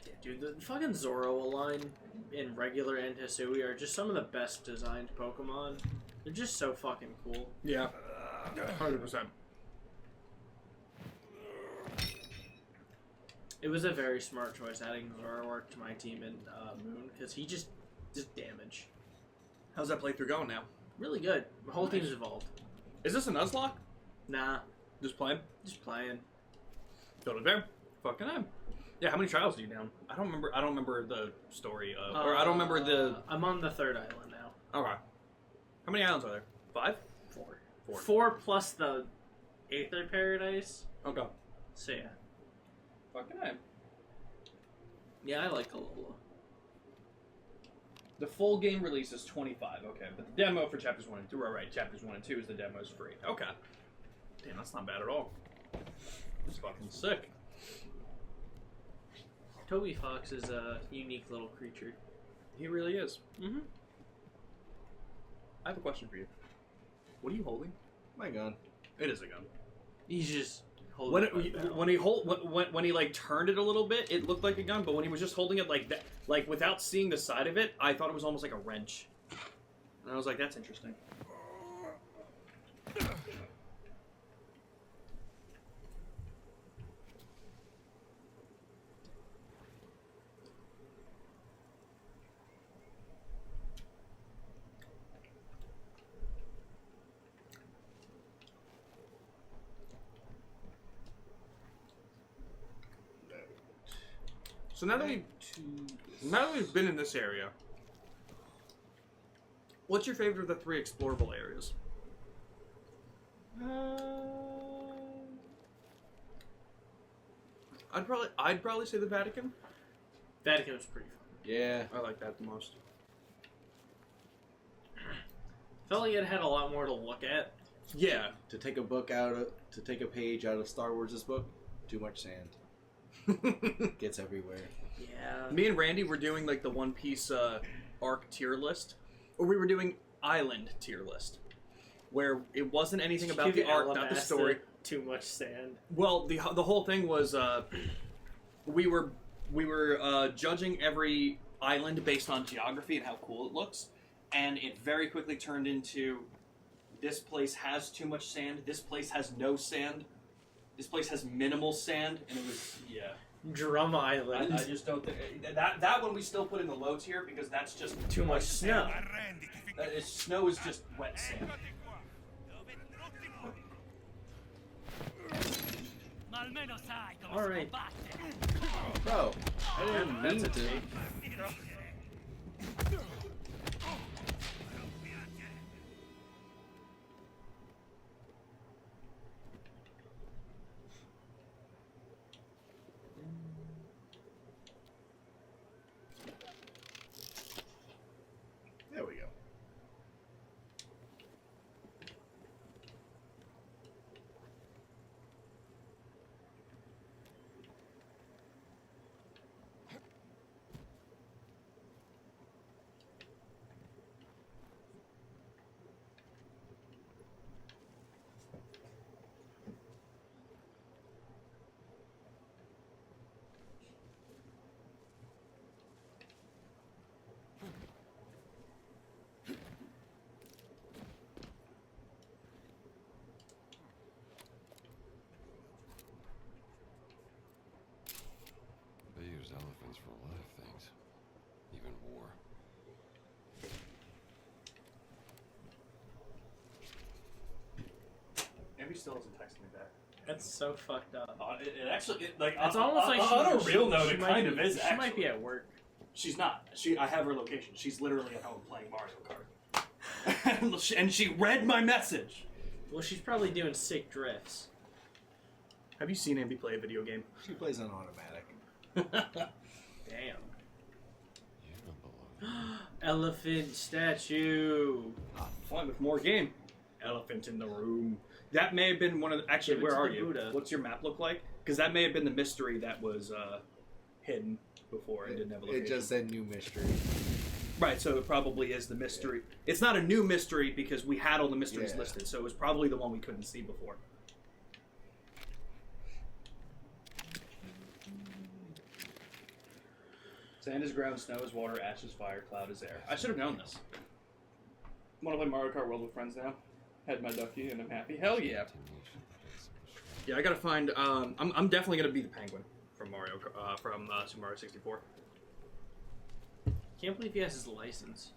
Speaker 9: Yeah, dude, the fucking Zoro line in regular and Hisui are just some of the best designed Pokemon. They're just so fucking cool.
Speaker 6: Yeah. 100%.
Speaker 9: It was a very smart choice adding Zoroark to my team in Moon, because he just damage.
Speaker 6: How's that playthrough going now?
Speaker 9: Really good. The whole
Speaker 6: Nice.
Speaker 9: team's evolved.
Speaker 6: Is this a Nuzlocke?
Speaker 9: Nah,
Speaker 6: Just playing?
Speaker 9: just playing.
Speaker 6: Totally fair. Fucking am. Yeah, how many trials are you down? I don't remember the story of, or I don't remember the.
Speaker 9: I'm on the third island now.
Speaker 6: Okay. How many islands are there? 5?
Speaker 9: 4.
Speaker 6: Four.
Speaker 9: 4 plus the Aether Paradise.
Speaker 6: Okay.
Speaker 9: So yeah.
Speaker 6: Fucking am.
Speaker 9: Yeah, I like Alola.
Speaker 6: The full game release is 25. Okay, but the demo for chapters 1 and 2 are right. Chapters 1 and 2 is the demo is free. Okay. Damn, that's not bad at all. It's fucking sick.
Speaker 9: Toby Fox is a unique little creature.
Speaker 6: He really is.
Speaker 9: Mm-hmm.
Speaker 6: I have a question for you. What are you holding?
Speaker 3: My gun.
Speaker 6: It is a gun.
Speaker 9: He's just holding
Speaker 6: when he like turned it a little bit, it looked like a gun. But when he was just holding it like that, like without seeing the side of it, I thought it was almost like a wrench. And I was like, that's interesting. So now that we've been in this area, what's your favorite of the 3 explorable areas? I'd probably say the Vatican.
Speaker 9: Vatican was pretty fun.
Speaker 3: Yeah.
Speaker 6: I like that the most.
Speaker 9: Felt like it had a lot more to look at.
Speaker 6: Yeah.
Speaker 3: To take a page out of Star Wars' book, too much sand. Gets everywhere.
Speaker 9: Yeah.
Speaker 6: Me and Randy were doing like the One Piece arc tier list, or we were doing island tier list, where it wasn't anything about the arc, not the story.
Speaker 9: Too much sand.
Speaker 6: Well, the whole thing was we were judging every island based on geography and how cool it looks, and it very quickly turned into this place has too much sand, this place has no sand, this place has minimal sand, and it was
Speaker 9: Drum Island.
Speaker 6: I just don't think that one we still put in the low tier because that's just
Speaker 9: too much snow.
Speaker 6: Snow is just wet sand.
Speaker 9: All right.
Speaker 3: Bro, I didn't mean
Speaker 9: That's a
Speaker 3: to.
Speaker 9: take.
Speaker 3: There we go.
Speaker 4: They use elephants for a lot of things, even war.
Speaker 6: Maybe still hasn't texted me back.
Speaker 9: That's so fucked up.
Speaker 6: It actually,
Speaker 9: It's almost like
Speaker 6: on a
Speaker 9: she,
Speaker 6: real note,
Speaker 9: she
Speaker 6: it
Speaker 9: might
Speaker 6: kind
Speaker 9: be,
Speaker 6: of is.
Speaker 9: She
Speaker 6: Actually,
Speaker 9: might be at work.
Speaker 6: She's not. I have her location. She's literally at home playing Mario Kart. And she read my message.
Speaker 9: Well, she's probably doing sick drifts.
Speaker 6: Have you seen Ambi play a video game?
Speaker 3: She plays on automatic.
Speaker 9: Damn.
Speaker 4: You don't belong.
Speaker 9: Elephant statue.
Speaker 6: Fun with more game. Elephant in the room. That may have been one of the... Actually,
Speaker 9: Give it
Speaker 6: where
Speaker 9: to
Speaker 6: are
Speaker 9: the
Speaker 6: you?
Speaker 9: Buddha.
Speaker 6: What's your map look like? Because that may have been the mystery that was hidden before and didn't have a location.
Speaker 3: It just said new mystery.
Speaker 6: Right, so it probably is the mystery. Yeah. It's not a new mystery because we had all the mysteries listed, so it was probably the one we couldn't see before. Sand is ground, snow is water, ash is fire, cloud is air. I should have known this. Want to play Mario Kart World with friends now? Had my ducky and I'm happy. Hell yeah. Yeah, I gotta find. I'm definitely gonna be the penguin from Super Mario 64.
Speaker 9: Can't believe he has his license.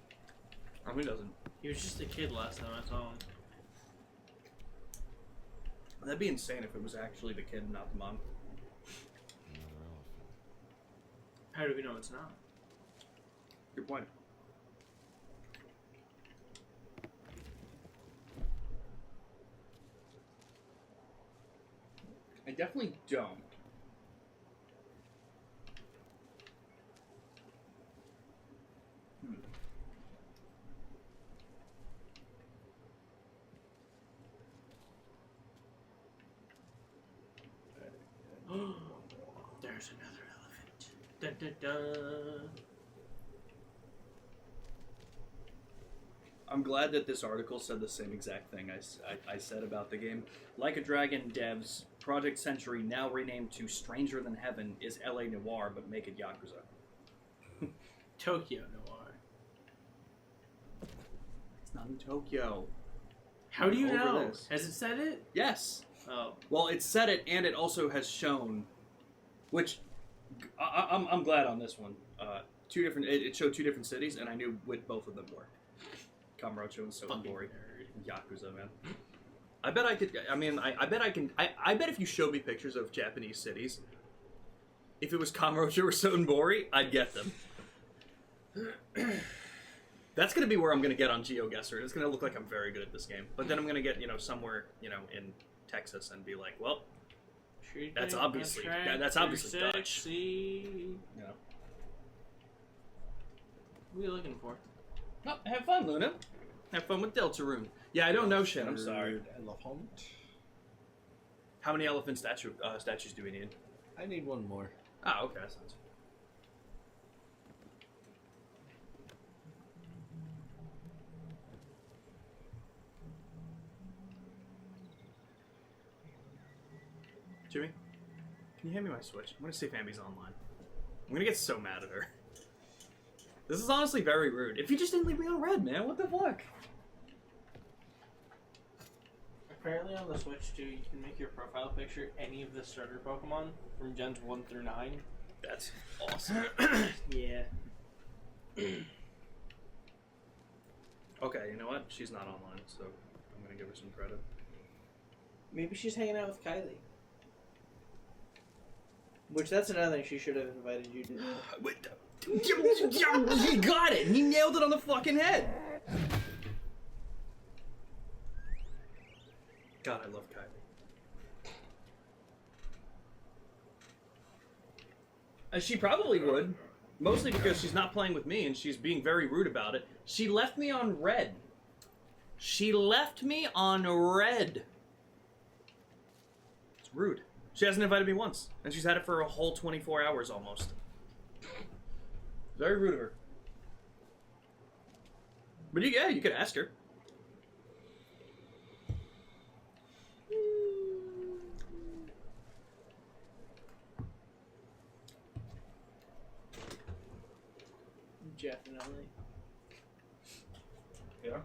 Speaker 6: He doesn't.
Speaker 9: He was just a kid last time I saw him.
Speaker 6: That'd be insane if it was actually the kid, not the mom.
Speaker 9: How do we know it's not?
Speaker 6: Good point. I definitely don't.
Speaker 9: There's another elephant. Dun, dun, dun.
Speaker 6: I'm glad that this article said the same exact thing I said about the game. Like a Dragon devs, Project Century, now renamed to Stranger Than Heaven, is LA Noir, but make it Yakuza.
Speaker 9: Tokyo Noir.
Speaker 6: It's not in Tokyo.
Speaker 9: How do you
Speaker 6: Over
Speaker 9: know?
Speaker 6: this.
Speaker 9: Has it said it?
Speaker 6: Yes.
Speaker 9: Oh.
Speaker 6: Well, it said it, and it also has shown, which I'm glad on this one. Two different. It showed two different cities, and I knew what both of them were. Kamurocho and Sotenbori. Yakuza, man. I bet I could. I mean, I bet I can. I bet if you showed me pictures of Japanese cities, if it was Kamurocho or Sotenbori, I'd get them. That's gonna be where I'm gonna get on GeoGuessr. It's gonna look like I'm very good at this game, but then I'm gonna get somewhere in Texas and be like, well, that's obviously Dutch.
Speaker 9: You know. What are you looking for?
Speaker 6: Oh, have fun, Luna. Have fun with Deltarune. Yeah, I don't know shit. I'm sorry.
Speaker 3: Elephant.
Speaker 6: How many elephant statues do we need?
Speaker 3: I need one more.
Speaker 6: Ah, okay. That sounds. Jimmy, can you hand me my Switch? I'm gonna see if Ambi's online. I'm gonna get so mad at her. This is honestly very rude. If you just didn't leave me on red, man, what the fuck?
Speaker 9: Apparently on the Switch too, you can make your profile picture any of the starter Pokemon from Gens 1 through 9.
Speaker 6: That's awesome.
Speaker 9: Yeah.
Speaker 6: Okay, you know what? She's not online, so I'm gonna give her some credit.
Speaker 10: Maybe she's hanging out with Kylie. Which, that's another thing she should have invited you to.
Speaker 6: He got it! He nailed it on the fucking head! God, I love Kylie. She probably would. Mostly because she's not playing with me and she's being very rude about it. She left me on red. She left me on red. It's rude. She hasn't invited me once. And she's had it for a whole 24 hours almost. Very rude of her. But yeah, you could ask her.
Speaker 10: Definitely.
Speaker 6: Yeah.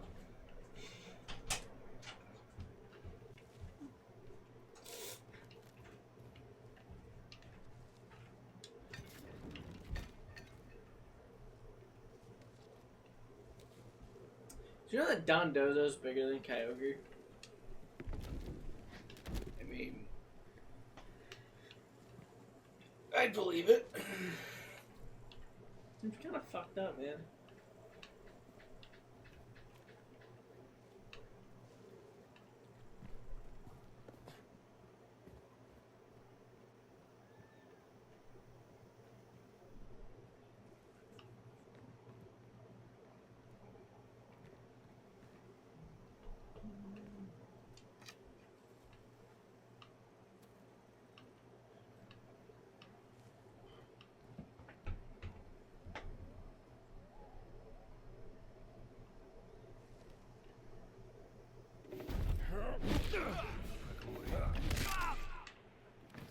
Speaker 10: Do you know that Don Dozo's bigger than Kyogre?
Speaker 6: I mean, I'd believe it.
Speaker 10: It's kind of fucked up, man.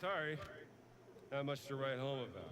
Speaker 8: Sorry. Not much to write home about.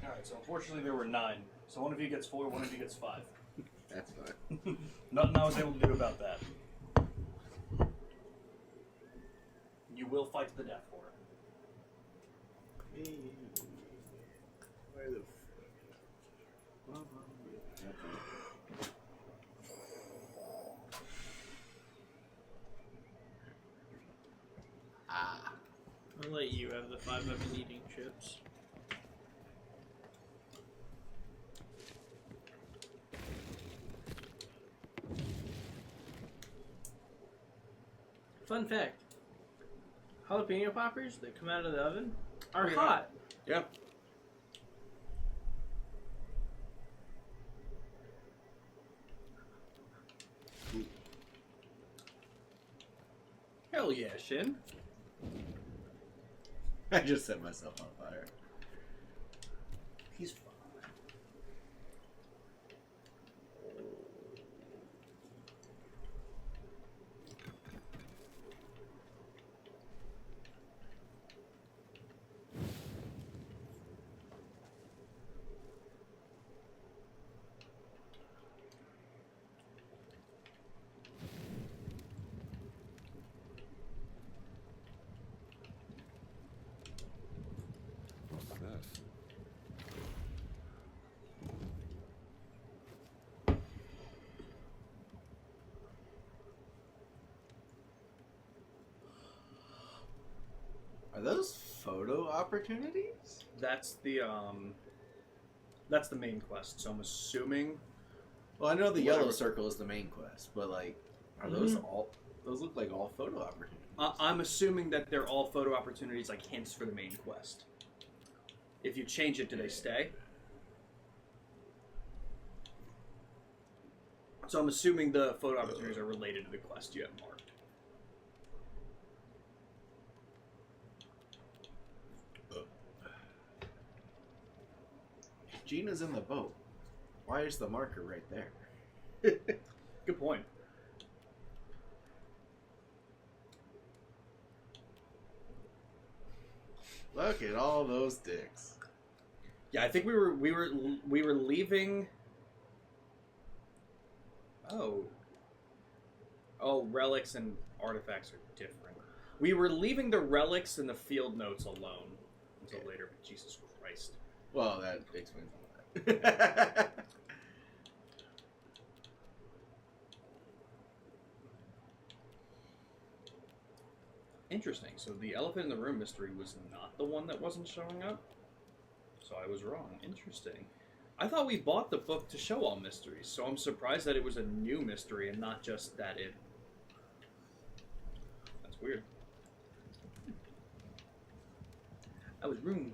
Speaker 6: Alright, so unfortunately there were 9. So one of you gets 4, one of you gets 5.
Speaker 3: That's fine.
Speaker 6: Nothing I was able to do about that. You will fight to the death for it.
Speaker 3: Where the
Speaker 9: I'll let you have the 5 I've been eating chips. Fun fact. Jalapeno poppers that come out of the oven are
Speaker 6: Pretty
Speaker 9: hot.
Speaker 6: Yeah. Hell yeah, Shin.
Speaker 3: I just set myself on fire.
Speaker 6: He's fine.
Speaker 4: What's this?
Speaker 3: Are those photo opportunities?
Speaker 6: That's the main quest. So I'm assuming
Speaker 3: Well, I know the
Speaker 6: Whatever.
Speaker 3: yellow circle is the main quest, but like, are those all? Those look like all photo opportunities.
Speaker 6: I'm assuming that they're all photo opportunities, like hints for the main quest. If you change it, do they stay? So I'm assuming the photo opportunities are related to the quest you have marked.
Speaker 3: Gina's in the boat. Why is the marker right there?
Speaker 6: Good point.
Speaker 3: Look at all those dicks.
Speaker 6: Yeah, I think we were leaving. Oh, relics and artifacts are different. We were leaving the relics and the field notes alone until later. But Jesus Christ.
Speaker 3: Well, that explains that.
Speaker 6: Interesting. So the elephant in the room mystery was not the one that wasn't showing up. So I was wrong. Interesting. I thought we bought the book to show all mysteries, so I'm surprised that it was a new mystery and not just that it... That's weird. I was wrong.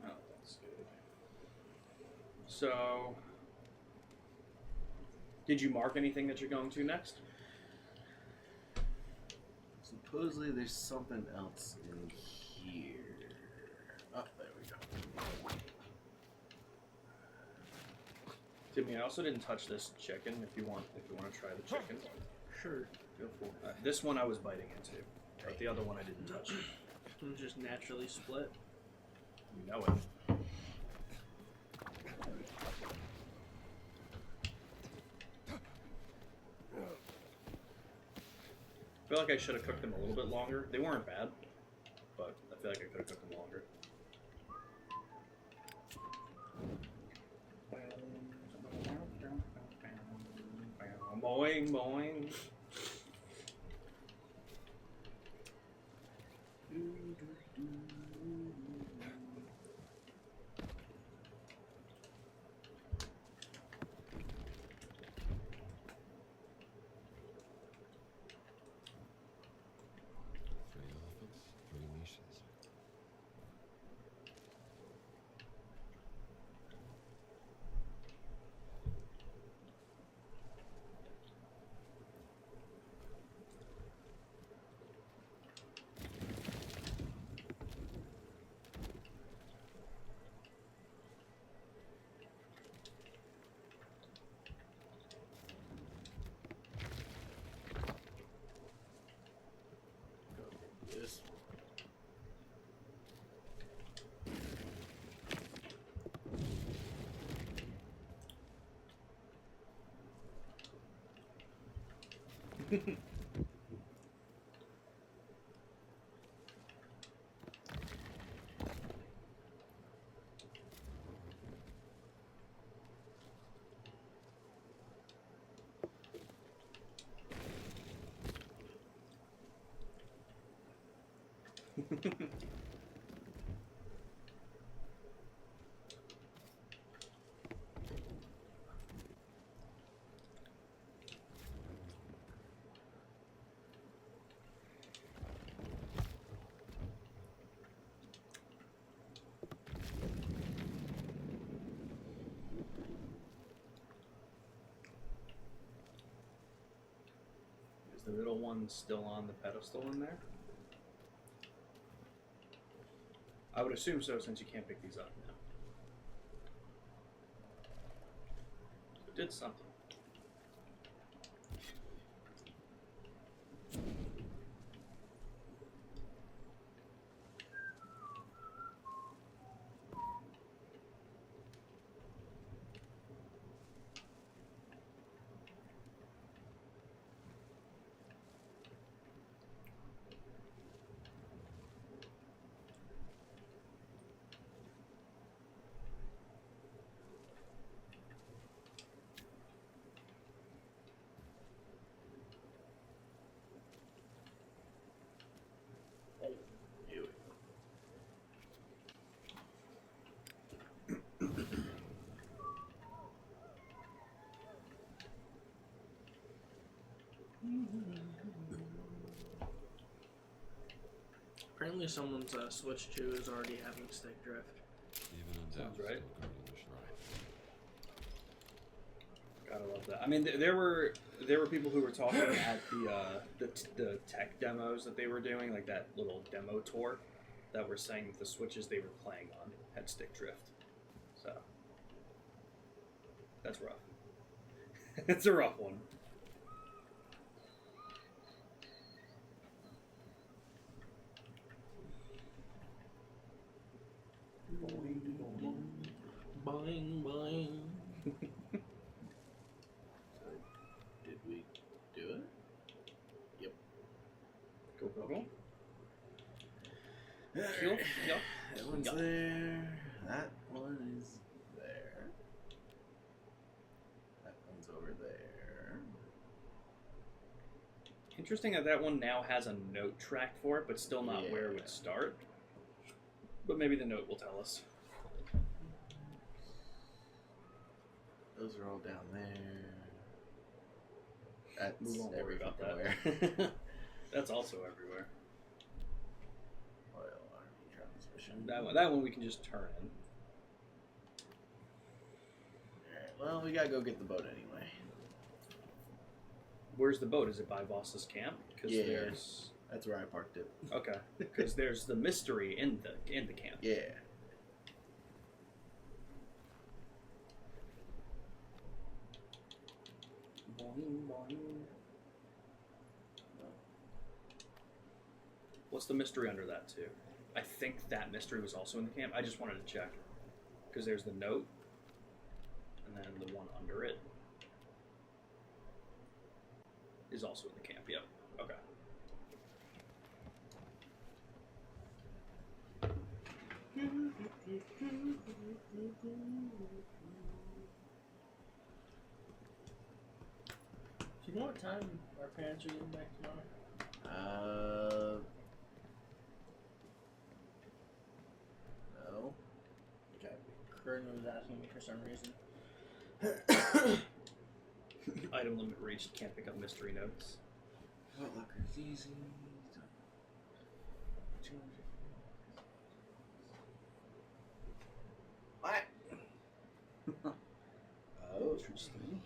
Speaker 6: Oh, that's good. So, did you mark anything that you're going to next?
Speaker 3: Supposedly there's something else in here. Oh, there we go.
Speaker 6: Timmy, I also didn't touch this chicken. If you want to try the chicken,
Speaker 9: Sure.
Speaker 6: feel free. This one I was biting into, but the other one I didn't touch.
Speaker 9: I'm just naturally split.
Speaker 6: You know it. feel like I should have cooked them a little bit longer. They weren't bad, but I feel like I could have cooked them longer. Boing, boing.
Speaker 4: Three elephants, three leashes.
Speaker 2: This.
Speaker 6: Is the middle one still on the pedestal in there? I would assume so, since you can't pick these up now. It did something.
Speaker 2: Here we Apparently, someone's Switch 2 is already having stick drift.
Speaker 4: Even undead
Speaker 6: Sounds
Speaker 4: still
Speaker 6: right.
Speaker 4: guarding the shrine.
Speaker 6: Gotta love that. I mean, there were people who were talking at the tech demos that they were doing, like that little demo tour, that were saying that the Switches they were playing on had stick drift. So that's rough. It's a rough one.
Speaker 2: Boing, boing. Did we do it? Yep.
Speaker 6: Go, go, go.
Speaker 3: Alright.
Speaker 6: Kill. Yep.
Speaker 3: That one's
Speaker 6: Yep.
Speaker 3: there. That one is there. That one's over there.
Speaker 6: Interesting that that one now has a note track for it, but still not where it would start. But maybe the note will tell us.
Speaker 3: Those are all down there. That's
Speaker 6: We won't worry about
Speaker 3: everywhere.
Speaker 6: that. That's also everywhere.
Speaker 3: Oil RV transmission.
Speaker 6: That one we can just turn in.
Speaker 3: Alright, well, we gotta go get the boat anyway.
Speaker 6: Where's the boat? Is it by Voss's camp? Because
Speaker 3: Yeah.
Speaker 6: there's
Speaker 3: That's where I parked it.
Speaker 6: okay. Because there's the mystery in the camp.
Speaker 3: Yeah.
Speaker 6: Boing, boing. What's the mystery under that too? I think that mystery was also in the camp. I just wanted to check because there's the note, and then the one under it is also in the camp. Yep. Okay.
Speaker 9: Do you know what time our parents are getting back tomorrow?
Speaker 2: No.
Speaker 9: Okay. Corinne was asking me for some reason.
Speaker 6: Item limit reached. Can't pick up mystery notes.
Speaker 3: Looker's easy. What? Oh, interesting.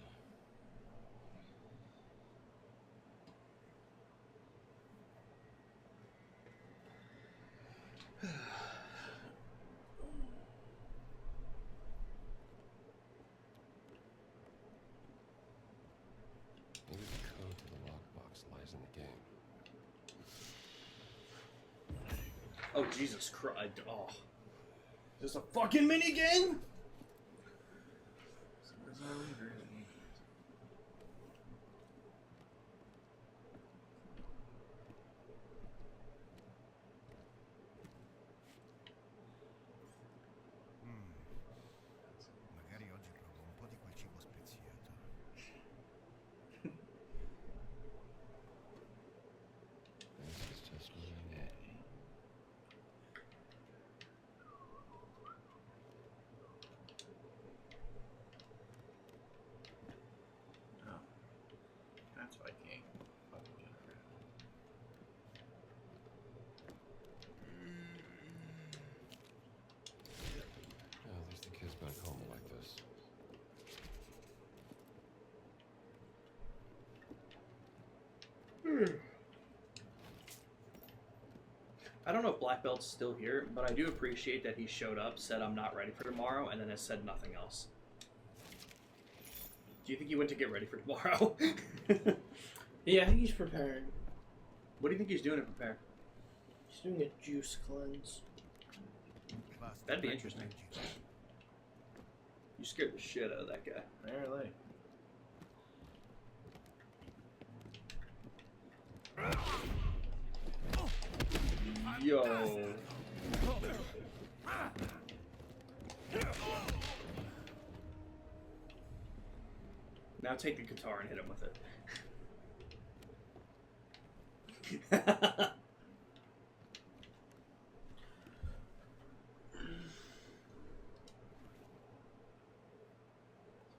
Speaker 4: Maybe the code to the lockbox lies in the game.
Speaker 6: Oh, Jesus Christ. Oh. Is this a fucking mini game?
Speaker 12: Magari oggi provo un po' di quel cibo speziato.
Speaker 4: This is just moving A.
Speaker 3: Oh. That's why I can't fucking get her.
Speaker 4: Yeah, at least the kids back home are like this.
Speaker 6: I don't know if Black Belt's still here, but I do appreciate that he showed up, said I'm not ready for tomorrow, and then has said nothing else. Do you think he went to get ready for tomorrow?
Speaker 10: Yeah, I think he's preparing.
Speaker 6: What do you think he's doing to prepare?
Speaker 10: He's doing a juice cleanse.
Speaker 6: That'd be interesting. You scared the shit out of that guy.
Speaker 3: Apparently.
Speaker 6: Yo. Now take the guitar and hit him with it.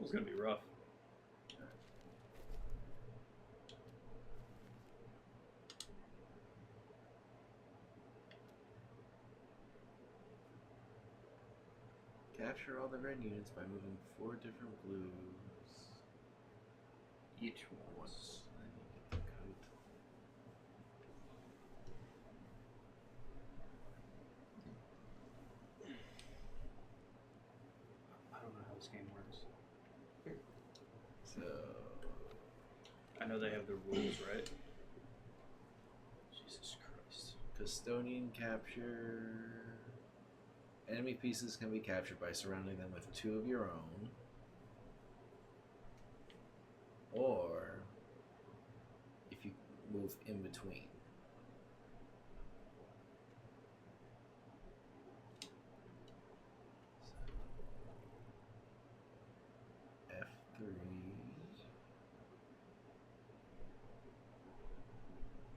Speaker 6: It's gonna be rough.
Speaker 3: Capture all the red units by moving 4 different blues.
Speaker 6: Each one.
Speaker 3: Once. I need to get the code.
Speaker 6: I don't know how this game works.
Speaker 3: So,
Speaker 6: I know they have the rules, right? Jesus Christ.
Speaker 3: custodian capture. Enemy pieces can be captured by surrounding them with 2 of your own. Or if you move in between. F3.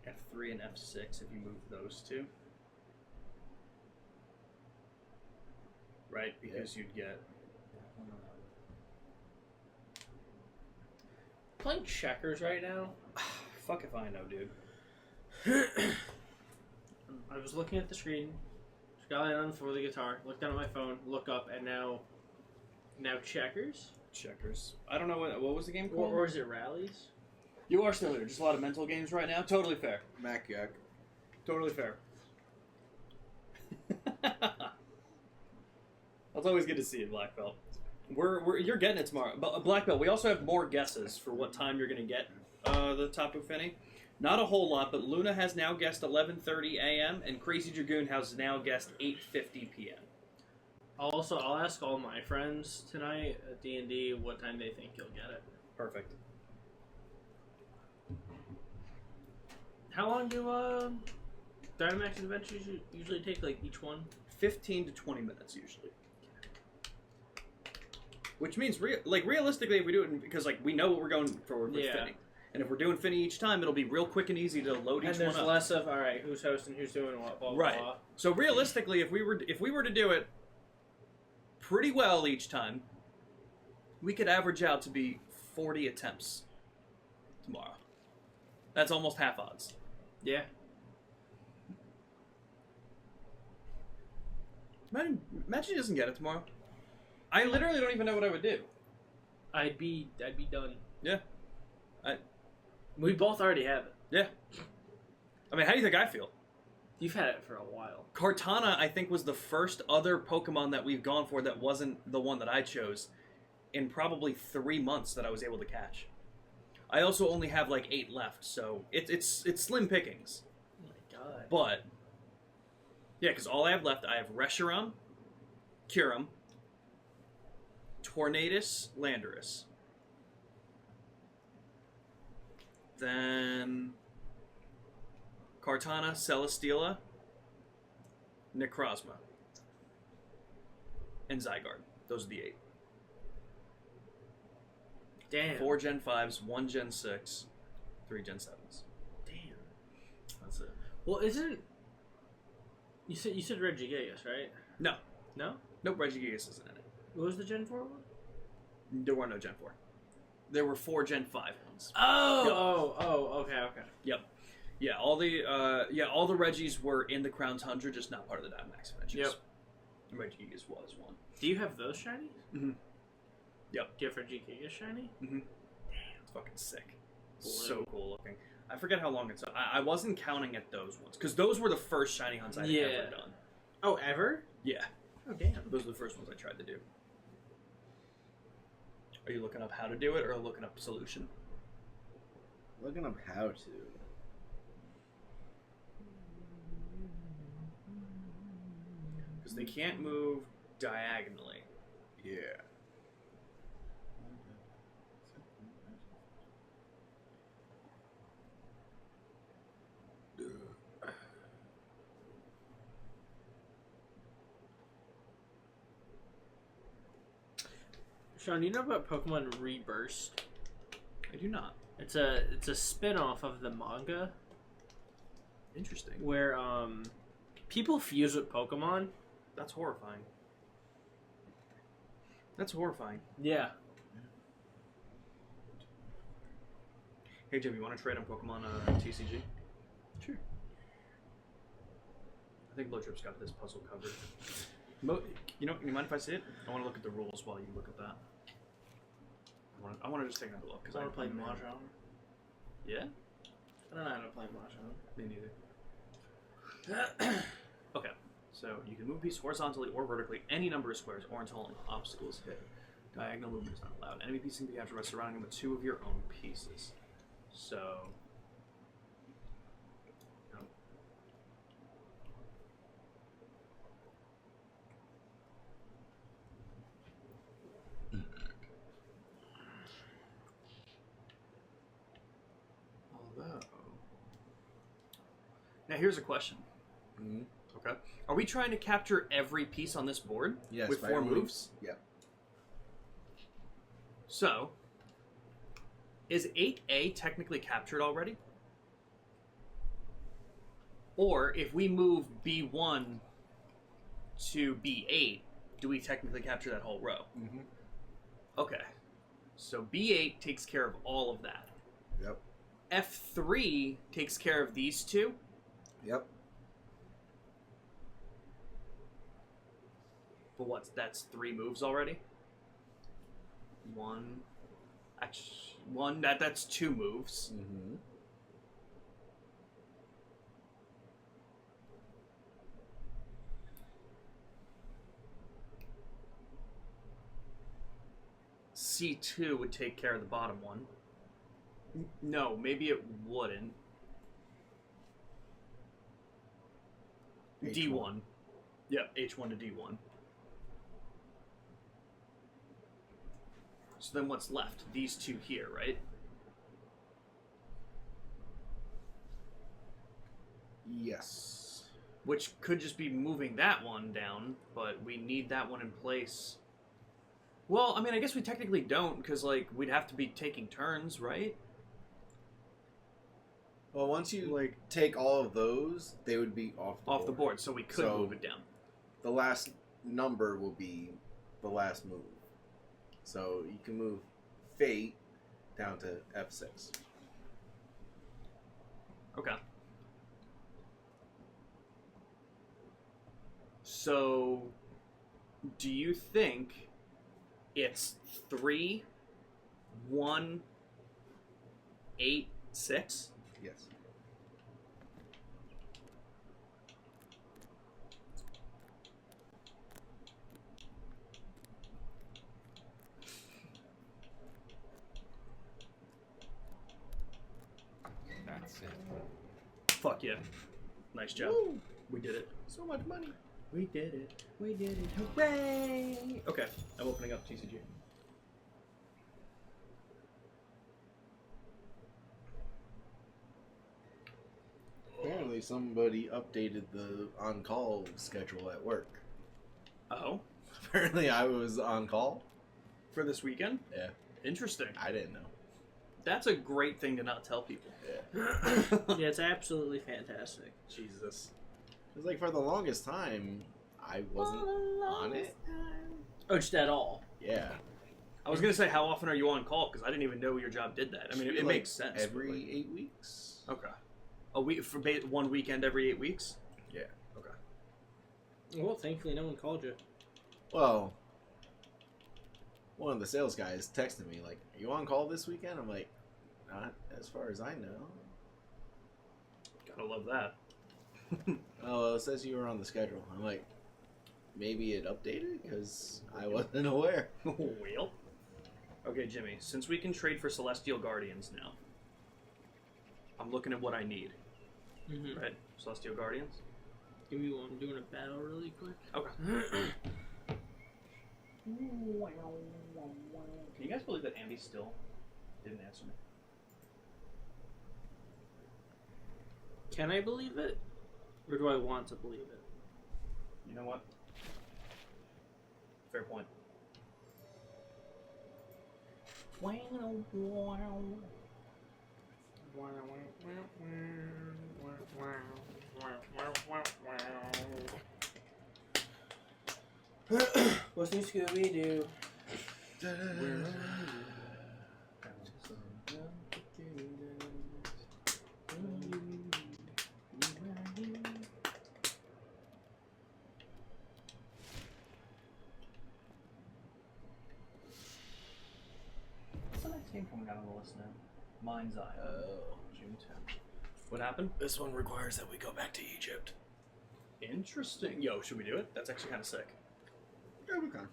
Speaker 6: F3 and F6 if you move those 2. Right, because you'd get...
Speaker 9: Playing checkers right now.
Speaker 6: Fuck if I know, dude.
Speaker 9: I was looking at the screen, scrolling on for the guitar, looked down at my phone, look up, and now checkers?
Speaker 6: Checkers. I don't know what was the game called?
Speaker 9: Or is it rallies?
Speaker 6: You are still here. Just a lot of mental games right now. Totally fair.
Speaker 3: Mac Yuck.
Speaker 6: Totally fair. That's always good to see you, Black Belt. You're getting it tomorrow. But Black Belt, we also have more guesses for what time you're going to get the Tapu Fini. Not a whole lot, but Luna has now guessed 11:30 a.m. and Crazy Dragoon has now guessed 8:50 p.m.
Speaker 9: Also, I'll ask all my friends tonight at D&D what time they think you'll get it.
Speaker 6: Perfect.
Speaker 9: How long do Dynamax Adventures usually take, like, each one?
Speaker 6: 15 to 20 minutes usually. Which means, realistically, if we do it, because like we know what we're going for with
Speaker 9: Yeah.
Speaker 6: Finny, and if we're doing Finny each time, it'll be real quick and easy to load
Speaker 9: And
Speaker 6: each
Speaker 9: there's
Speaker 6: one up.
Speaker 9: less of all right, who's hosting, who's doing what, blah blah
Speaker 6: Right.
Speaker 9: blah.
Speaker 6: So realistically, if we were to do it pretty well each time, we could average out to be 40 attempts tomorrow. That's almost half odds.
Speaker 9: Yeah.
Speaker 6: Imagine he doesn't get it tomorrow. I literally don't even know what I would do.
Speaker 9: I'd be done.
Speaker 6: Yeah.
Speaker 9: We both already have it.
Speaker 6: Yeah. I mean, how do you think I feel?
Speaker 9: You've had it for a while.
Speaker 6: Kartana, I think, was the first other Pokemon that we've gone for that wasn't the one that I chose in probably 3 months that I was able to catch. I also only have like 8 left, so it's slim pickings.
Speaker 9: Oh my god.
Speaker 6: But yeah, because all I have left, I have Reshiram, Kyurem, Tornadus, Landorus. Then Kartana, Celesteela, Necrozma, and Zygarde. Those are the 8.
Speaker 9: Damn.
Speaker 6: 4 Gen 5s, 1 Gen 6, 3 Gen 7s.
Speaker 9: Damn.
Speaker 6: That's it.
Speaker 9: Well, isn't you said Regigigas, right?
Speaker 6: No.
Speaker 9: No?
Speaker 6: Nope, Regigigas isn't in it.
Speaker 9: What was the Gen 4 one?
Speaker 6: There were no Gen 4. There were 4 Gen 5 ones.
Speaker 9: Oh, okay.
Speaker 6: Yep. Yeah, all the Reggies were in the Crown Tundra, just not part of the Dynamax Adventures.
Speaker 9: Yep.
Speaker 6: Regigigas was one.
Speaker 9: Do you have those shinies?
Speaker 6: Mm-hmm. Yep.
Speaker 9: Do you have Regigigas shiny?
Speaker 6: Mm-hmm. Damn, it's fucking sick.
Speaker 9: Blue.
Speaker 6: So cool looking. I forget how long it's. I wasn't counting at those ones because those were the first shiny hunts I'd ever done.
Speaker 9: Oh, ever?
Speaker 6: Yeah.
Speaker 9: Oh, damn.
Speaker 6: Those were the first ones I tried to do. Are you looking up how to do it or looking up solution?
Speaker 3: Looking up how to.
Speaker 6: Because they can't move diagonally.
Speaker 3: Yeah.
Speaker 9: Sean, you know about Pokemon Reburst?
Speaker 6: I do not.
Speaker 9: It's a spin-off of the manga
Speaker 6: Interesting.
Speaker 9: where people fuse with Pokemon.
Speaker 6: That's horrifying. That's horrifying.
Speaker 9: Yeah.
Speaker 6: Hey Jim, you want to trade on Pokemon TCG?
Speaker 9: Sure.
Speaker 6: I think Blowtrip's got this puzzle covered. You mind if I see it? I want to look at the rules while you look at that. I want to just take another look because
Speaker 9: I want to play Mahjong.
Speaker 6: Yeah.
Speaker 9: I don't know how to play Mahjong.
Speaker 6: Me neither. Okay, so you can move a piece horizontally or vertically any number of squares or until an obstacle is hit. Diagonal movement is not allowed. Enemy piece can be captured by surrounding them with 2 of your own pieces. So. Although. Now here's a question.
Speaker 3: Mm-hmm.
Speaker 6: Okay. Are we trying to capture every piece on this board?
Speaker 3: Yes.
Speaker 6: With
Speaker 3: by
Speaker 6: 4
Speaker 3: only-
Speaker 6: moves?
Speaker 3: Yep.
Speaker 6: So, is 8A technically captured already? Or if we move B1 to B8, do we technically capture that whole row?
Speaker 3: Mm-hmm.
Speaker 6: Okay. So B8 takes care of all of that.
Speaker 3: Yep.
Speaker 6: F3 takes care of these 2.
Speaker 3: Yep.
Speaker 6: But that's 3 moves already? 1. Actually, 1, that's 2 moves.
Speaker 3: Mm-hmm.
Speaker 6: C2 would take care of the bottom one. No, maybe it wouldn't.
Speaker 3: H1.
Speaker 6: D1. Yep, H1 to D1. So then what's left? These 2 here, right?
Speaker 3: Yes.
Speaker 6: which could just be moving that one down, but we need that one in place. Well, I mean, I guess we technically don't, because, like, we'd have to be taking turns, right?
Speaker 3: Well, once you take all of those, they would be off the
Speaker 6: board, so we could move it down.
Speaker 3: The last number will be the last move. So you can move Fate down to F6.
Speaker 6: Okay. So, do you think it's 3, 1, 8, 6?
Speaker 3: Yes.
Speaker 11: That's it.
Speaker 6: Fuck yeah. Nice job.
Speaker 3: Woo!
Speaker 6: We did it.
Speaker 3: So much money.
Speaker 6: We did it. We did it. Hooray! Okay, I'm opening up TCG.
Speaker 3: Apparently somebody updated the on-call schedule at work.
Speaker 6: Oh?
Speaker 3: Apparently I was on call.
Speaker 6: For this weekend?
Speaker 3: Yeah.
Speaker 6: Interesting.
Speaker 3: I didn't know.
Speaker 6: That's a great thing to not tell people.
Speaker 3: Yeah.
Speaker 9: Yeah, it's absolutely fantastic.
Speaker 6: Jesus.
Speaker 3: Because, like, for the longest time, I wasn't on it.
Speaker 9: Oh, just at all?
Speaker 3: Yeah.
Speaker 6: I was going to say, how often are you on call? Because I didn't even know your job did that. I mean, it
Speaker 3: Like,
Speaker 6: makes sense.
Speaker 3: Every
Speaker 6: but, like,
Speaker 3: 8 weeks.
Speaker 6: Okay. A week for one weekend every 8 weeks?
Speaker 3: Yeah.
Speaker 6: Okay.
Speaker 9: Well, thankfully no one called you.
Speaker 3: Well, one of the sales guys texted me, like, are you on call this weekend? I'm like, not as far as I know.
Speaker 6: Gotta love that.
Speaker 3: Oh, it says you were on the schedule. I'm like, maybe it updated? Because I wasn't aware.
Speaker 6: Well. Okay, Jimmy, since we can trade for Celestial Guardians now, I'm looking at what I need.
Speaker 9: Mm-hmm.
Speaker 6: Right? Celestial Guardians?
Speaker 9: Give me one. I'm doing a battle really quick.
Speaker 6: Okay. Can you guys believe that Andy still didn't answer me?
Speaker 9: Can I believe it? Or do I want to believe it?
Speaker 6: You know what? Fair point.
Speaker 9: What's new, Scooby-Doo?
Speaker 6: What's the next game coming out on the list now? Mind's Eye.
Speaker 3: Oh.
Speaker 6: June 10th. What happened?
Speaker 3: This one requires that we go back to Egypt.
Speaker 6: Interesting. Yo, should we do it? That's actually kind of sick.
Speaker 3: Yeah, we can.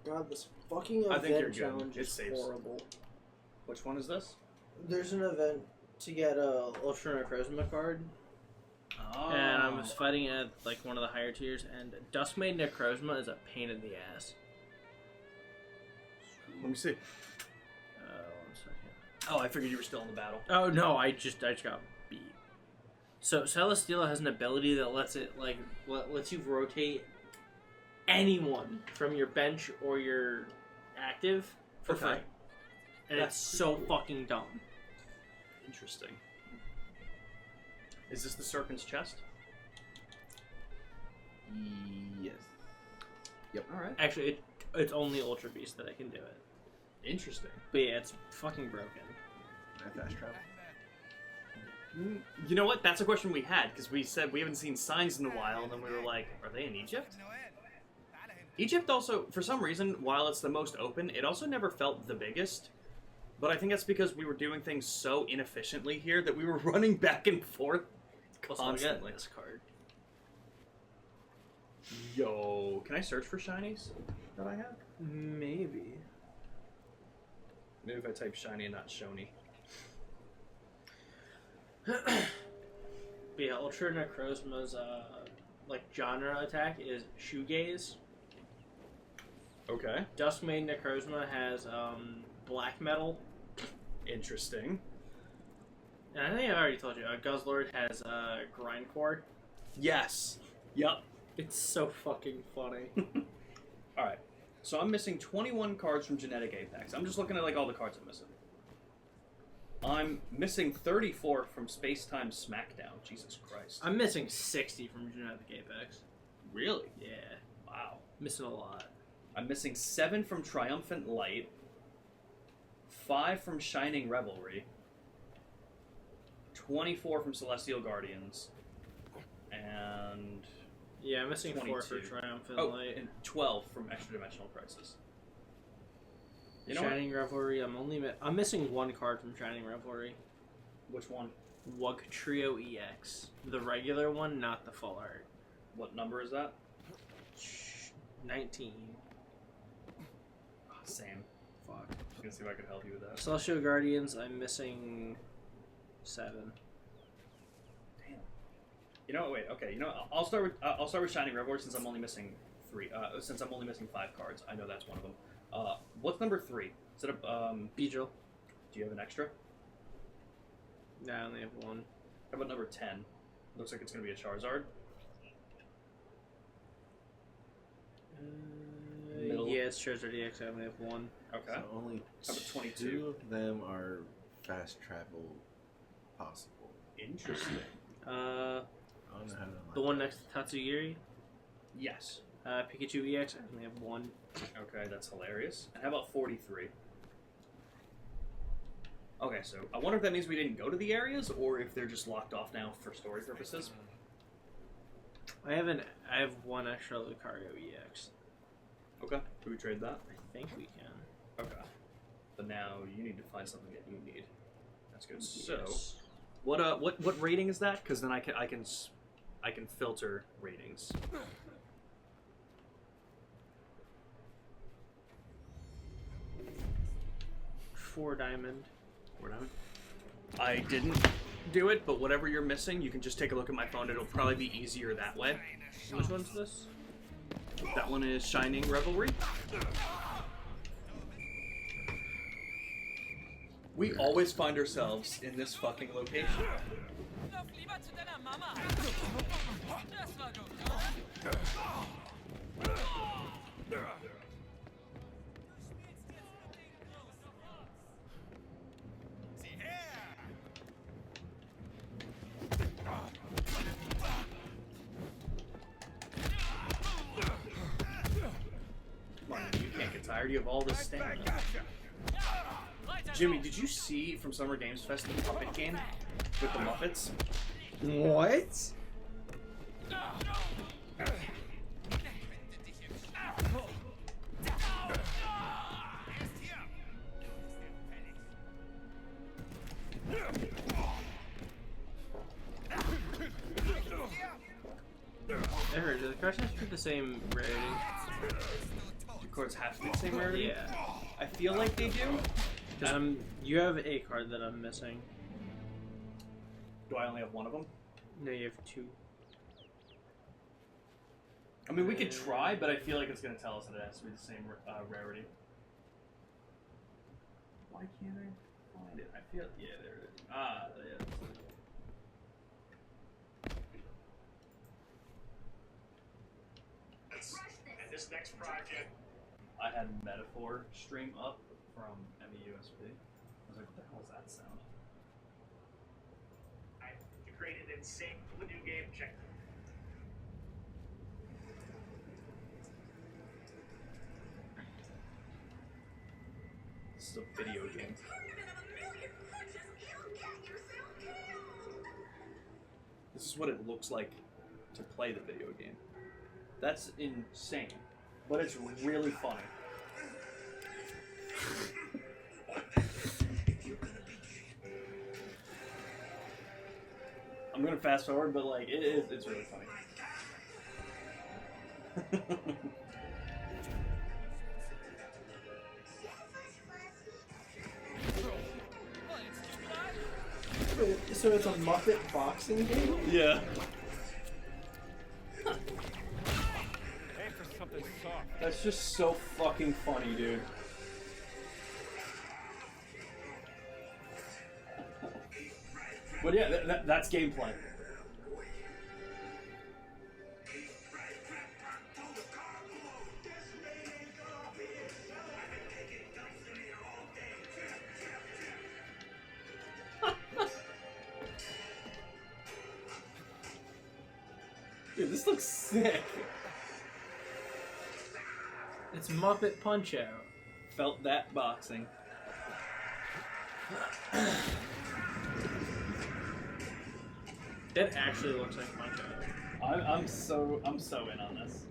Speaker 10: God, this fucking
Speaker 6: I think you're
Speaker 10: event
Speaker 6: good.
Speaker 10: challenge
Speaker 6: It
Speaker 10: is
Speaker 6: saves.
Speaker 10: horrible.
Speaker 6: Which one is this?
Speaker 10: There's an event to get a Ultra Necrozma card.
Speaker 6: Oh.
Speaker 9: And I was fighting at like one of the higher tiers, and Duskmaid Necrozma is a pain in the ass.
Speaker 6: Let me see.
Speaker 9: 1 second.
Speaker 6: Oh, I figured you were still in the battle.
Speaker 9: Oh no, I just got beat. So Celesteela has an ability that lets it lets you rotate anyone from your bench or your active for free. And
Speaker 6: That's
Speaker 9: it's so fucking dumb.
Speaker 6: Interesting. Is this the Serpent's Chest?
Speaker 3: Yes. Yep.
Speaker 6: Alright.
Speaker 9: Actually, it's only Ultra Beast that I can do it.
Speaker 6: Interesting.
Speaker 9: But yeah, it's fucking broken.
Speaker 3: I fast travel.
Speaker 6: You know what? That's a question we had, because we said we haven't seen signs in a while, and then we were like, are they in Egypt? Egypt also, for some reason, while it's the most open, it also never felt the biggest. But I think that's because we were doing things so inefficiently here that we were running back and forth constantly.
Speaker 9: This card.
Speaker 6: Yo, can I search for shinies that I have?
Speaker 9: Maybe.
Speaker 6: Maybe if I type shiny and not shony.
Speaker 9: But yeah, Ultra Necrozma's like genre attack is Shoegaze.
Speaker 6: Okay.
Speaker 9: Duskmaid Necrozma has Black Metal,
Speaker 6: Interesting.
Speaker 9: And I think I already told you, Guzzlord has Grindcore.
Speaker 6: Yes. Yep.
Speaker 9: It's so fucking funny.
Speaker 6: All right. So I'm missing 21 cards from Genetic Apex. I'm just looking at like all the cards I'm missing. I'm missing 34 from Space Time Smackdown. Jesus Christ.
Speaker 9: I'm missing 60 from Genetic Apex.
Speaker 6: Really?
Speaker 9: Yeah.
Speaker 6: Wow.
Speaker 9: Missing a lot.
Speaker 6: I'm missing 7 from Triumphant Light, 5 from Shining Revelry, 24 from Celestial Guardians, and
Speaker 9: yeah, I'm missing 4 for
Speaker 6: 22.
Speaker 9: Triumphant
Speaker 6: Oh,
Speaker 9: Light.
Speaker 6: and 12 from Extra Dimensional Crisis. You know
Speaker 9: Shining Revelry. I'm missing 1 card from Shining Revelry.
Speaker 6: Which one?
Speaker 9: Wug Trio EX. The regular one, not the full art.
Speaker 6: What number is that?
Speaker 9: 19.
Speaker 6: Same. Fuck. I'm gonna see if I can help you with that.
Speaker 9: Celestial Guardians, I'm missing 7.
Speaker 6: Damn. You know, wait. Okay. You know, I'll start with Shining Revelry since I'm only missing 3. Since I'm only missing 5 cards, I know that's one of them. What's number 3? Is it a
Speaker 9: Beedrill.
Speaker 6: Do you have an extra?
Speaker 9: No, I only have 1.
Speaker 6: How about number 10? Looks like it's gonna be a Charizard. Middle.
Speaker 9: Yeah, it's Charizard EX. I only have 1.
Speaker 6: Okay.
Speaker 3: So only
Speaker 6: How about 22?
Speaker 3: 2 of them are fast travel possible.
Speaker 6: Interesting.
Speaker 3: I don't know how to
Speaker 9: The one next to Tatsugiri.
Speaker 6: Yes.
Speaker 9: Pikachu EX. I only have 1.
Speaker 6: Okay, that's hilarious. And how about 43? Okay, so I wonder if that means we didn't go to the areas, or if they're just locked off now for story purposes.
Speaker 9: I have 1 extra Lucario EX.
Speaker 6: Okay. Can we trade that?
Speaker 9: I think we can.
Speaker 6: Okay. But now you need to find something that you need. That's good.
Speaker 9: Yes.
Speaker 6: So, what rating is that? Because then I can filter ratings.
Speaker 9: 4 diamond.
Speaker 6: 4 diamond. I didn't do it, but whatever you're missing, you can just take a look at my phone. It'll probably be easier that way.
Speaker 9: Which one's this?
Speaker 6: That one is Shining Revelry. We always find ourselves in this fucking location. Come on, you can't get tired. You have all this stamina. Jimmy, did you see from Summer Games Fest the puppet game with the Muppets?
Speaker 10: What?
Speaker 9: Ever, do the cards have to be the same rarity?
Speaker 6: The cards have to be the same rarity?
Speaker 9: Yeah.
Speaker 6: I feel like they do.
Speaker 9: Because you have a card that I'm missing.
Speaker 6: Do I only have one of them?
Speaker 9: No, you have 2.
Speaker 6: I mean, we could try, but I feel like it's going to tell us that it has to be the same rarity. Why can't I find it? I feel... Yeah, there it is. Ah, yeah.
Speaker 13: And this next project,
Speaker 6: I had Metaphor stream up from MEUSB. I was like, what the hell is that sound?
Speaker 13: you created in sync with the new game. Check.
Speaker 6: This is a video game. This is what it looks like to play the video game. That's insane. But it's really funny. I'm gonna fast forward, but like it's really funny.
Speaker 10: So it's a Muppet boxing game?
Speaker 6: Yeah. That's just so fucking funny, dude. But yeah, that's gameplay. Dude, this looks sick.
Speaker 9: It's Muppet Punch Out.
Speaker 6: Felt that boxing.
Speaker 9: That actually looks like Punch Out.
Speaker 6: I'm so in on this.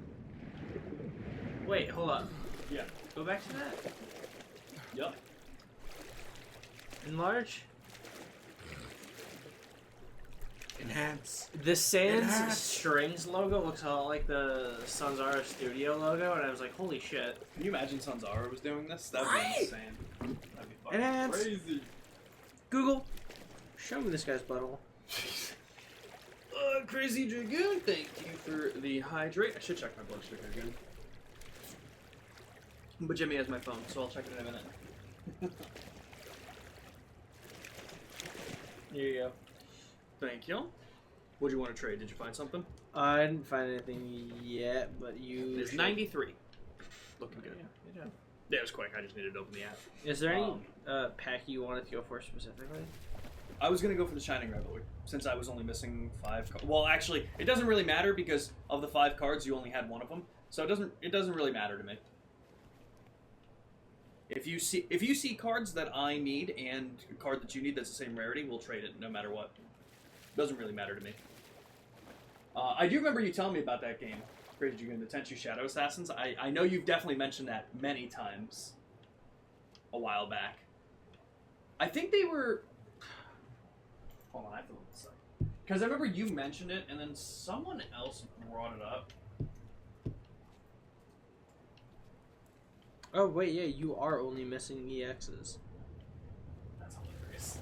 Speaker 9: Wait, hold up.
Speaker 6: Yeah.
Speaker 9: Go back to that.
Speaker 6: Yup.
Speaker 9: Enlarge.
Speaker 11: Enhance.
Speaker 9: The Sans
Speaker 11: Enhance.
Speaker 9: Strings logo looks a lot like the Sanzara Studio logo, and I was like, holy shit.
Speaker 6: Can you imagine Sanzara was doing this? That'd be insane. That'd be fucking
Speaker 9: Enhance.
Speaker 6: crazy.
Speaker 9: Google, show me this guy's butthole.
Speaker 6: Crazy Dragoon, thank you for the hydrate. I should check my blood sugar again. But Jimmy has my phone, so I'll check it in a minute.
Speaker 9: Here you go.
Speaker 6: Thank you. What'd you want to trade? Did you find something?
Speaker 9: I didn't find anything yet, but you.
Speaker 6: It's 93. Looking good.
Speaker 9: Yeah, good job.
Speaker 6: Yeah, it was quick. I just needed to open the app.
Speaker 9: Is there any pack you wanted to go for specifically?
Speaker 6: I was gonna go for the Shining Revelry since I was only missing 5. Well, actually, it doesn't really matter because of the 5 cards, you only had one of them, so it doesn't really matter to me. If you see cards that I need and a card that you need that's the same rarity, we'll trade it no matter what. Doesn't really matter to me. I do remember you telling me about that game, Crazy Dragoon, the Tenchu Shadow Assassins. I know you've definitely mentioned that many times a while back. I think they were... Hold on, I have to look this up. Because I remember you mentioned it, and then someone else brought it up.
Speaker 9: Oh, wait, yeah, you are only missing EXs.
Speaker 6: That's hilarious.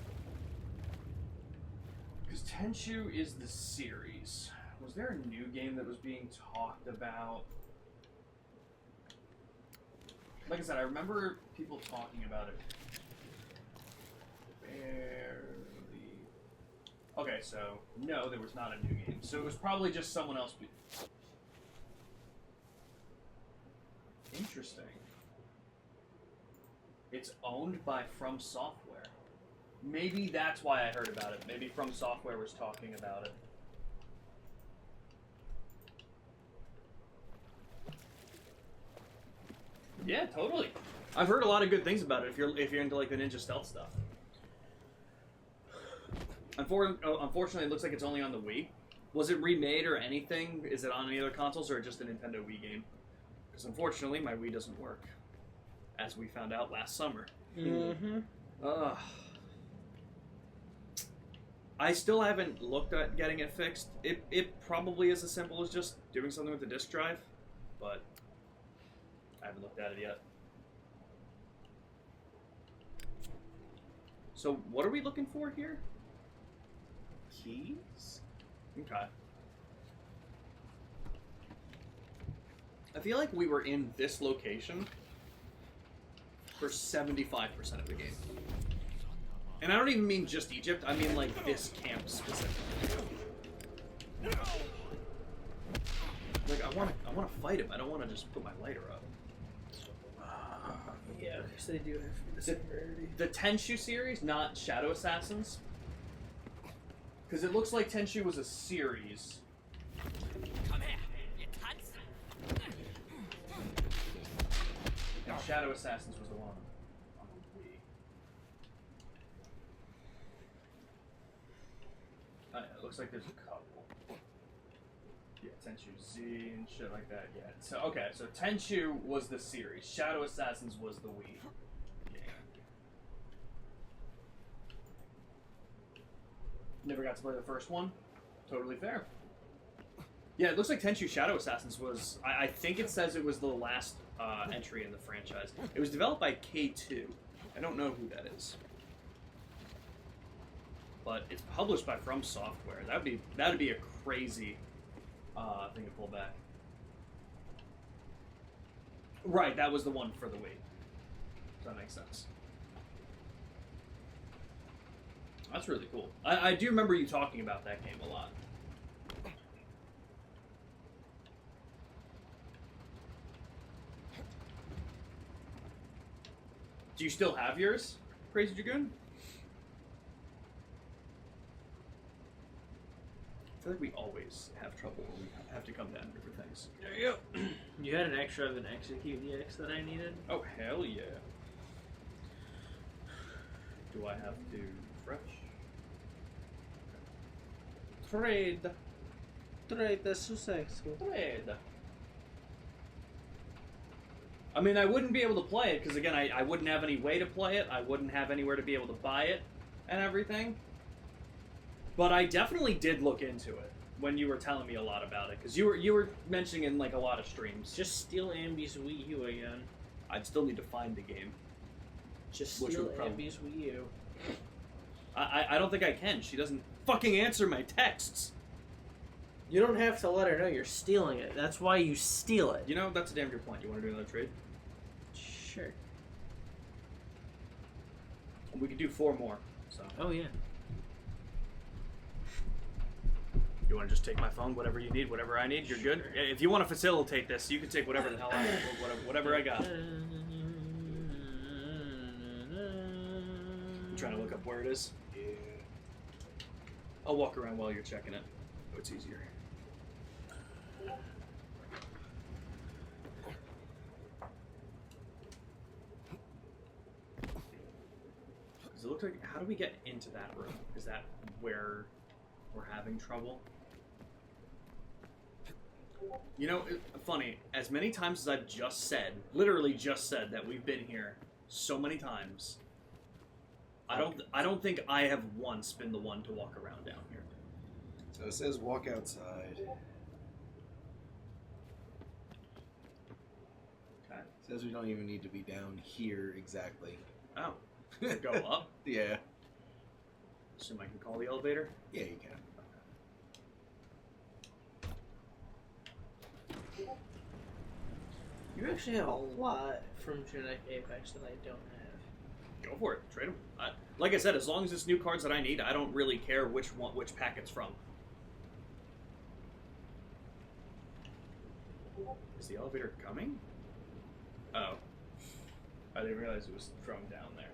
Speaker 6: Because Tenchu is the series. Was there a new game that was being talked about? Like I said, I remember people talking about it. Barely. Okay, so no, there was not a new game. So it was probably just someone else. Interesting. It's owned by From Software. Maybe that's why I heard about it. Maybe From Software was talking about it. Yeah, totally. I've heard a lot of good things about it. If you're into like the Ninja Stealth stuff. Unfortunately, it looks like it's only on the Wii. Was it remade or anything? Is it on any other consoles or just a Nintendo Wii game? Because unfortunately, my Wii doesn't work, as we found out last summer.
Speaker 9: Mm-hmm.
Speaker 6: I still haven't looked at getting it fixed. It probably is as simple as just doing something with the disk drive, but I haven't looked at it yet. So what are we looking for here? Keys? Okay. I feel like we were in this location for 75% of the game. And I don't even mean just Egypt, I mean like this camp specifically. Like I wanna fight him, I don't wanna just put my lighter up.
Speaker 9: Yeah, because they do have the similarity.
Speaker 6: The Tenchu series, not Shadow Assassins. Because it looks like Tenchu was a series.
Speaker 5: Come here, you cunts.
Speaker 6: And Shadow Assassins was the one on the Wii. It looks like there's a couple. Yeah, Tenchu Z and shit like that. Yeah. So okay, so Tenchu was the series. Shadow Assassins was the Wii. Never got to play the first one. Totally fair. Yeah, it looks like Tenchu Shadow Assassins was... I think it says it was the last entry in the franchise. It was developed by K2. I don't know who that is. But it's published by From Software. That'd be a crazy thing to pull back. Right, that was the one for the Wii. So that makes sense. That's really cool. I do remember you talking about that game a lot. Do you still have yours, Crazy Dragoon? I feel like we always have trouble when we have to come down here for things.
Speaker 9: There you go. You had an extra of an Execute EX that I needed?
Speaker 6: Oh, hell yeah. Do I have to refresh?
Speaker 9: Trade. Trade is successful.
Speaker 6: Trade. I mean, I wouldn't be able to play it, because again, I wouldn't have any way to play it. I wouldn't have anywhere to be able to buy it and everything. But I definitely did look into it when you were telling me a lot about it, because you were mentioning in like a lot of streams.
Speaker 9: Just steal Ambi's Wii U again.
Speaker 6: I'd still need to find the game.
Speaker 9: Just
Speaker 6: Which
Speaker 9: steal
Speaker 6: would probably-
Speaker 9: Ambi's Wii U.
Speaker 6: I don't think I can. She doesn't fucking answer my texts.
Speaker 9: You don't have to let her know you're stealing it. That's why you steal it.
Speaker 6: You know, that's a damn good point. You want to do another trade?
Speaker 9: Sure.
Speaker 6: We could do 4 more. So.
Speaker 9: Oh, yeah.
Speaker 6: You want to just take my phone, whatever you need, whatever I need, you're good? If you want to facilitate this, you can take whatever the hell I want, whatever I got. I'm trying to look up where it is. Yeah. I'll walk around while you're checking it. Oh, it's easier. Does it look like... How do we get into that room? Is that where we're having trouble? You know, funny, as many times as I've just said, literally just said that we've been here so many times, I don't think I have once been the one to walk around down here.
Speaker 3: So it says walk outside.
Speaker 6: Okay.
Speaker 3: It says we don't even need to be down here exactly.
Speaker 6: Oh. Go up?
Speaker 3: Yeah.
Speaker 6: Assume I can call the elevator?
Speaker 3: Yeah, you can.
Speaker 9: You actually have a lot from Genetic Apex that I don't have.
Speaker 6: Go for it. Trade them. Like I said, as long as it's new cards that I need, I don't really care which pack it's from. Is the elevator coming? Oh. I didn't realize it was from down there.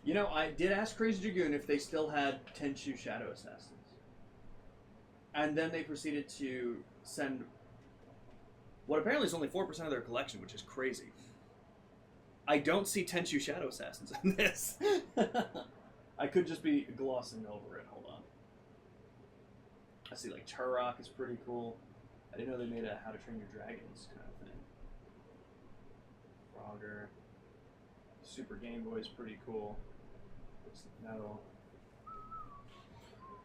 Speaker 6: You know, I did ask Crazy Dragoon if they still had Tenchu Shadow Assassins. And then they proceeded to send what apparently is only 4% of their collection, which is crazy. I don't see Tenchu Shadow Assassins in this. I could just be glossing over it. Hold on. I see, like, Turok is pretty cool. I didn't know they made a How to Train Your Dragons kind of thing. Frogger. Super Game Boy is pretty cool. Metal.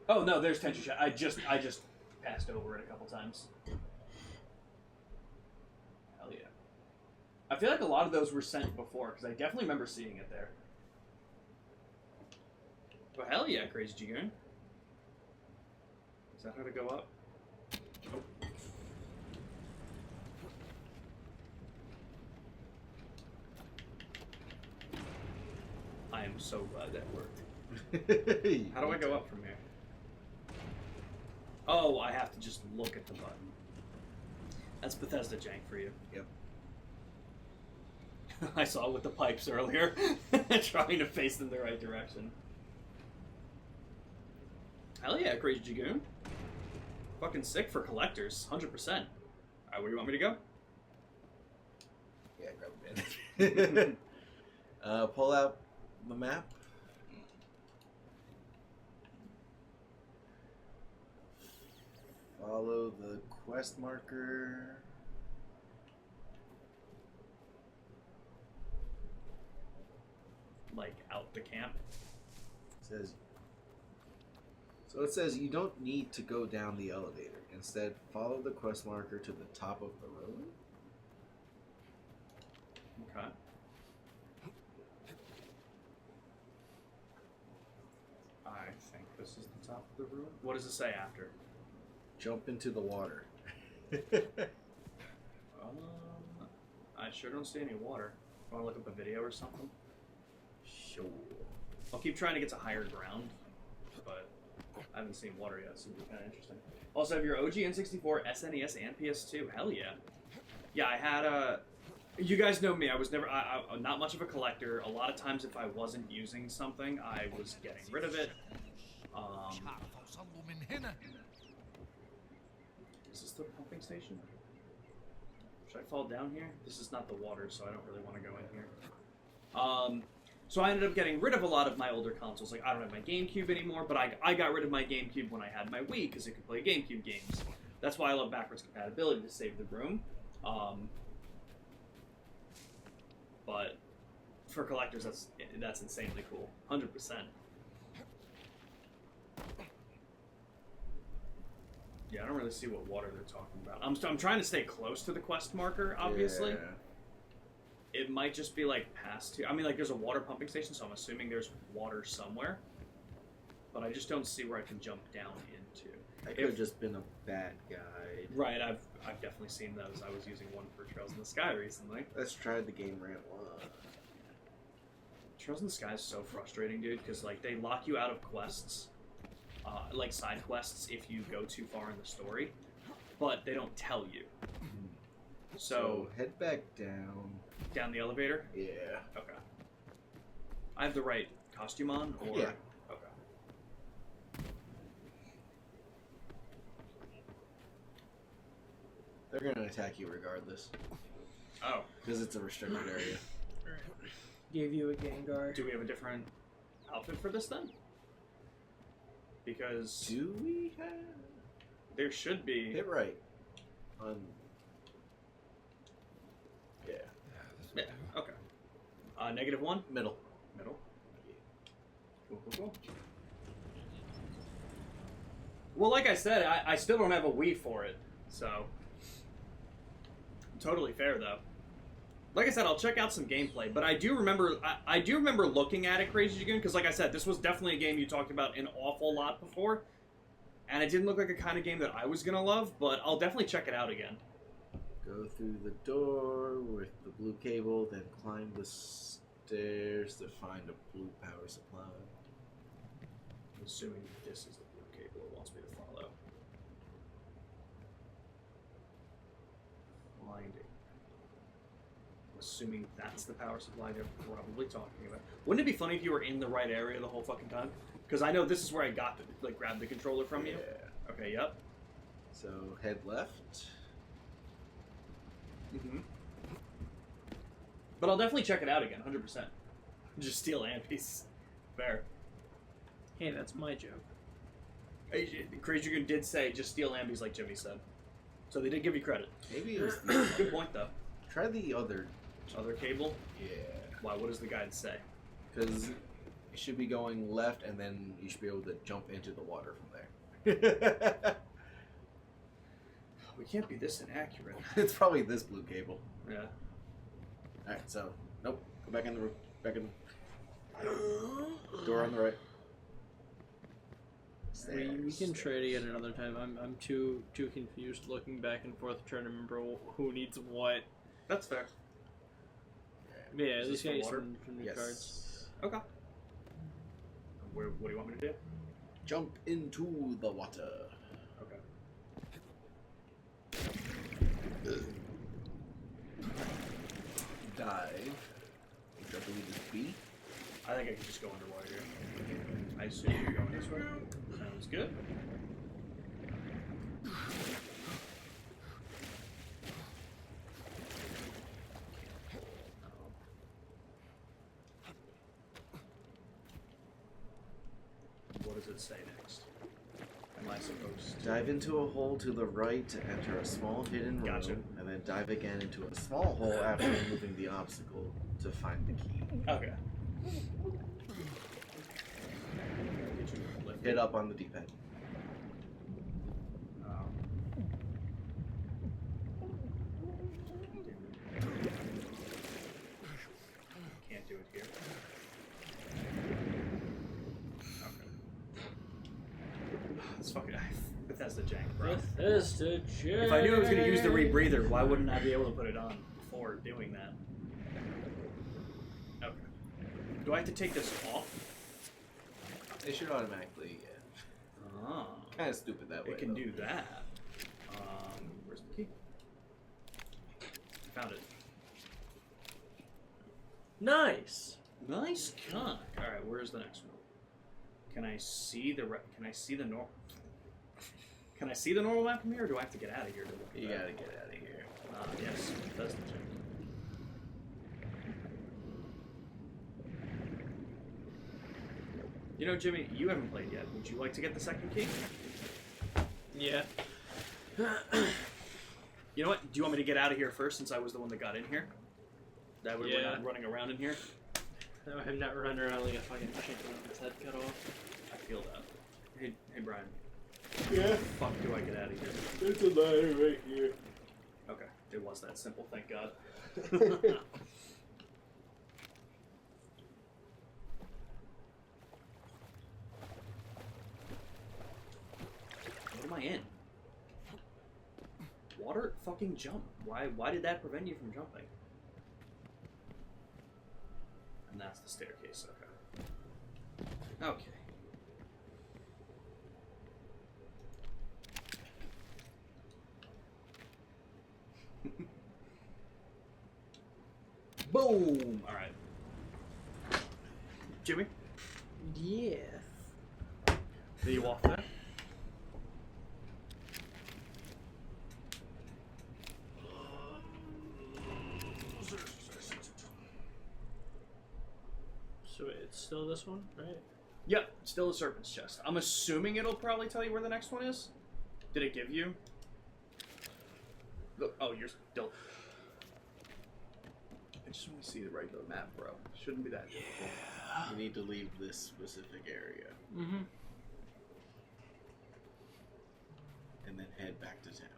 Speaker 6: Oh no, there's Tenchu Shadow. I just passed over it a couple times. Hell yeah. I feel like a lot of those were sent before, because I definitely remember seeing it there. Oh, hell yeah, Crazy Dragoon. Is that how to go up? Oh. I am so glad that worked. How do I go up from here? Oh, I have to just look at the button. That's Bethesda jank for you.
Speaker 3: Yep.
Speaker 6: I saw it with the pipes earlier, trying to face them the right direction. Hell yeah, Crazy Dragoon. Fucking sick for collectors, 100%. Alright, where do you want me to go?
Speaker 3: Yeah, grab a bin. Pull out the map. Follow the quest marker.
Speaker 6: Like, out the camp?
Speaker 3: It says you don't need to go down the elevator. Instead, follow the quest marker to the top of the road.
Speaker 6: Okay. think this is the top of the room. What does it say after?
Speaker 3: Jump into the water.
Speaker 6: I sure don't see any water. Want to look up a video or something?
Speaker 3: Sure.
Speaker 6: I'll keep trying to get to higher ground, but I haven't seen water yet, so it'll be kind of interesting. Also, have your OG N64, SNES, and PS2. Hell yeah. Yeah, I had you guys know me. I was never, I'm not much of a collector. A lot of times, if I wasn't using something, I was getting rid of it. Is this the pumping station? Should I fall down here? This is not the water, so I don't really want to go in here. So I ended up getting rid of a lot of my older consoles. Like, I don't have my GameCube anymore, but I got rid of my GameCube when I had my Wii, because it could play GameCube games. That's why I love backwards compatibility, to save the room. But for collectors, that's insanely cool. 100%. Yeah, I don't really see what water they're talking about. I'm trying to stay close to the quest marker, obviously.
Speaker 3: Yeah.
Speaker 6: It might just be, like, past here. I mean, like, there's a water pumping station, so I'm assuming there's water somewhere. But I just don't see where I can jump down into.
Speaker 3: I could have just been a bad guy.
Speaker 6: Right, I've definitely seen those. I was using one for Trails in the Sky recently.
Speaker 3: Let's try the game rant one.
Speaker 6: Trails in the Sky is so frustrating, dude, because, like, they lock you out of quests, like side quests, if you go too far in the story, but they don't tell you. So
Speaker 3: head back down.
Speaker 6: Down the elevator?
Speaker 3: Yeah.
Speaker 6: Okay. I have the right costume on, or
Speaker 3: yeah.
Speaker 6: Okay.
Speaker 3: They're gonna attack you regardless.
Speaker 6: Oh.
Speaker 3: Because it's a restricted area.
Speaker 10: Gave you a Gengar.
Speaker 6: Do we have a different outfit for this then? Because
Speaker 3: do we have?
Speaker 6: There should be.
Speaker 3: Hit right. Yeah.
Speaker 6: Yeah. Okay. -1.
Speaker 3: Middle.
Speaker 6: Middle. Cool, cool, cool. Well, like I said, I still don't have a Wii for it, so totally fair though. Like I said, I'll check out some gameplay, but I do remember I do remember looking at it, Crazy Dragoon, because like I said, this was definitely a game you talked about an awful lot before, and it didn't look like a kind of game that I was gonna love, but I'll definitely check it out again.
Speaker 3: Go through the door with the blue cable, then climb the stairs to find a blue power supply.
Speaker 6: I'm assuming this is the blue cable it wants me to follow. Finding. I'm assuming that's the power supply they're probably talking about. Wouldn't it be funny if you were in the right area the whole fucking time? Because I know this is where I got the, like, grabbed the controller from you.
Speaker 3: Yeah.
Speaker 6: Okay, yep.
Speaker 3: So head left.
Speaker 6: Mm-hmm. But I'll definitely check it out again, 100%. Just steal Ampy's. Fair.
Speaker 10: Hey, that's my joke.
Speaker 6: Crazy Dragoon did say just steal Ampy's like Jimmy said. So they did give you credit.
Speaker 3: Maybe it was the
Speaker 6: Good point, though.
Speaker 3: Try the other
Speaker 6: cable?
Speaker 3: Yeah.
Speaker 6: Why, what does the guide say?
Speaker 3: Because you should be going left, and then you should be able to jump into the water from there.
Speaker 6: We can't be this inaccurate.
Speaker 3: It's probably this blue cable.
Speaker 6: Yeah.
Speaker 3: Alright, so, nope. Go back in the room. Back in. Door on the right.
Speaker 10: We can trade again another time. I'm too confused looking back and forth trying to remember who needs what.
Speaker 6: That's fair.
Speaker 10: Yeah, at
Speaker 6: Is
Speaker 10: least
Speaker 6: this
Speaker 10: get
Speaker 6: for water?
Speaker 10: some new
Speaker 3: Yes.
Speaker 10: cards.
Speaker 6: Okay. What do you want me to do?
Speaker 3: Jump into the water.
Speaker 6: Okay.
Speaker 3: Dive. Which I believe is B.
Speaker 6: I think I can just go underwater here. I assume you're going this way. Sounds good. What does it say next? Am I supposed to?
Speaker 3: Dive into a hole to the right to enter a small hidden room,
Speaker 6: Gotcha.
Speaker 3: and then dive again into a small hole after removing the obstacle to find the key.
Speaker 6: Okay.
Speaker 3: Hit up on the D-pad.
Speaker 6: Can't do it here. Okay.
Speaker 1: It's fucking Bethesda jank, bro.
Speaker 10: Bethesda jank.
Speaker 1: If I knew I was going to use the rebreather, why wouldn't I be able to put it on before doing that? Okay. Do I have to take this off?
Speaker 3: It should automatically.
Speaker 1: Ah.
Speaker 3: Kind of stupid that way.
Speaker 1: It can do that. Where's the key? Found it.
Speaker 10: Nice.
Speaker 1: Nice cock. All right, where's the next one? Can I see the Can I see the normal? Can I see the normal map from here, or do I have to get out of here to look at
Speaker 3: You
Speaker 1: that?
Speaker 3: gotta get out of here.
Speaker 1: Yes, that's the check. You know, Jimmy, you haven't played yet. Would you like to get the second key?
Speaker 10: Yeah.
Speaker 1: You know what? Do you want me to get out of here first, since I was the one that got in here? That way we're not running around in here.
Speaker 10: No, I'm not running around like a fucking chicken with its head cut off.
Speaker 1: I feel that. Hey, Brian.
Speaker 10: Yeah.
Speaker 1: Fuck, do I get out of here?
Speaker 10: There's a ladder right here.
Speaker 1: Okay, it was that simple. Thank God. What am I in? Water? Fucking jump. Why did that prevent you from jumping? And that's the staircase, okay. Okay. Boom! Alright. Jimmy?
Speaker 10: Yeah.
Speaker 1: Did you walk that?
Speaker 10: So it's still this one, right?
Speaker 1: Yep, still a serpent's chest. I'm assuming it'll probably tell you where the next one is. Did it give you? Look, oh, you're still. I just want to see the regular map, bro. Shouldn't be that difficult.
Speaker 3: You need to leave this specific area.
Speaker 10: Mm-hmm.
Speaker 3: And then head back to town.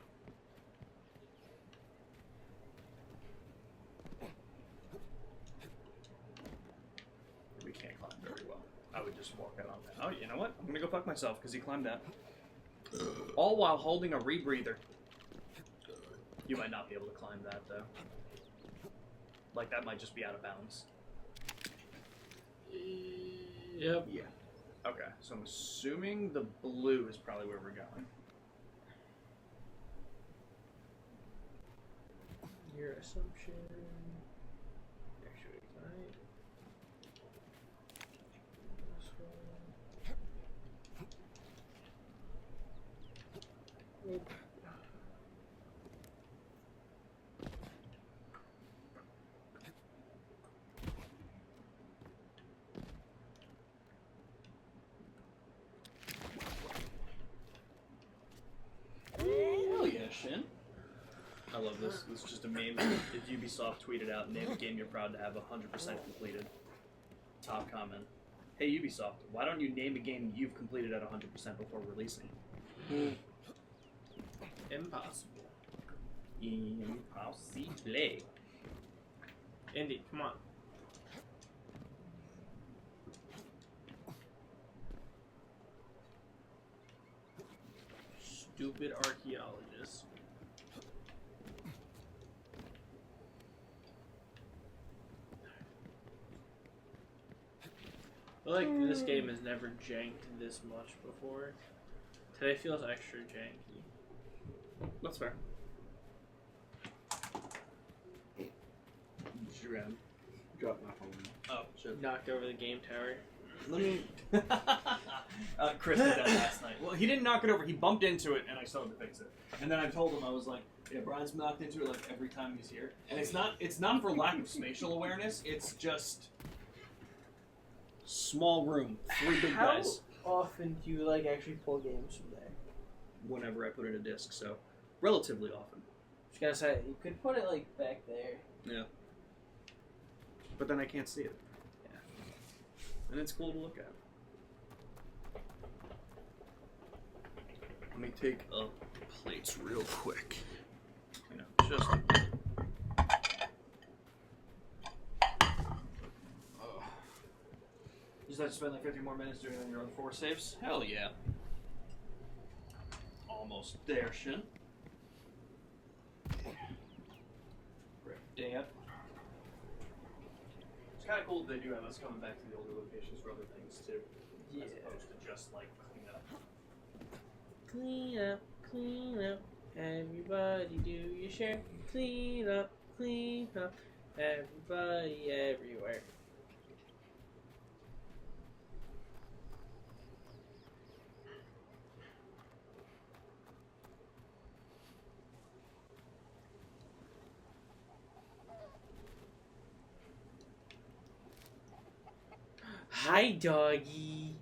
Speaker 1: We can't climb very well. I would just walk out on that. Oh, you know what? I'm gonna go fuck myself because he climbed that. All while holding a rebreather. You might not be able to climb that though. Like that might just be out of bounds.
Speaker 10: Yep.
Speaker 3: Yeah.
Speaker 1: Okay, so I'm assuming the blue is probably where we're going.
Speaker 10: Your assumption. Actually, right. This one. Oop.
Speaker 1: Hell yeah, Shin. I love this. This is just a meme that Ubisoft tweeted out. Name a game you're proud to have 100% completed. Top comment. Hey Ubisoft, why don't you name a game you've completed at 100% before releasing?
Speaker 10: Impossible.
Speaker 1: Impossible.
Speaker 10: Indy, come on. Stupid archaeologist. I feel like this game has never janked this much before. Today feels extra janky.
Speaker 1: That's fair. Jim.
Speaker 3: Drop my phone.
Speaker 1: Oh, shit.
Speaker 10: Knocked over the game tower.
Speaker 1: Let me. Chris did that last night. Well, he didn't knock it over. He bumped into it, and I still had to fix it. And then I told him, I was like, "Yeah, Brian's knocked into it like every time he's here." And it's not for lack of spatial awareness. It's just small room, three big guys.
Speaker 10: How often do you like actually pull games from there?
Speaker 1: Whenever I put in a disc, so relatively often.
Speaker 10: Just gotta say, you could put it like back there.
Speaker 1: Yeah. But then I can't see it. Yeah. And it's cool to look at. Let me take up plates real quick. You know, just. Just have to spend like 50 more minutes doing it on your other 4 saves? Hell yeah.
Speaker 6: almost there, Shin. Damn. It's kind of cool that they do have us coming back to the older locations for other things too, as opposed to just like clean up.
Speaker 9: Clean up, clean up. Everybody do your share. Clean up, everybody everywhere. Hi, doggy.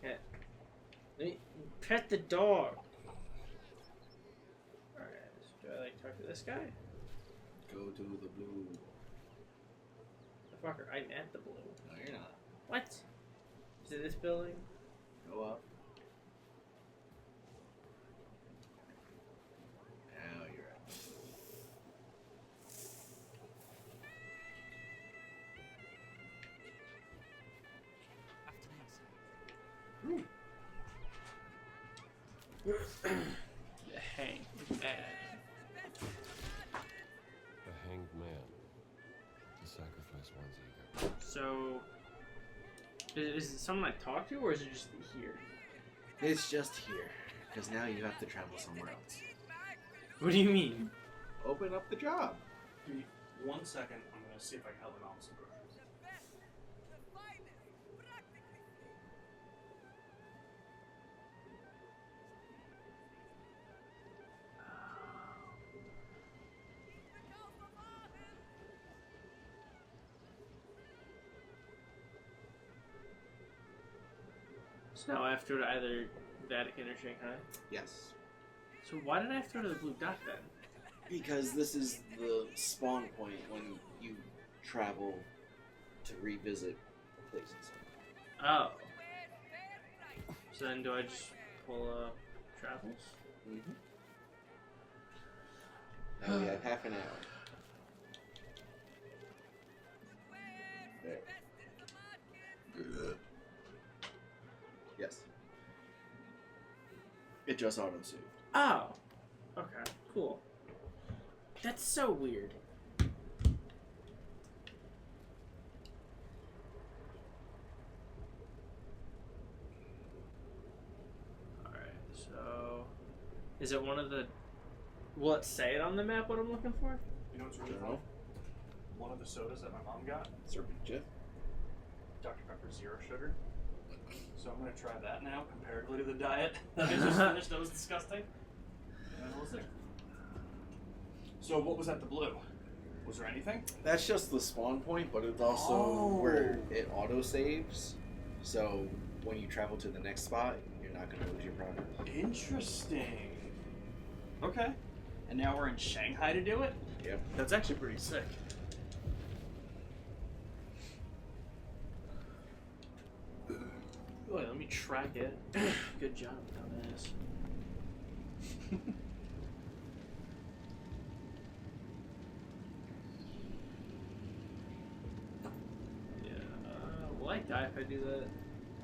Speaker 9: Okay. Pet the dog. Alright, do I like talk to this guy?
Speaker 3: Go to the blue.
Speaker 9: The fucker, I'm at the blue.
Speaker 3: No, you're not.
Speaker 9: What? Is it this building?
Speaker 3: Go up. Now you're at.
Speaker 10: The hang man.
Speaker 4: The hanged man. To sacrifice one's ego.
Speaker 9: So, is it someone I talk to, or is it just here?
Speaker 3: It's just here, because now you have to travel somewhere else.
Speaker 9: What do you mean?
Speaker 3: Open up the job.
Speaker 6: Give me 1 second. I'm gonna see if I can help him out with some groceries.
Speaker 9: So now I have to go to either Vatican or Shanghai.
Speaker 3: Yes.
Speaker 9: So why did I have to go to the Blue Dot then?
Speaker 3: Because this is the spawn point when you travel to revisit places.
Speaker 9: Oh. So then do I just pull travels?
Speaker 3: Mm-hmm. Now we have half an hour. There. Yes. It just auto-saved.
Speaker 9: Oh. Okay, cool. That's so weird. Alright, so... Is it one of the... Will it say it on the map what I'm looking for?
Speaker 6: You know what's really funny? One of the sodas that my mom got,
Speaker 3: Serpent Jeff.
Speaker 6: Dr. Pepper Zero Sugar. So I'm gonna try that now, comparatively to the diet that I just finished. That was disgusting. And we'll see. So what was at the blue? Was there anything?
Speaker 3: That's just the spawn point, but it's also where it auto-saves. So when you travel to the next spot, you're not going to lose your progress.
Speaker 6: Interesting. Okay. And now we're in Shanghai to do it?
Speaker 3: Yep.
Speaker 6: That's actually pretty sick.
Speaker 9: Boy, let me track it. Good job, dumbass. Yeah, will I die if I do that?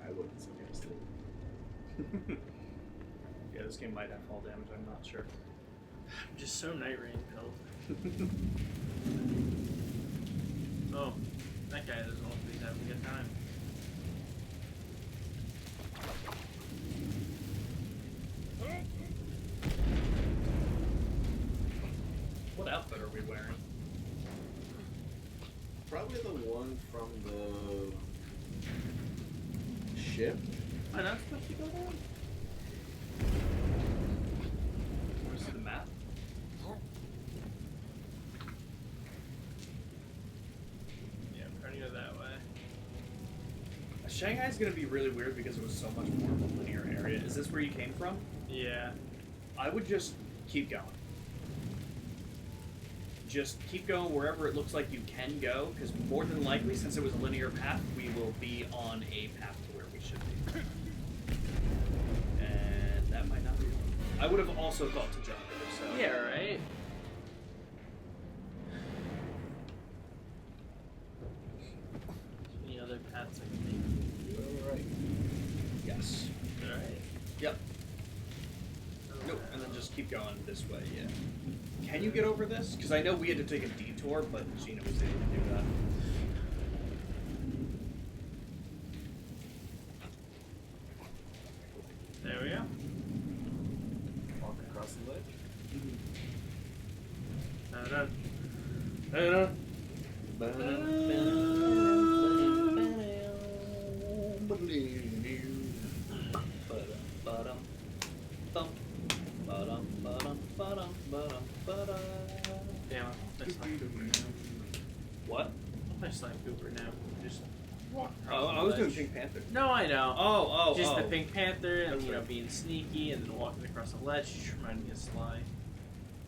Speaker 3: I wouldn't suggest it.
Speaker 6: Yeah, this game might have fall damage, I'm not sure.
Speaker 9: I'm just so Night Rain pilled. Oh, that guy doesn't look like he's having a good time.
Speaker 6: What outfit are we wearing?
Speaker 3: Probably the one from the ship.
Speaker 9: Am I not supposed to go down?
Speaker 6: Where's the map?
Speaker 9: Yeah, I'm trying to go that way.
Speaker 6: Shanghai's gonna be really weird because it was so much more of a linear area. Is this where you came from?
Speaker 9: Yeah.
Speaker 6: I would just keep going. Just keep going wherever it looks like you can go, because more than likely, since it was a linear path, we will be on a path to where we should be. And that might not be wrong. I would have also thought to jump it, so...
Speaker 9: Yeah, right? Any other paths I can take?
Speaker 3: Alright.
Speaker 6: Yes.
Speaker 9: Alright.
Speaker 6: Yep.
Speaker 9: Oh,
Speaker 1: go, and then just keep going this way. Yeah. Can you get over this? Because I know we had to take a detour, but Gina was able to do that.
Speaker 9: There we go.
Speaker 3: Walk across the ledge.
Speaker 9: Dun-dun. Damn, I Sly Cooper now.
Speaker 1: What?
Speaker 9: I Sly Cooper now. Just walk
Speaker 1: Oh,
Speaker 9: across
Speaker 1: I
Speaker 9: the
Speaker 1: was doing
Speaker 9: ledge.
Speaker 1: Pink Panther.
Speaker 9: No, I know.
Speaker 1: Oh,
Speaker 9: Just the Pink Panther and
Speaker 1: That's right.
Speaker 9: being sneaky and then walking across the ledge just reminded me of Sly.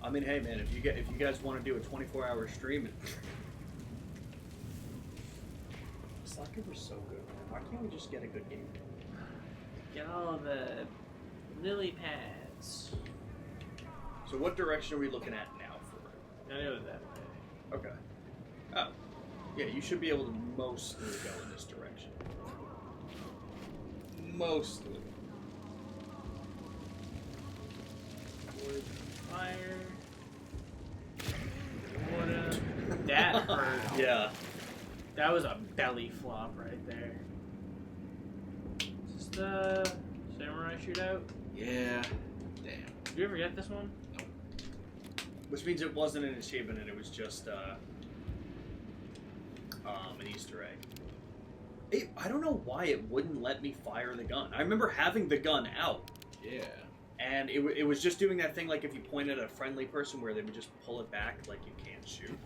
Speaker 1: I mean, hey man, if you guys want to do a 24-hour stream, Sly Cooper's so good. Why can't we just get a good game?
Speaker 9: Get all the lily pads.
Speaker 1: So what direction are we looking at now for it?
Speaker 9: I know that way.
Speaker 1: Okay. Oh. Yeah, you should be able to mostly go in this direction. Mostly.
Speaker 9: Wood, fire. Water. That hurt.
Speaker 1: Yeah.
Speaker 9: That was a belly flop right there. Is this the samurai shootout?
Speaker 3: Yeah. Damn.
Speaker 9: Did you ever get this one?
Speaker 1: Which means it wasn't an achievement and it was just an Easter egg. I don't know why it wouldn't let me fire the gun. I remember having the gun out.
Speaker 3: Yeah.
Speaker 1: And it was just doing that thing like if you point at a friendly person where they would just pull it back like you can't shoot.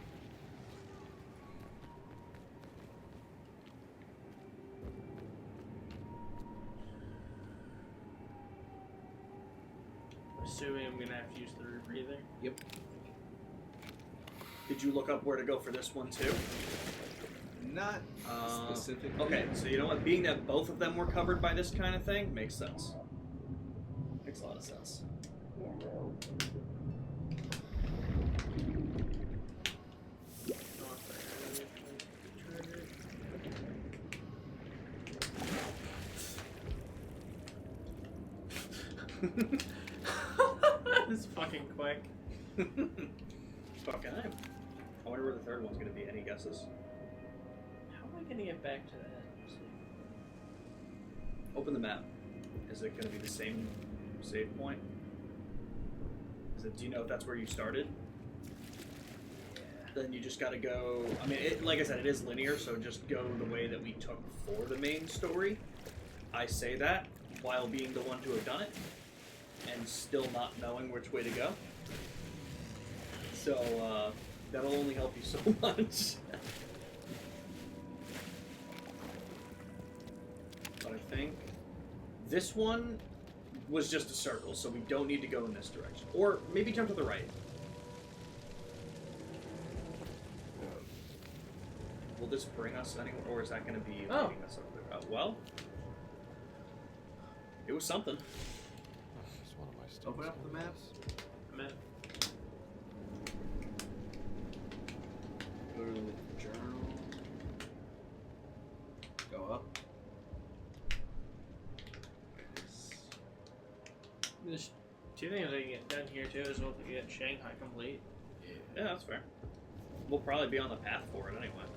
Speaker 9: Assuming I'm gonna have to use the rebreather.
Speaker 3: Yep.
Speaker 1: Did you look up where to go for this one too?
Speaker 3: Not specifically.
Speaker 1: Okay, so you know what? Being that both of them were covered by this kind of thing makes sense. Makes a lot of sense.
Speaker 9: This is fucking quick.
Speaker 1: Fucking hell. I wonder where the third one's gonna be. Any guesses?
Speaker 9: How am I gonna get back to that?
Speaker 1: Open the map. Is it gonna be the same save point? Do you know if that's where you started? Then you just gotta go. I mean, like I said, it is linear, so just go the way that we took for the main story. I say that while being the one to have done it, and still not knowing which way to go. So that'll only help you so much. But I think this one was just a circle, so we don't need to go in this direction. Or maybe jump to the right. Will this bring us anywhere, or is that going to be leading us over there? Well, it was something.
Speaker 4: It's one of my students.
Speaker 3: Open up the maps.
Speaker 9: Map.
Speaker 3: Go to the journal. Go up.
Speaker 9: There's two things I can get done here too, as well to get Shanghai complete.
Speaker 1: Yeah, that's fair. We'll probably be on the path for it anyway.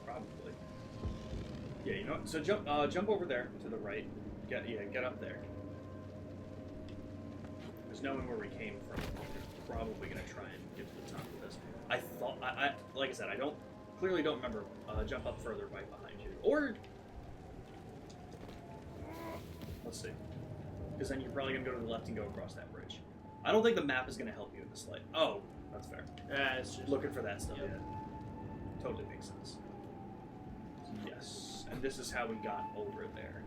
Speaker 1: Probably. Yeah, you know what? So jump over there to the right. Get up there. Because knowing where we came from, we're probably gonna try and get to the top of this. I like I said, I clearly don't remember. Jump up further right behind you, or let's see. Because then you're probably gonna go to the left and go across that bridge. I don't think the map is gonna help you in this light. Oh, that's fair.
Speaker 9: It's just
Speaker 1: Looking for that stuff.
Speaker 9: Yep.
Speaker 1: Yeah. Totally makes sense. Yes. And this is how we got over there.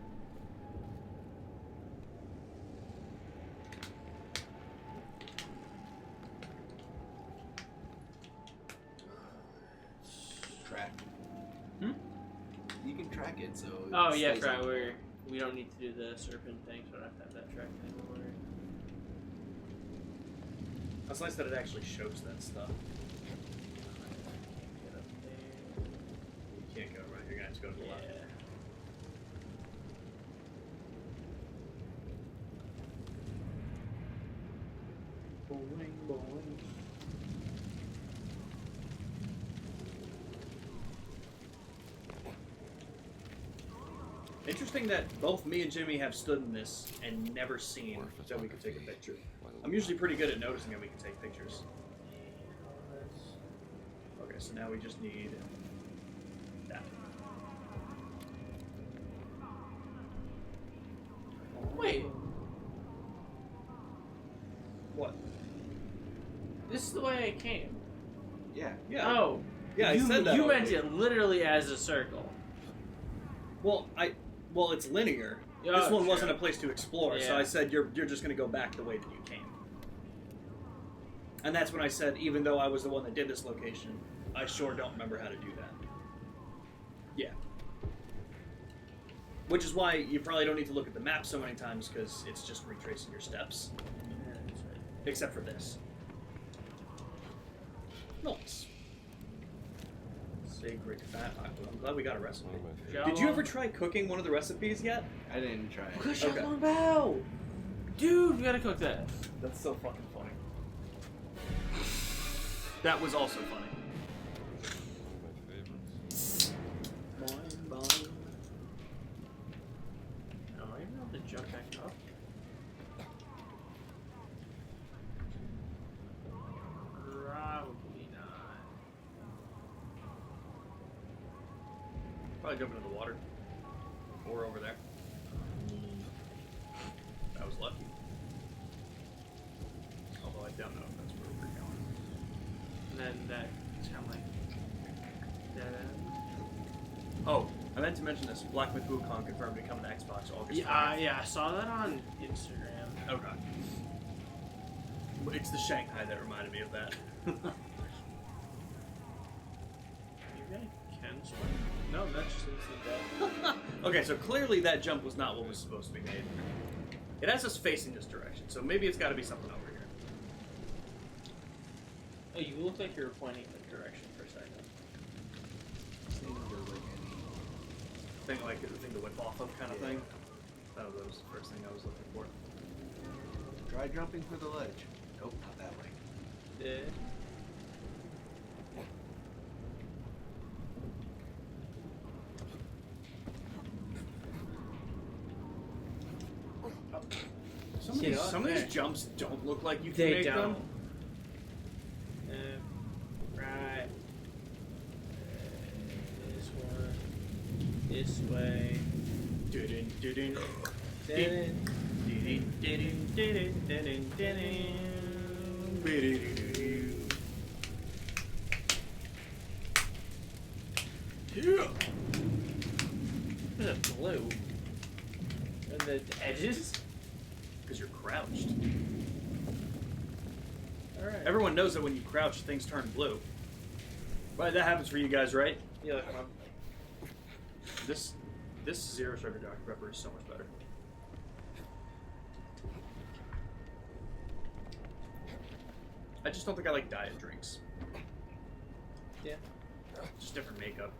Speaker 3: Track. You can track it, so.
Speaker 9: Oh
Speaker 3: it
Speaker 9: yeah,
Speaker 3: stays
Speaker 9: right.
Speaker 3: on.
Speaker 9: We don't need to do the serpent thing, so I don't have to have that track anymore.
Speaker 1: That's nice that it actually shows that stuff.
Speaker 9: Get up there.
Speaker 1: You can't go right. You're gonna have to go to the left.
Speaker 9: Yeah.
Speaker 6: Boing, boing. Interesting that both me and Jimmy have stood in this and never seen that we could take a picture. I'm usually pretty good at noticing that we can take pictures. Okay, so now we just need that.
Speaker 9: Wait,
Speaker 6: What?
Speaker 9: this is the way I came.
Speaker 3: Yeah.
Speaker 6: Yeah.
Speaker 9: Oh.
Speaker 6: Yeah, I
Speaker 9: you,
Speaker 6: said that
Speaker 9: You
Speaker 6: already.
Speaker 9: meant it literally as a circle.
Speaker 6: Well, it's linear.
Speaker 9: Oh,
Speaker 6: This one
Speaker 9: sure.
Speaker 6: wasn't a place to explore, so
Speaker 9: Yeah.
Speaker 6: I said you're just going to go back the way that you came. And that's when I said, even though I was the one that did this location, I sure don't remember how to do that. Yeah. Which is why you probably don't need to look at the map so many times, because it's just retracing your steps. Except for this. Nice. Sacred fat. I'm glad we got a recipe. Did you ever try cooking one of the recipes yet?
Speaker 3: I didn't try it.
Speaker 9: Push
Speaker 6: Okay.
Speaker 9: up bow. Dude, we gotta cook that.
Speaker 6: That's so fucking funny. That was also funny. Boing, boing.
Speaker 9: Am I even able to jump back up? Probably not.
Speaker 6: Probably jump into the water. Or over there. That was lucky. Although I don't know if that's where we're going.
Speaker 9: And then that it's kind of like dead end.
Speaker 6: Oh, I meant to mention this. Black Myth Wukong confirmed to come to Xbox August 20th.
Speaker 9: Yeah, I saw that on Instagram.
Speaker 6: Okay. It's the Shanghai that reminded me of that.
Speaker 9: Maybe I can swim? No, that's just instant death.
Speaker 6: Okay, so clearly that jump was not what was supposed to be made. It has us facing this direction, so maybe it's got to be something over here.
Speaker 9: Oh, you look like you were pointing in the direction for a second.
Speaker 6: Thing like the thing to whip off of kind of thing. That was the first thing I was looking for.
Speaker 3: Try jumping for the ledge. Nope, not that way.
Speaker 9: Yeah.
Speaker 6: Some of
Speaker 9: You
Speaker 6: these,
Speaker 9: know,
Speaker 6: some of these
Speaker 9: there.
Speaker 6: jumps don't look like you can
Speaker 9: They
Speaker 6: make
Speaker 9: don't.
Speaker 6: them.
Speaker 9: Right. This one. This way.
Speaker 6: Dun, dun, dun,
Speaker 9: Dun,
Speaker 6: Yeah.
Speaker 9: There's a blue. And the edges?
Speaker 6: Because you're crouched.
Speaker 9: Alright.
Speaker 6: Everyone knows that when you crouch, things turn blue. Right, that happens for you guys, right?
Speaker 9: Yeah, come on.
Speaker 6: This Zero Sugar Dr. Pepper is so much better. I just don't think I like diet drinks.
Speaker 9: Yeah.
Speaker 6: Just different makeup.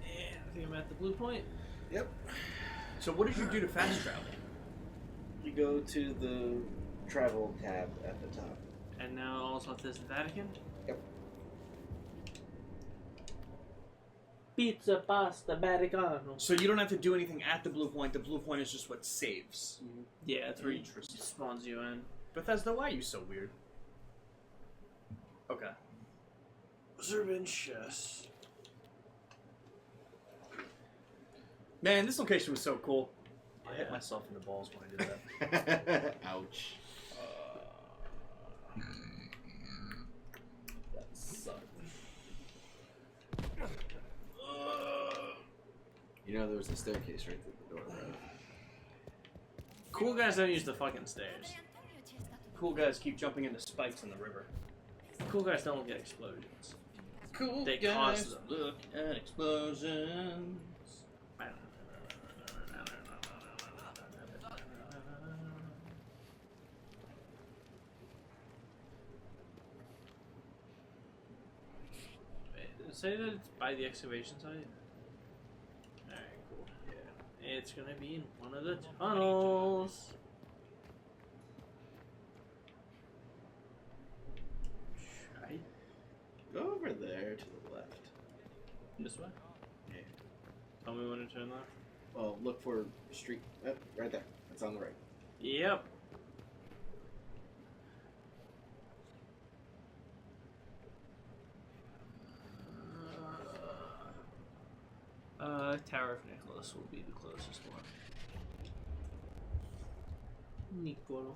Speaker 9: Yeah, I think I'm at the blue point.
Speaker 3: Yep.
Speaker 6: So what did you do to fast travel?
Speaker 3: You go to the travel tab at the top.
Speaker 9: And now also this Vatican?
Speaker 3: Yep.
Speaker 9: Pizza, pasta, Vaticano.
Speaker 6: So you don't have to do anything at the blue point. The blue point is just what saves.
Speaker 9: Yeah, that's where it
Speaker 6: Interesting.
Speaker 9: spawns you in.
Speaker 6: Bethesda, why are you so weird? Okay.
Speaker 9: Serventious.
Speaker 6: Man, this location was so cool. I hit myself in the balls when I did that.
Speaker 3: Ouch.
Speaker 6: That sucked.
Speaker 3: You know there was a staircase right through the door, right?
Speaker 9: Cool guys don't use the fucking stairs.
Speaker 6: Cool guys keep jumping into spikes in the river.
Speaker 9: Cool guys don't get explosions.
Speaker 6: Cool
Speaker 9: They
Speaker 6: guys
Speaker 9: cause them.
Speaker 6: look at explosions.
Speaker 9: Say that it's by the excavation site. Alright, cool. Yeah. It's gonna be in one of the tunnels.
Speaker 10: This way?
Speaker 3: Yeah.
Speaker 10: Tell me when to turn left.
Speaker 3: Well, look for street. Right there. It's on the right.
Speaker 10: Yep. Tower of Nicholas will be the closest one. Nicolo.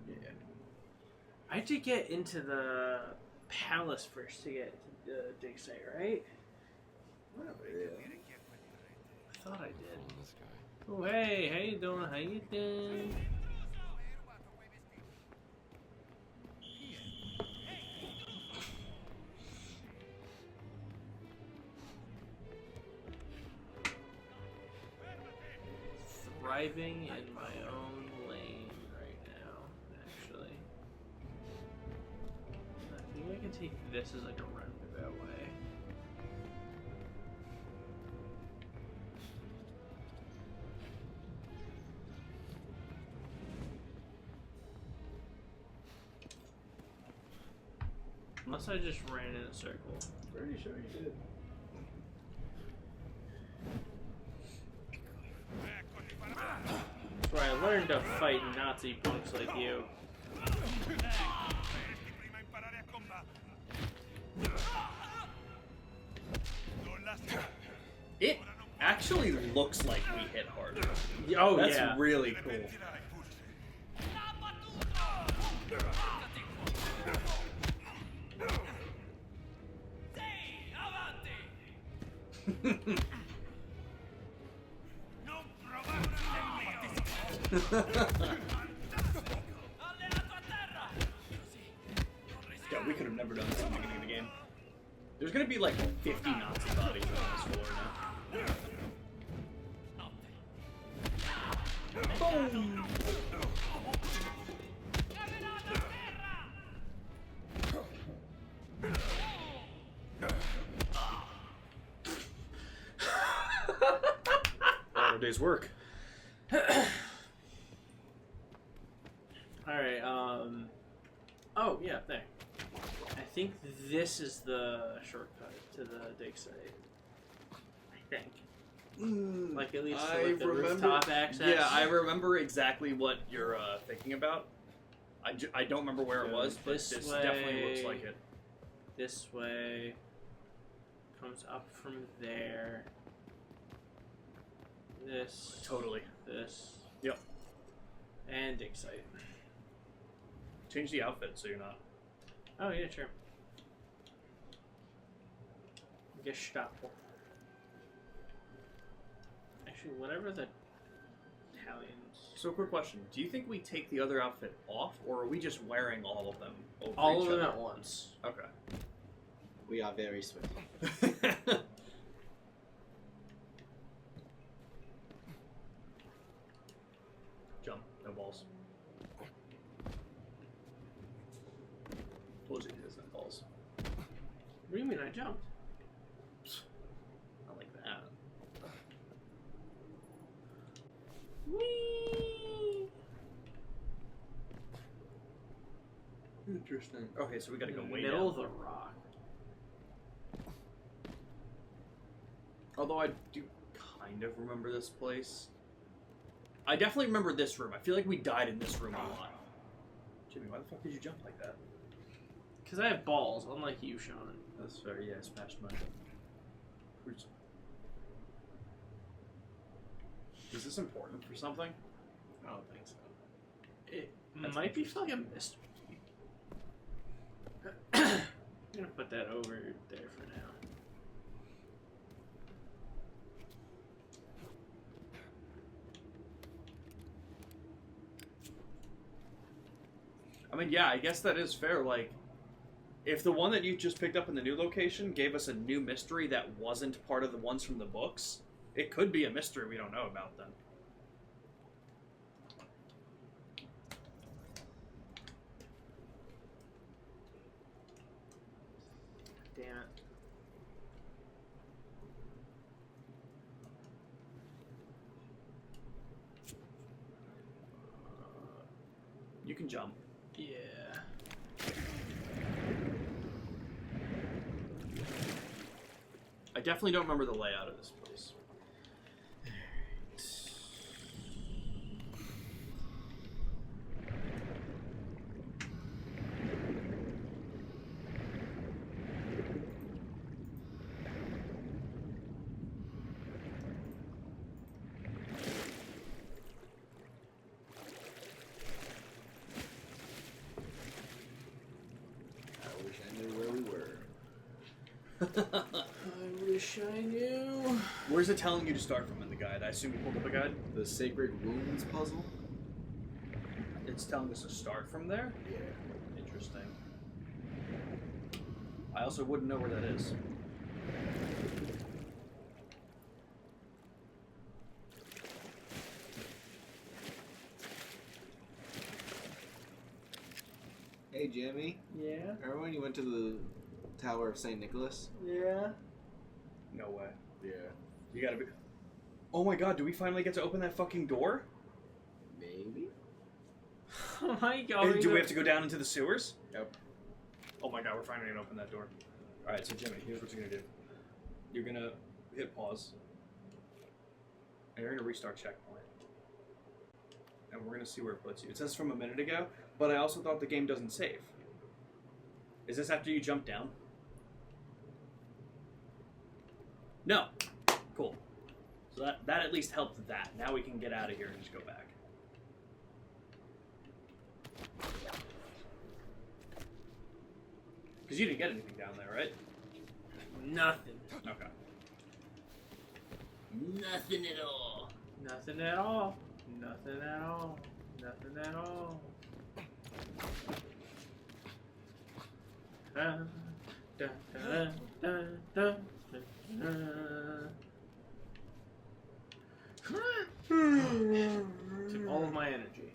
Speaker 10: Yeah. I had to get into the palace first to get to the dig site, right?
Speaker 3: Yeah.
Speaker 10: I thought I did.
Speaker 4: This guy.
Speaker 10: Oh, hey, how you doing? How you doing? Thriving in my own lane right now, actually. I think I can take this as like a roundabout way. Unless I just ran in a circle.
Speaker 3: Pretty sure you did.
Speaker 10: That's where I learned to fight Nazi punks like you.
Speaker 1: It actually looks like we hit harder.
Speaker 10: Oh,
Speaker 1: That's
Speaker 10: yeah.
Speaker 1: really cool. Yeah, we could have never done this at the beginning of the game. There's gonna be like 50 Nazi bodies on this floor now. Boom! A day's work.
Speaker 10: Alright, oh, yeah, there. I think this is the shortcut to the dig site. I think. Like, at least
Speaker 1: I
Speaker 10: like the
Speaker 1: remember,
Speaker 10: rooftop access.
Speaker 1: Yeah, I remember exactly what you're thinking about. I don't remember where it was, but this definitely looks like it.
Speaker 10: This way. Comes up from there. This.
Speaker 1: Totally.
Speaker 10: This.
Speaker 1: Yep.
Speaker 10: And dig site.
Speaker 1: Change the outfit so you're not.
Speaker 10: Oh, yeah, sure. Gestapo. Actually, whatever the Italians.
Speaker 1: So, quick question: do you think we take the other outfit off, or are we just wearing all of them over
Speaker 10: All
Speaker 1: each
Speaker 10: of them
Speaker 1: other?
Speaker 10: at once.
Speaker 1: Okay.
Speaker 3: We are very swift.
Speaker 1: Jump, no balls. Told you there's no balls.
Speaker 10: What do you mean I jumped?
Speaker 1: Not like that.
Speaker 10: Whee!
Speaker 1: Interesting. Okay, so we gotta go way
Speaker 10: Middle
Speaker 1: down.
Speaker 10: of the rock.
Speaker 1: Although I do kind of remember this place. I definitely remember this room. I feel like we died in this room a lot. Jimmy, why the fuck did you jump like that?
Speaker 10: Because I have balls, unlike you, Sean.
Speaker 1: That's fair, yeah, I smashed mine. Is this important for something?
Speaker 3: I don't think so.
Speaker 10: It
Speaker 1: That's
Speaker 10: might be like a mystery. I'm gonna put that over there for now.
Speaker 1: I mean, yeah, I guess that is fair. Like, if the one that you just picked up in the new location gave us a new mystery that wasn't part of the ones from the books, it could be a mystery we don't know about then.
Speaker 10: Damn it.
Speaker 1: You
Speaker 6: can jump.
Speaker 9: Yeah.
Speaker 6: I definitely don't remember the layout of this place.
Speaker 3: I wish I knew where we were.
Speaker 9: I wish I knew.
Speaker 6: Where's it telling you to start from in the guide? I assume you pulled up a guide?
Speaker 3: The Sacred Wounds puzzle?
Speaker 6: It's telling us to start from there?
Speaker 3: Yeah.
Speaker 6: Interesting. I also wouldn't know where that is.
Speaker 3: Hey, Jimmy.
Speaker 9: Yeah.
Speaker 3: Remember when you went to the Tower of St. Nicholas?
Speaker 9: Yeah.
Speaker 6: No way.
Speaker 3: Yeah.
Speaker 6: You gotta be... Oh my god, do we finally get to open that fucking door?
Speaker 3: Maybe?
Speaker 9: Oh my god.
Speaker 6: Do we have to go down into the sewers?
Speaker 3: Yep.
Speaker 6: Oh my god, we're finally gonna open that door. Alright, so Jimmy, here's what you're gonna do. You're gonna hit pause. And you're gonna restart checkpoint. And we're gonna see where it puts you. It says from a minute ago, but I also thought the game doesn't save. Is this after you jump down? No. Cool. So that at least helped that. Now we can get out of here and just go back. Because you didn't get anything down there, right?
Speaker 9: Nothing.
Speaker 6: Okay.
Speaker 9: Nothing at all. Nothing at all. Nothing at all. Nothing at all. Dun, dun, dun, dun, dun, dun. Took all of my energy.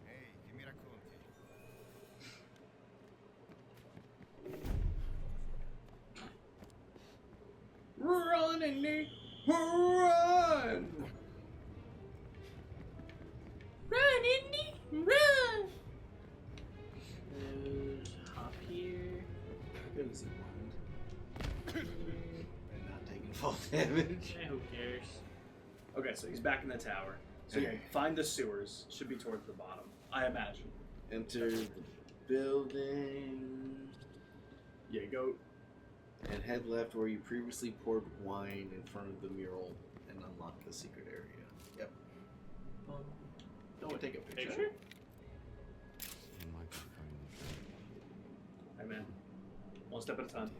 Speaker 12: Ehi, che mi racconti?
Speaker 6: Run, Indy! Run!
Speaker 9: Run, Indy! Run! There's hop here.
Speaker 3: Good as he wanted. And not taking fall damage.
Speaker 9: Eh, who cares?
Speaker 6: Okay, so he's back in the tower. So yeah, find the sewers. Should be towards the bottom, I imagine.
Speaker 3: Enter the building.
Speaker 6: Yeah, go.
Speaker 3: And head left where you previously poured wine in front of the mural and unlock the secret area. Yep. Don't take a picture.
Speaker 9: Picture?
Speaker 6: Hey man, one step at a time.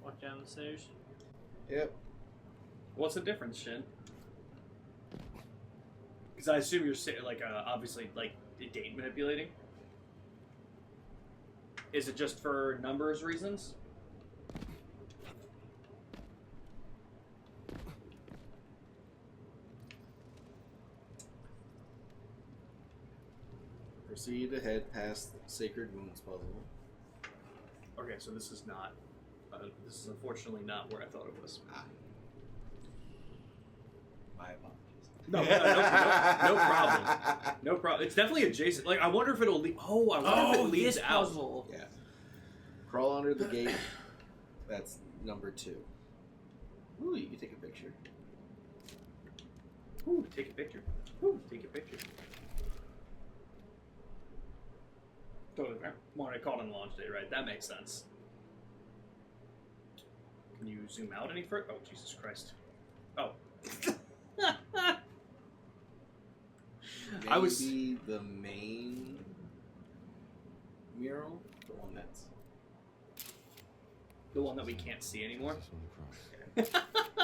Speaker 9: Walk down the stairs.
Speaker 3: Yep.
Speaker 6: What's the difference, Shin? Because I assume you're like obviously like date manipulating. Is it just for numbers reasons?
Speaker 3: Proceed ahead past the Sacred Wounds puzzle.
Speaker 6: Okay, so this is not. This is unfortunately not where I thought it was.
Speaker 3: My apologies.
Speaker 6: No, no problem. No problem. It's definitely adjacent. Like, I wonder if it'll lead. Oh, I wonder if it leads
Speaker 9: this
Speaker 6: out.
Speaker 9: puzzle.
Speaker 3: Yeah. Crawl under the gate. That's number 2. Ooh, you can take a picture.
Speaker 6: Ooh, take a picture. Ooh, take a picture. Totally fair. Well, I called on launch day, right? That makes sense. Can you zoom out any further? Oh, Jesus Christ. Oh.
Speaker 3: Maybe
Speaker 6: I was
Speaker 3: the main mural,
Speaker 6: the one that we can't see anymore.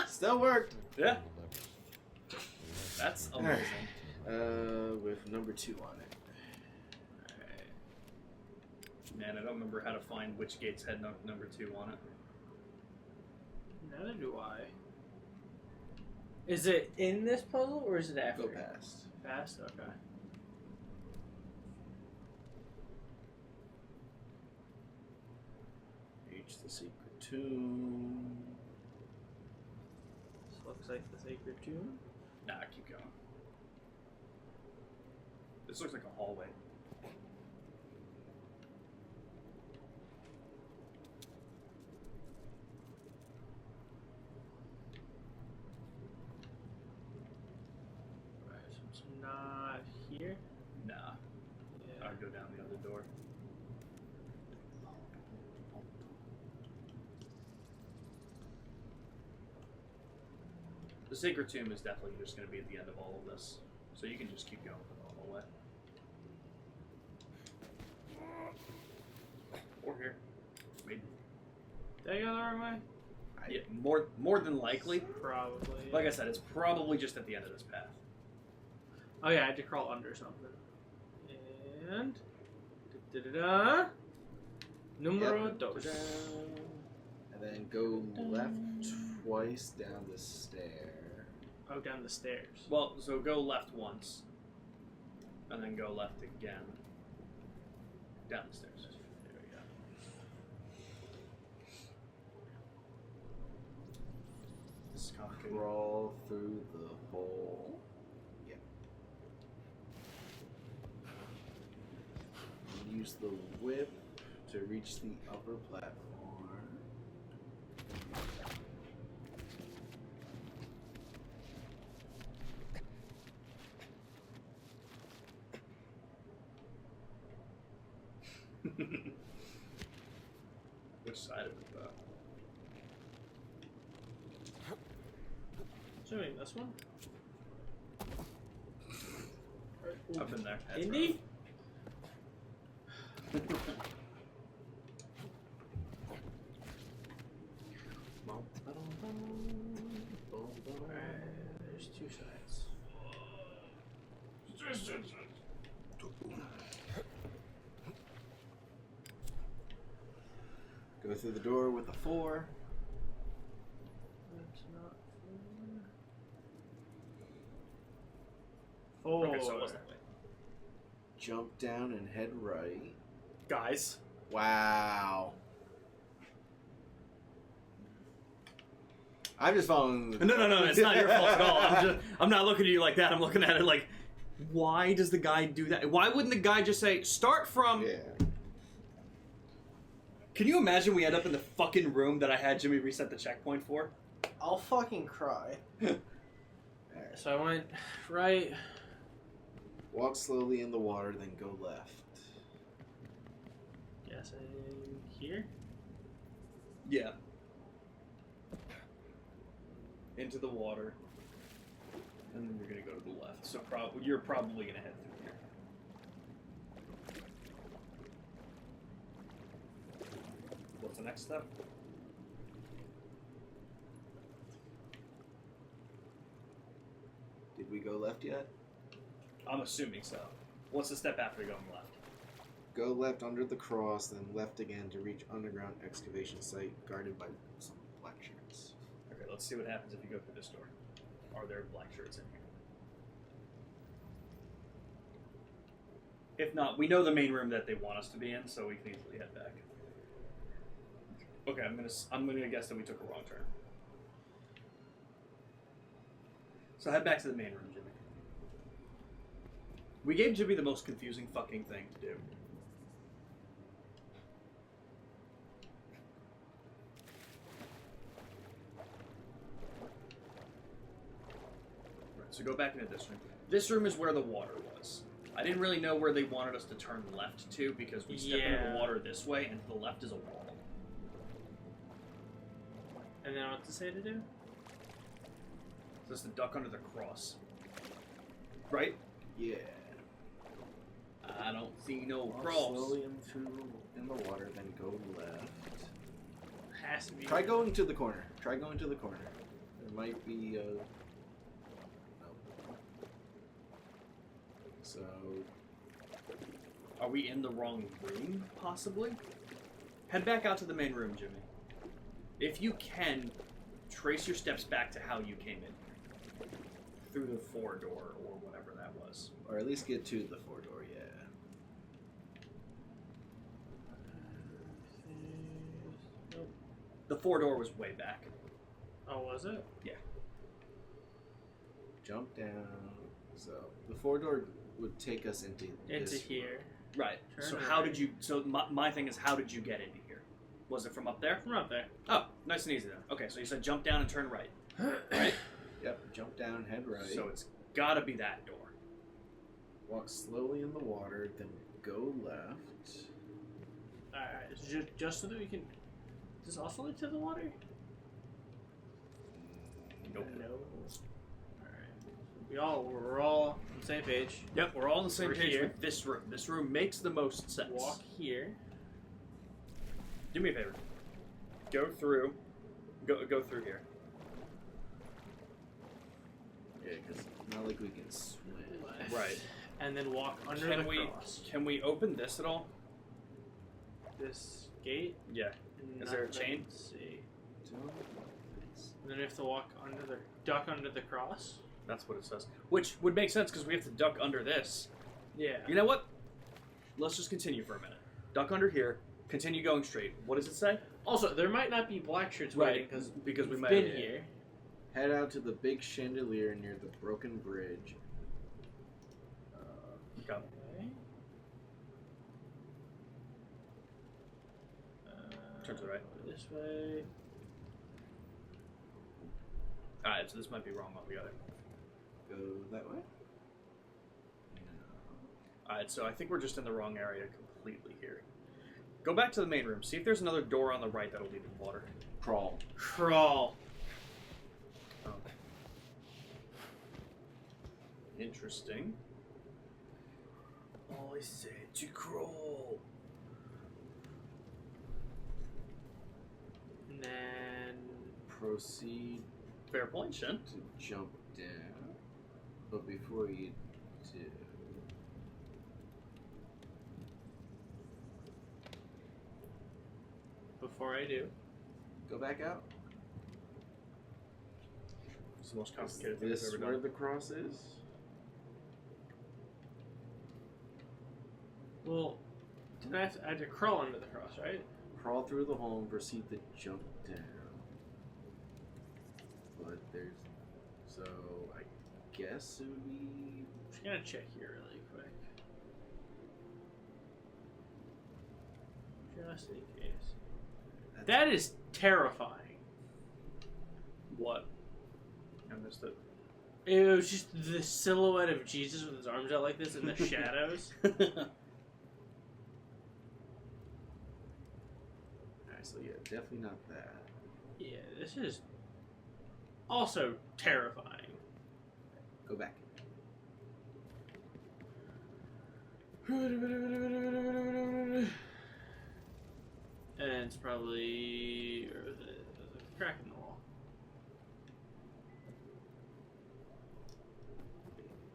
Speaker 3: Still worked.
Speaker 6: Yeah. That's amazing.
Speaker 3: With number 2 on it.
Speaker 6: Man, I don't remember how to find which gates had number 2 on it.
Speaker 10: Neither do I. Is it in this puzzle or is it after?
Speaker 3: Go past.
Speaker 10: Past? Okay.
Speaker 6: Reach the secret tomb.
Speaker 10: This looks like the sacred tomb.
Speaker 6: Nah, keep going. This looks like a hallway.
Speaker 10: Alright, so it's not here.
Speaker 6: Nah,
Speaker 10: Yeah.
Speaker 6: I'd go down the other door. The sacred tomb is definitely just going to be at the end of all of this, so you can just keep going the normal way. Or here, maybe.
Speaker 10: Did I go the wrong way?
Speaker 6: Yeah, more than likely.
Speaker 10: Probably. Yeah.
Speaker 6: Like I said, it's probably just at the end of this path.
Speaker 10: Oh yeah, I had to crawl under something. And da-da-da-da. Numero dos.
Speaker 3: And then go left twice down the stair.
Speaker 10: Oh, down the stairs.
Speaker 6: Well, so go left once, and then go left again. Down the stairs. There we go. This is complicated.
Speaker 3: Crawl through the hole. Yep. Use the whip to reach the upper platform.
Speaker 6: Which side of it, though?
Speaker 10: Assuming this one.
Speaker 6: I've been there. That's
Speaker 10: Indy? Alright, there's 2 sides.
Speaker 3: Go through the door with a 4.
Speaker 10: That's not 4.
Speaker 6: Okay, so it was that way.
Speaker 3: Jump down and head right.
Speaker 6: Guys.
Speaker 3: Wow. I'm just following the...
Speaker 6: No, it's not your fault at all. I'm not looking at you like that. I'm looking at it like, why does the guy do that? Why wouldn't the guy just say, start from...
Speaker 3: Yeah.
Speaker 6: Can you imagine we end up in the fucking room that I had Jimmy reset the checkpoint for?
Speaker 10: I'll fucking cry. Alright, so I went right.
Speaker 3: Walk slowly in the water, then go left.
Speaker 10: Guessing here?
Speaker 6: Yeah. Into the water. And then you're gonna go to the left. So you're probably gonna head through here. What's the next step?
Speaker 3: Did we go left yet?
Speaker 6: I'm assuming so. What's the step after going left?
Speaker 3: Go left under the cross, then left again to reach underground excavation site guarded by some black shirts.
Speaker 6: Okay, let's see what happens if you go through this door. Are there black shirts in here? If not, we know the main room that they want us to be in, so we can easily head back. Okay, I'm gonna guess that we took a wrong turn. So head back to the main room, Jimmy. We gave Jimmy the most confusing fucking thing to do. Right, so go back into this room. This room is where the water was. I didn't really know where they wanted us to turn left to because we step into the water this way, and to the left is a wall.
Speaker 10: And then what to say to do?
Speaker 6: Just to duck under the cross. Right?
Speaker 3: Yeah.
Speaker 6: I don't see no
Speaker 3: Walk
Speaker 6: cross.
Speaker 3: slowly in the water, then go left.
Speaker 10: Has to be.
Speaker 3: Try going to the corner. Try going to the corner. There might be no. So
Speaker 6: Are we in the wrong room, possibly? Head back out to the main room, Jimmy. If you can, trace your steps back to how you came in. Through the 4-door, or whatever that was.
Speaker 3: Or at least get to the 4-door, yeah.
Speaker 6: The 4-door was way back.
Speaker 9: Oh, was it?
Speaker 6: Yeah.
Speaker 3: Jump down. So the 4-door would take us into this
Speaker 9: here.
Speaker 6: Right.
Speaker 9: Turn
Speaker 6: so how
Speaker 9: right.
Speaker 6: did you... So my thing is, how did you get into here? Was it from up there?
Speaker 9: From up there.
Speaker 6: Oh, nice and easy then. Okay, so you said jump down and turn right. Right?
Speaker 3: Yep. Jump down, head right.
Speaker 6: So it's gotta be that door.
Speaker 3: Walk slowly in the water, then go left.
Speaker 9: Alright, just so that we can... Does this also lead to the water?
Speaker 6: Nope.
Speaker 9: No. Alright. We're all on the same page.
Speaker 6: Yep, we're all on the same
Speaker 9: We're
Speaker 6: page
Speaker 9: here.
Speaker 6: with this room. This room makes the most sense.
Speaker 9: Walk here.
Speaker 6: Do me a favor. Go through. Go through here.
Speaker 3: Yeah, because not like we can swim.
Speaker 6: Right.
Speaker 9: And then walk under
Speaker 6: Can
Speaker 9: the
Speaker 6: we
Speaker 9: cross.
Speaker 6: can we open this at all?
Speaker 9: This gate?
Speaker 6: Yeah. Is there a
Speaker 9: Not that I
Speaker 6: chain?
Speaker 9: can see. And then we have to walk under the... Duck under the cross?
Speaker 6: That's what it says. Which would make sense because we have to duck under this.
Speaker 9: Yeah.
Speaker 6: You know what? Let's just continue for a minute. Duck under here. Continue going straight. What does it say?
Speaker 9: Also, there might not be black shirts waiting
Speaker 6: because we
Speaker 9: we've
Speaker 6: might
Speaker 9: been
Speaker 6: yeah.
Speaker 9: here.
Speaker 3: Head out to the big chandelier near the broken bridge.
Speaker 6: Go.
Speaker 9: Okay.
Speaker 6: Turn to the right.
Speaker 9: This way.
Speaker 6: Alright, so this might be wrong altogether.
Speaker 3: Go that way?
Speaker 6: Alright, so I think we're just in the wrong area completely here. Go back to the main room. See if there's another door on the right that'll lead to the water.
Speaker 3: Crawl.
Speaker 9: Crawl.
Speaker 6: Oh. Interesting. I said to crawl.
Speaker 9: And then...
Speaker 3: Proceed
Speaker 6: Fair point, Shen.
Speaker 3: to jump down. But before you do...
Speaker 9: Before I do.
Speaker 3: Go back out.
Speaker 6: It's the most
Speaker 3: Is
Speaker 6: complicated thing I've
Speaker 3: this
Speaker 6: ever
Speaker 3: where
Speaker 6: done.
Speaker 3: the cross is?
Speaker 9: Well, I had to crawl under the cross, right?
Speaker 3: Crawl through the hole and proceed to jump down. But there's... So, I guess it would be...
Speaker 9: Just gonna check here really quick. Just in case. That is terrifying.
Speaker 6: What? I missed it.
Speaker 9: It was just the silhouette of Jesus with his arms out like this in the shadows.
Speaker 3: Alright, so yeah, definitely not that.
Speaker 9: Yeah, this is also terrifying.
Speaker 3: Go back.
Speaker 9: And it's probably there's a crack in the wall.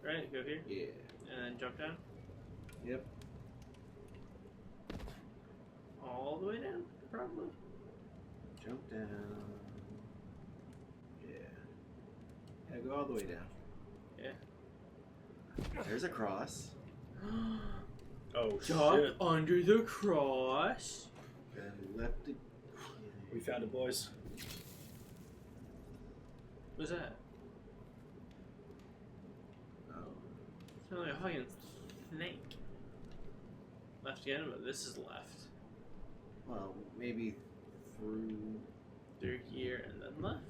Speaker 9: Right, go here.
Speaker 3: Yeah.
Speaker 9: And then jump down.
Speaker 3: Yep.
Speaker 9: All the way down, probably.
Speaker 3: Jump down. Yeah. Yeah, go all the way down.
Speaker 9: Yeah.
Speaker 3: There's a cross.
Speaker 6: Oh,
Speaker 9: Duck
Speaker 6: shit.
Speaker 9: under the cross.
Speaker 3: Then left it.
Speaker 6: We found it, boys.
Speaker 9: What's that?
Speaker 3: Oh.
Speaker 9: It's like a fucking snake. Left again, but this is left.
Speaker 3: Well, maybe through.
Speaker 9: Through here and then left.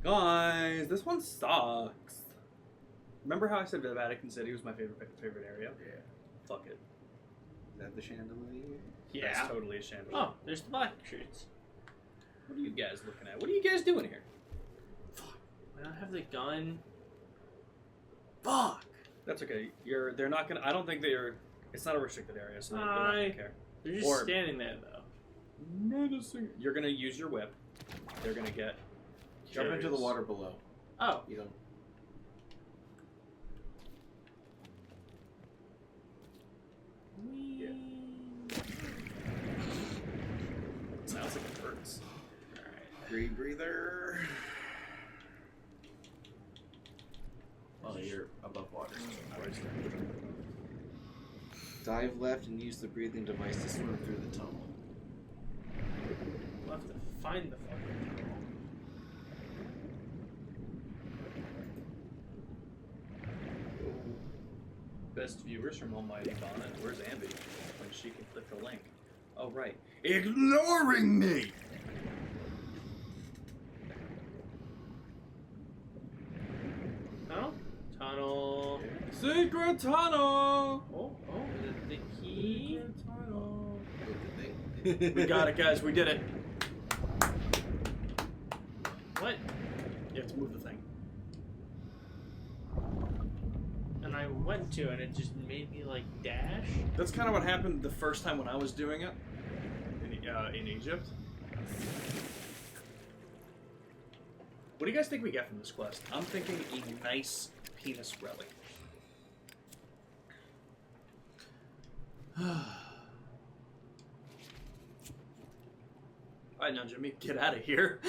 Speaker 6: Guys, this one sucks. Remember how I said the Vatican City was my favorite area?
Speaker 3: Yeah.
Speaker 6: Fuck it.
Speaker 3: Is that the chandelier?
Speaker 9: Yeah.
Speaker 6: That's totally a chandelier.
Speaker 9: Oh, there's the black shirts.
Speaker 6: What are you guys looking at? What are you guys doing here?
Speaker 9: I don't have the gun. Fuck.
Speaker 6: That's okay. They're not gonna. I don't think they're. It's not a restricted area, so they're not gonna care.
Speaker 9: They're just
Speaker 6: Or-
Speaker 9: standing there though.
Speaker 6: Menacing. You're gonna use your whip. They're gonna get.
Speaker 3: Jump into the
Speaker 6: curious.
Speaker 3: water below.
Speaker 9: Oh.
Speaker 3: You don't. Screen breather.
Speaker 2: Oh, you're above water.
Speaker 3: Dive left and use the breathing device to swim through the tunnel.
Speaker 10: We'll have to find the fucking tunnel.
Speaker 1: Best viewers from Almighty Bonnet. Where's Ambi? When she can click the link. Oh, right. Ignoring me!
Speaker 10: Tunnel? Tunnel.
Speaker 6: Secret tunnel!
Speaker 10: Oh, is it the key?
Speaker 6: We got it, guys. We did it.
Speaker 10: What?
Speaker 1: You have to move the thing.
Speaker 10: And I went to and it just made me like dash.
Speaker 6: That's kind of what happened the first time when I was doing it in Egypt.
Speaker 1: What do you guys think we get from this quest? I'm thinking a nice penis relic. Alright, now Jimmy, get out of here.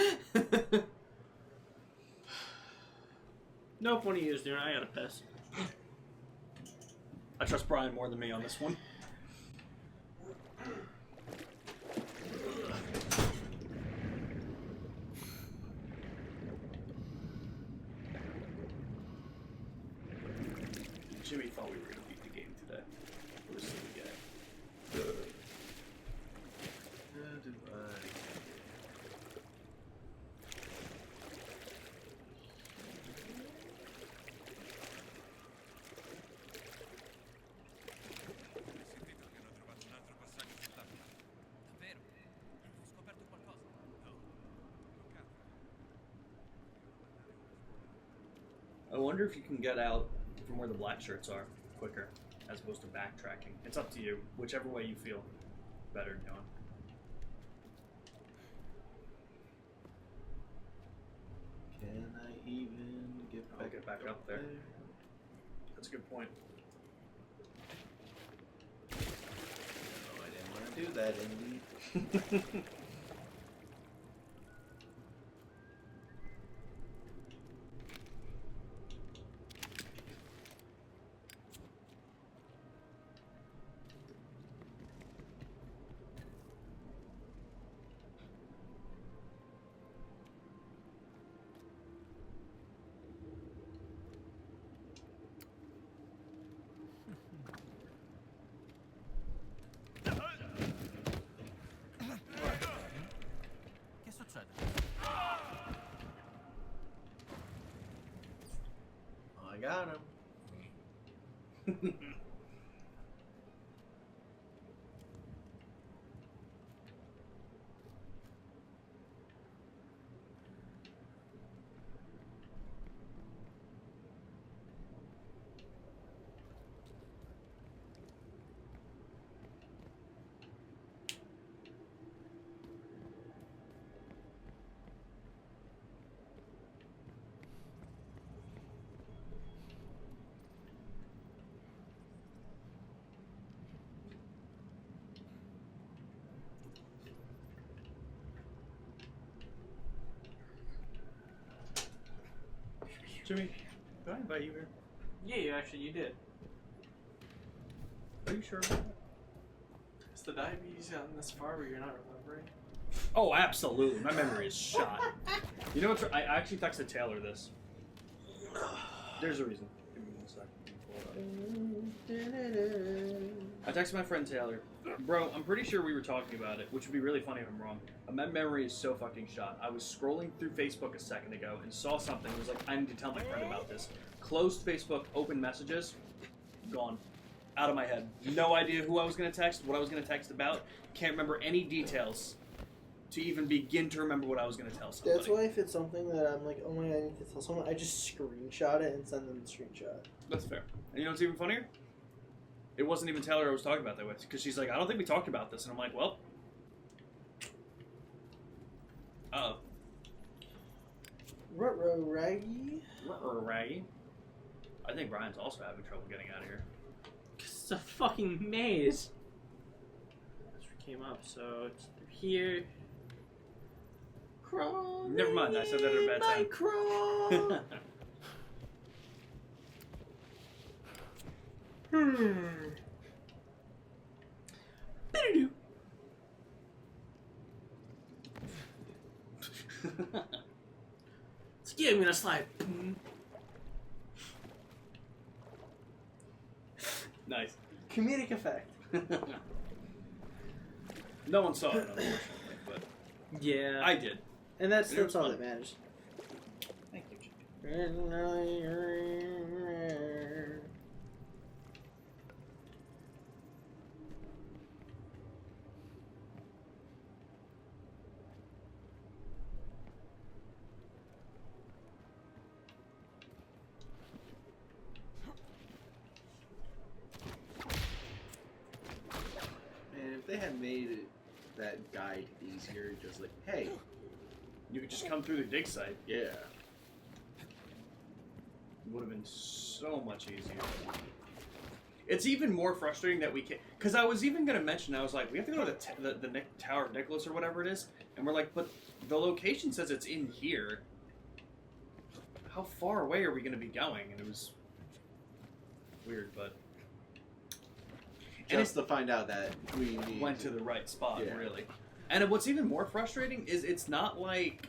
Speaker 10: Nope, one of you is doing it. I gotta piss.
Speaker 1: I trust Brian more than me on this one. Jimmy thought we were going to beat the game today. What a silly guy. I wonder if you can get out from where the black shirts are quicker, as opposed to backtracking. It's up to you, whichever way you feel better doing.
Speaker 3: Can I even get
Speaker 1: back up there? That's a good point.
Speaker 3: Oh, I didn't want to do that, Indy. I got him.
Speaker 1: Jimmy, did I invite you here?
Speaker 10: Yeah, you did.
Speaker 1: Are you sure about that?
Speaker 10: Is the diabetes gotten this far where you're not remembering?
Speaker 1: Oh, absolutely. My memory is shot. You know what? I actually texted Taylor this. There's a reason. Give me 1 second. I texted my friend Taylor. Bro, I'm pretty sure we were talking about it, which would be really funny if I'm wrong. My memory is so fucking shot. I was scrolling through Facebook a second ago and saw something. I was like, I need to tell my friend about this. Closed Facebook, open messages, gone. Out of my head. No idea who I was going to text, what I was going to text about. Can't remember any details to even begin to remember what I was going to tell somebody.
Speaker 14: That's why if it's something that I'm like, oh my god, I need to tell someone, I just screenshot it and send them the screenshot.
Speaker 1: That's fair. And you know what's even funnier? It wasn't even Taylor I was talking about that with, because she's like, I don't think we talked about this. And I'm like, well. Uh-oh.
Speaker 14: Ruh-roh, Raggy.
Speaker 1: Ruh-roh, Raggy. I think Brian's also having trouble getting out of here.
Speaker 10: It's a fucking maze. That's what came up, so it's through here.
Speaker 14: crawl.
Speaker 6: Never mind, I said that at a bad time.
Speaker 14: Night crawl.
Speaker 6: Bidadoo.
Speaker 9: Give me the slide.
Speaker 6: Nice.
Speaker 14: Comedic effect.
Speaker 6: No one saw it, unfortunately, but
Speaker 9: Yeah.
Speaker 6: I did.
Speaker 14: And that's
Speaker 6: It was
Speaker 14: all
Speaker 6: fun.
Speaker 14: that matters.
Speaker 6: Thank you.
Speaker 3: Man, if they had made that guide easier, just like, hey,
Speaker 6: You could just come through the dig site.
Speaker 3: yeah.
Speaker 6: It would have been so much easier. It's even more frustrating that we can't. Because I was even going to mention, I was like, we have to go to the Tower of Nicholas or whatever it is. And we're like, but the location says it's in here. How far away are we going to be going? And it was weird, but.
Speaker 3: Just to find out that we need
Speaker 6: went to the right spot,
Speaker 3: Yeah.
Speaker 6: really. And what's even more frustrating is it's not like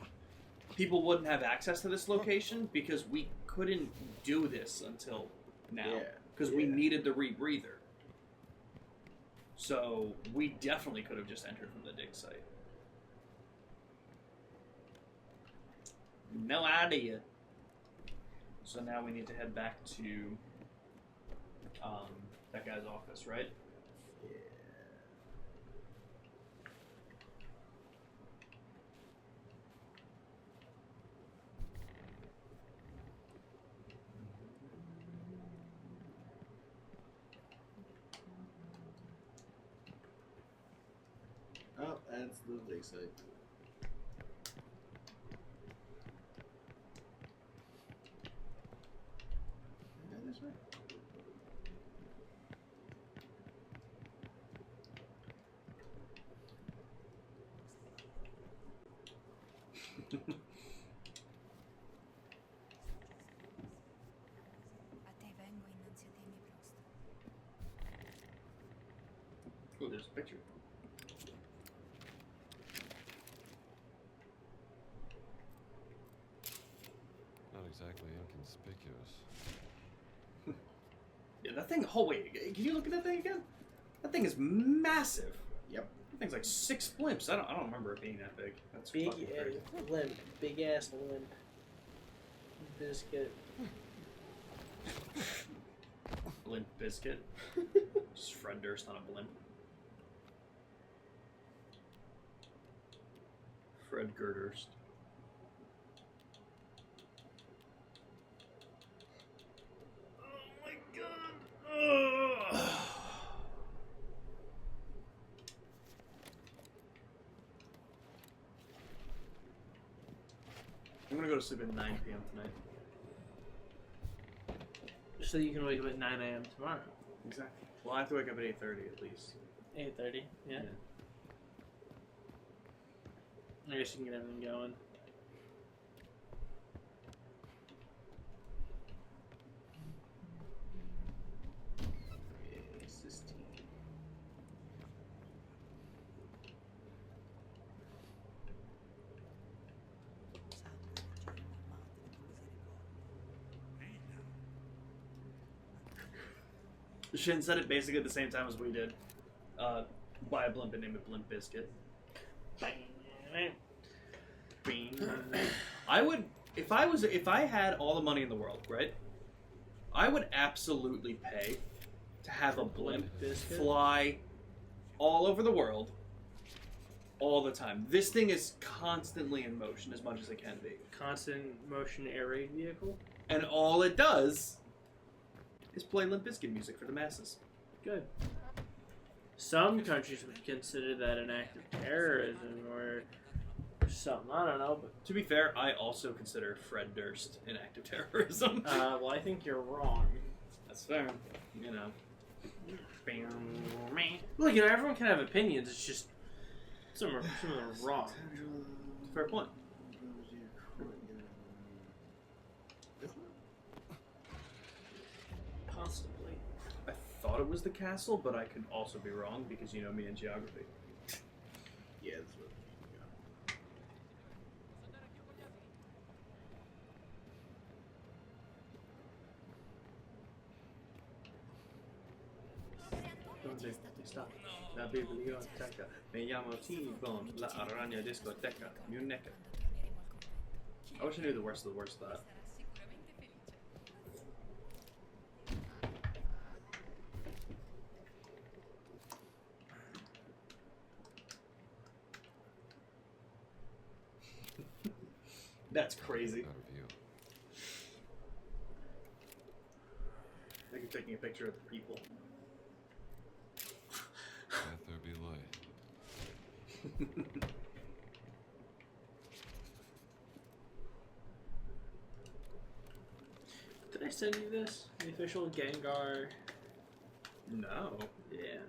Speaker 6: people wouldn't have access to this location because we couldn't do this until now.
Speaker 3: Yeah.
Speaker 6: Because we
Speaker 3: Yeah.
Speaker 6: needed the rebreather. So we definitely could have just entered from the dig site. No idea. So now we need to head back to that guy's office, right?
Speaker 3: Oh, that's the dig site. Yeah, that's right.
Speaker 5: A te vengo innanzitutto prosto.
Speaker 6: Oh, there's a picture.
Speaker 4: Not exactly inconspicuous.
Speaker 6: Yeah, that thing. Oh wait, can you look at that thing again? That thing is massive.
Speaker 3: Yep.
Speaker 6: That thing's like 6 blimps. I don't remember it being that big. That's
Speaker 14: Big
Speaker 6: fucking crazy.
Speaker 14: limp. Big ass limp. Biscuit.
Speaker 6: Limp Biscuit. Just Fred Durst on a blimp. Fred Girdurst. Oh my god! Ugh. I'm gonna go to sleep at 9 p.m. tonight.
Speaker 9: So you can wake up at 9 a.m. tomorrow.
Speaker 6: Exactly. Well, I have to wake up at 8:30 at least.
Speaker 9: 8:30. Yeah. I guess you can get everything going.
Speaker 6: Shin said it basically at the same time as we did. Buy a blimp and name it Blimp Biscuit. I would, if I had all the money in the world, right? I would absolutely pay to have a blimp
Speaker 9: Biscuit?
Speaker 6: fly all over the world, all the time. This thing is constantly in motion as much as it can be.
Speaker 9: Constant motion air raid vehicle.
Speaker 6: And all it does is play Limp Bizkit music for the masses.
Speaker 9: Good. Some countries would consider that an act of terrorism or something. I don't know, but
Speaker 6: To be fair, I also consider Fred Durst an act of terrorism.
Speaker 9: well, I think you're wrong.
Speaker 6: That's fair. You know.
Speaker 9: Look, everyone can have opinions. It's just some of them are wrong.
Speaker 6: Fair point. thought it was the castle, but I could also be wrong because you know me in geography.
Speaker 2: Yeah, that's what.
Speaker 6: Dove sta la biblioteca? Mi chiamo T-Bone, la aragna discoteca, Muneka. I wish I knew the worst of the worst of that. That's crazy.
Speaker 4: Better view.
Speaker 6: I think you're taking a picture of the people.
Speaker 4: Let there be light.
Speaker 9: Did I send you this? The official Gengar.
Speaker 6: No.
Speaker 9: Yeah.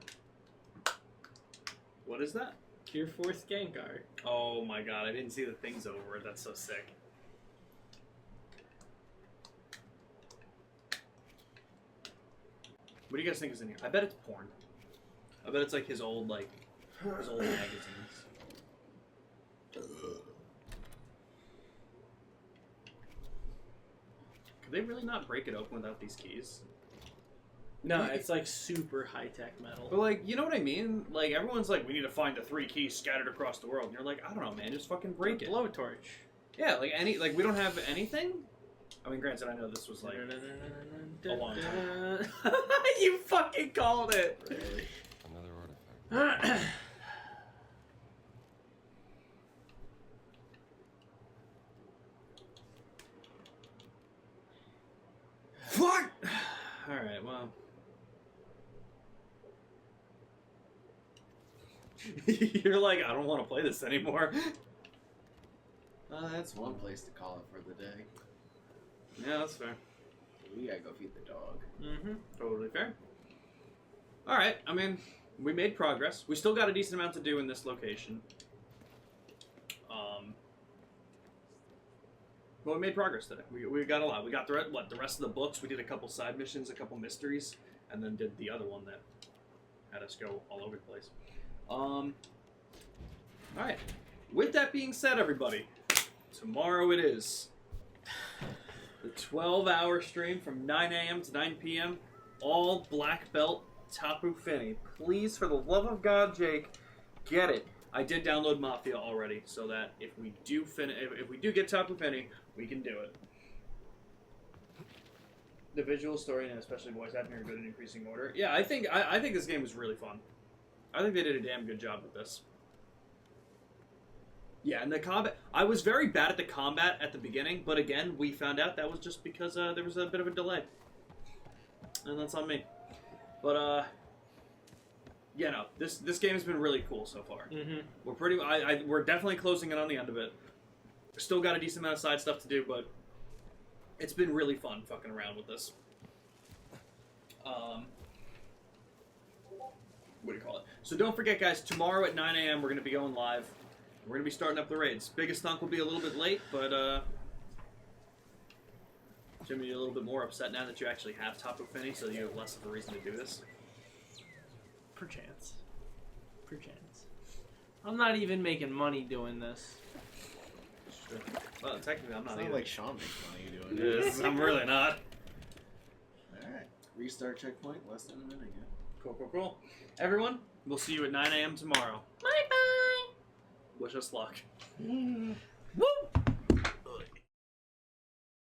Speaker 6: What is that?
Speaker 9: Your fourth Gengar.
Speaker 6: Oh my god, I didn't see the things over it. That's so sick. What do you guys think is in here? I bet it's porn. I bet it's like his old magazines. Could they really not break it open without these keys?
Speaker 9: No, it's like super high tech metal.
Speaker 6: But like, you know what I mean? Like everyone's like, we need to find the 3 keys scattered across the world. And you're like, I don't know, man, just fucking break it.
Speaker 9: Blowtorch.
Speaker 6: Yeah, like we don't have anything. I mean, granted, I know this was like a long time.
Speaker 9: You fucking called it.
Speaker 4: Another artifact.
Speaker 6: Fuck! Alright, well. You're like, I don't want to play this anymore.
Speaker 3: That's one place to call it for the day.
Speaker 6: Yeah, that's fair.
Speaker 3: We gotta go feed the dog.
Speaker 6: Mm-hmm. Totally fair. Alright, I mean, we made progress. We still got a decent amount to do in this location. But we made progress today. We got a lot. We got the rest of the books. We did a couple side missions, a couple mysteries, and then did the other one that had us go all over the place. Alright. With that being said, everybody, tomorrow it is the 12-hour stream from 9 a.m. to 9 p.m. All black belt Tapu Fini. Please, for the love of God, Jake, get it. I did download Mafia already, so that if we do get Tapu Fini, we can do it. The visual story and especially voice acting are good in increasing order. Yeah, I think this game was really fun. I think they did a damn good job with this. Yeah, and the combat... I was very bad at the combat at the beginning, but again, we found out that was just because there was a bit of a delay. And that's on me. But, yeah, no, this game has been really cool so far.
Speaker 9: Mm-hmm.
Speaker 6: We're definitely closing in on the end of it. Still got a decent amount of side stuff to do, but it's been really fun fucking around with this. What do you call it? So don't forget, guys, tomorrow at 9 a.m. we're going to be going live. We're going to be starting up the raids. Biggest Thunk will be a little bit late, but Jimmy, you're a little bit more upset now that you actually have Tapu Fini, so you have less of a reason to do this.
Speaker 9: Perchance. Perchance. I'm not even making money doing this.
Speaker 6: Well, technically, I'm not
Speaker 3: It's
Speaker 6: either.
Speaker 3: not like Sean makes money doing
Speaker 6: Yes,
Speaker 3: this.
Speaker 6: I'm really not.
Speaker 3: Alright. Restart checkpoint, less than a minute again.
Speaker 6: Cool, cool, cool. Everyone, we'll see you at 9 a.m. tomorrow.
Speaker 9: Bye-bye.
Speaker 6: Wish us luck.
Speaker 3: Mm.
Speaker 9: Woo!